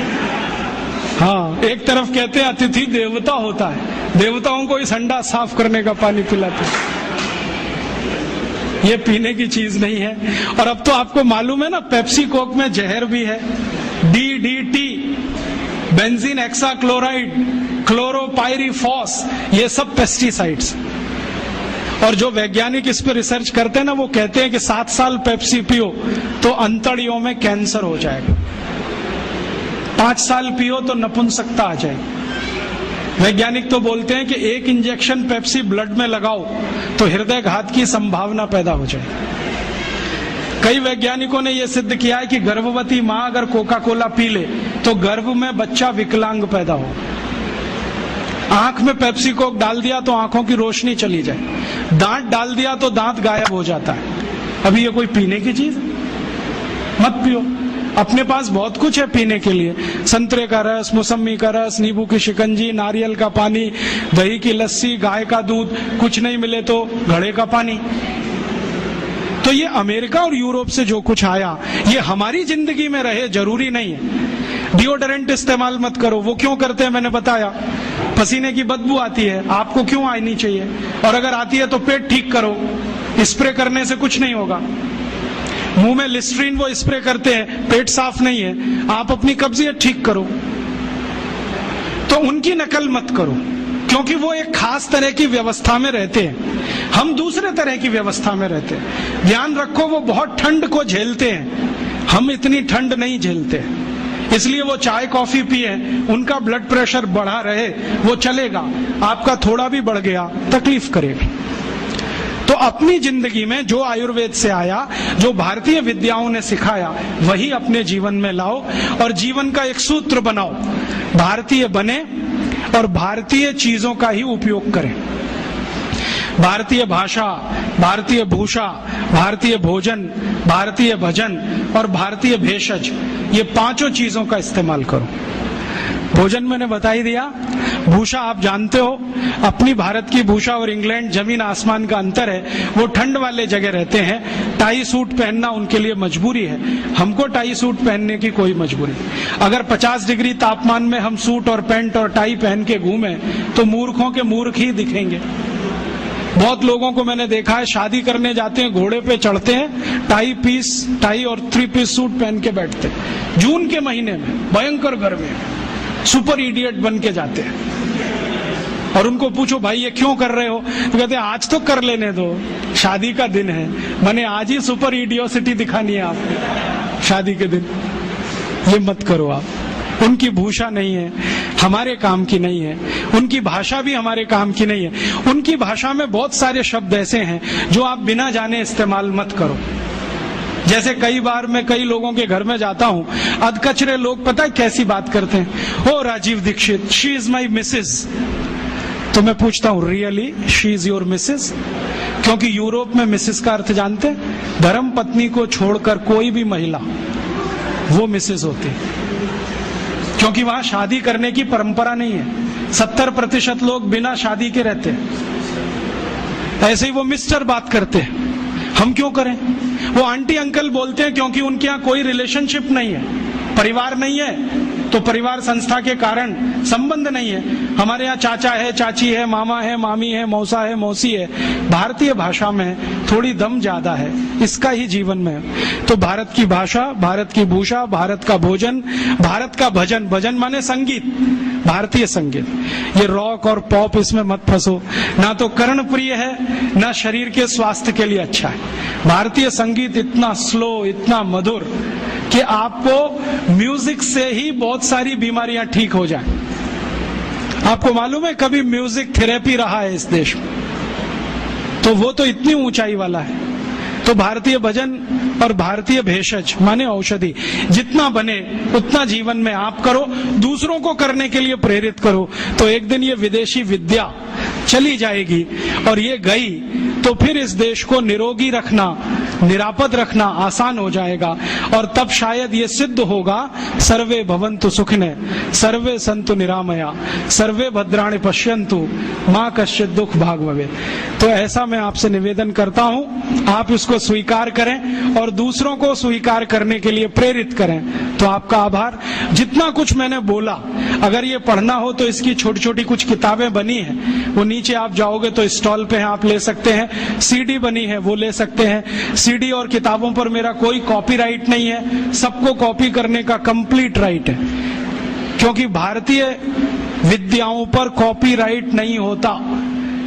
हाँ, एक तरफ कहते हैं अतिथि देवता होता है, देवताओं को इस हंडा साफ करने का पानी पिलाते। ये पीने की चीज नहीं है। और अब तो आपको मालूम है ना, पेप्सी कोक में जहर भी है, DDT, बेंजीन हेक्साक्लोराइड, क्लोरोपाइरीफॉस, ये सब पेस्टिसाइड्स। और जो वैज्ञानिक इस पर रिसर्च करते हैं ना, वो कहते हैं कि 7 साल पेप्सी पियो तो अंतड़ियों में कैंसर हो जाएगा, 5 साल पियो तो नपुंसकता आ जाएगी। वैज्ञानिक तो बोलते हैं कि 1 इंजेक्शन पेप्सी ब्लड में लगाओ तो हृदय घात की संभावना पैदा हो जाए। कई वैज्ञानिकों ने यह सिद्ध किया है कि गर्भवती मां अगर कोका कोला पी ले तो गर्भ में बच्चा विकलांग पैदा हो। आंख में पेप्सी कोक डाल दिया तो आंखों की रोशनी चली जाए, दांत डाल दिया तो दांत गायब हो जाता है। अभी ये कोई पीने की चीज? मत पियो। अपने पास बहुत कुछ है पीने के लिए, संतरे का रस, मौसमी का रस, नींबू की शिकंजी, नारियल का पानी, दही की लस्सी, गाय का दूध, कुछ नहीं मिले तो घड़े का पानी। तो ये अमेरिका और यूरोप से जो कुछ आया ये हमारी जिंदगी में रहे जरूरी नहीं है। डिओडोरेंट इस्तेमाल मत करो, वो क्यों करते हैं मैंने बताया, पसीने की बदबू आती है, आपको क्यों आनी चाहिए? और अगर आती है तो पेट ठीक करो, स्प्रे करने से कुछ नहीं होगा। मुंह में लिस्ट्रीन वो स्प्रे करते हैं, पेट साफ नहीं है, आप अपनी कब्जियत ठीक करो। तो उनकी नकल मत करो, क्योंकि वो एक खास तरह की व्यवस्था में रहते हैं, हम दूसरे तरह की व्यवस्था में रहते हैं। ध्यान रखो, वो बहुत ठंड को झेलते हैं, हम इतनी ठंड नहीं झेलते, इसलिए वो चाय कॉफी पिए, उनका ब्लड प्रेशर बढ़ा रहे वो चलेगा, आपका थोड़ा भी बढ़ गया तकलीफ करेगा। तो अपनी जिंदगी में जो आयुर्वेद से आया, जो भारतीय विद्याओं ने सिखाया, वही अपने जीवन में लाओ और जीवन का एक सूत्र बनाओ, भारतीय बने और भारतीय चीजों का ही उपयोग करें। भारतीय भाषा, भारतीय भूषा, भारतीय भोजन, भारतीय भजन और भारतीय भेषज, ये 5 चीजों का इस्तेमाल करो। भोजन मैंने बता ही दिया। भूषा आप जानते हो, अपनी भारत की भूषा और इंग्लैंड जमीन आसमान का अंतर है। वो ठंड वाले जगह रहते हैं, टाई सूट पहनना उनके लिए मजबूरी है, हमको टाई सूट पहनने की कोई मजबूरी। अगर 50 डिग्री तापमान में हम सूट और पैंट और टाई पहन के घूमें तो मूर्खों के मूर्ख ही दिखेंगे। बहुत लोगों को मैंने देखा है, शादी करने जाते हैं, घोड़े पे चढ़ते हैं, टाई और 3 पीस सूट पहन के बैठते हैं, जून के महीने में भयंकर गर्मी में, सुपर इडियट बन के जाते हैं। और उनको पूछो भाई ये क्यों कर रहे हो, तो कहते हैं आज तो कर लेने दो, शादी का दिन है, मैंने आज ही सुपर इडियोसिटी दिखानी है आपको शादी के दिन। ये मत करो आप, उनकी भूषा नहीं है, हमारे काम की नहीं है, उनकी भाषा भी हमारे काम की नहीं है। उनकी भाषा में बहुत सारे शब्द ऐसे हैं जो आप बिना जाने इस्तेमाल मत करो। जैसे कई बार मैं कई लोगों के घर में जाता हूं, अधकचरे लोग पता है कैसी बात करते हैं, oh Rajiv Dixit, she is my missus. तो मैं पूछता हूं really she is your missus? क्योंकि यूरोप में मिसेज का अर्थ जानते हैं, धर्म पत्नी को छोड़कर कोई भी महिला वो मिसेज होती है, क्योंकि वहां शादी करने की परंपरा नहीं है। 70% लोग बिना शादी के रहते हैं। ऐसे ही वो मिस्टर बात करते हैं, हम क्यों करें? वो आंटी अंकल बोलते हैं क्योंकि उनके यहाँ कोई रिलेशनशिप नहीं है, परिवार नहीं है, तो परिवार संस्था के कारण संबंध नहीं है। हमारे यहाँ चाचा है, चाची है, मामा है, मामी है, मौसा है, मौसी है। भारतीय भाषा में थोड़ी दम ज्यादा है, इसका ही जीवन में है। तो भारत की भाषा, भारत की भूषा, भारत का भोजन, भारत का भजन, भजन माने संगीत, भारतीय संगीत। ये रॉक और पॉप इसमें मत फंसो, ना तो कर्ण प्रिय है ना शरीर के स्वास्थ्य के लिए अच्छा है। भारतीय संगीत इतना स्लो, इतना मधुर कि आपको म्यूजिक से ही बहुत सारी बीमारियां ठीक हो जाएं। आपको मालूम है कभी म्यूजिक थेरेपी रहा है इस देश में, तो वो तो इतनी ऊंचाई वाला है। तो भारतीय भजन और भारतीय भेषज माने औषधि, जितना बने उतना जीवन में आप करो, दूसरों को करने के लिए प्रेरित करो, तो एक दिन ये विदेशी विद्या चली जाएगी। और ये गई तो फिर इस देश को निरोगी रखना, निरापद रखना आसान हो जाएगा। और तब शायद ये सिद्ध होगा, सर्वे भवन्तु सुखिनः, सर्वे सन्तु निरामया, सर्वे भद्राणि पश्यन्तु, मां कश्चित् दुख भाग भवेत्। तो ऐसा मैं आपसे निवेदन करता हूं, आप इसको स्वीकार करें और दूसरों को स्वीकार करने के लिए प्रेरित करें। तो आपका आभार। जितना कुछ मैंने बोला, अगर ये पढ़ना हो तो इसकी छोटी छोटी कुछ किताबें बनी हैं, वो नीचे आप जाओगे तो स्टॉल पे हैं, आप ले सकते हैं। सीडी बनी है, वो ले सकते हैं। सीडी और किताबों पर मेरा कोई कॉपीराइट नहीं है, सबको कॉपी करने का कंप्लीट राइट है, क्योंकि भारतीय विद्याओं पर कॉपीराइट नहीं होता।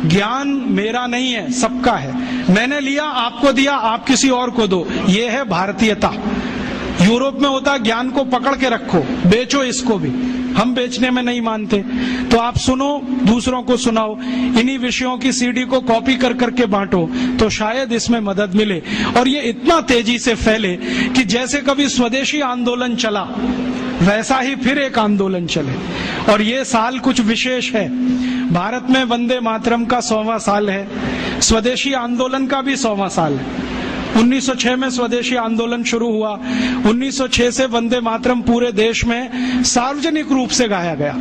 ज्ञान मेरा नहीं है, सबका है। मैंने लिया, आपको दिया, आप किसी और को दो, ये है भारतीयता। यूरोप में होता है ज्ञान को पकड़ के रखो, बेचो इसको भी, हम बेचने में नहीं मानते। तो आप सुनो, दूसरों को सुनाओ, इन्हीं विषयों की सीडी को कॉपी कर करके बांटो, तो शायद इसमें मदद मिले और ये इतना तेजी से फैले कि जैसे कभी स्वदेशी आंदोलन चला वैसा ही फिर एक आंदोलन चले। और ये साल कुछ विशेष है, भारत में वंदे मातरम का 100वां साल है, स्वदेशी आंदोलन का भी 100वां साल है। 1906 में स्वदेशी आंदोलन शुरू हुआ, 1906 से वंदे मातरम पूरे देश में सार्वजनिक रूप से गाया गया।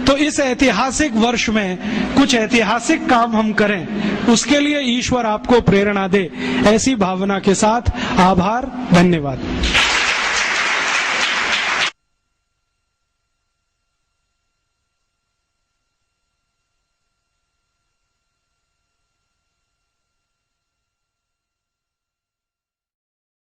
तो इस ऐतिहासिक वर्ष में कुछ ऐतिहासिक काम हम करें, उसके लिए ईश्वर आपको प्रेरणा दे, ऐसी भावना के साथ आभार, धन्यवाद।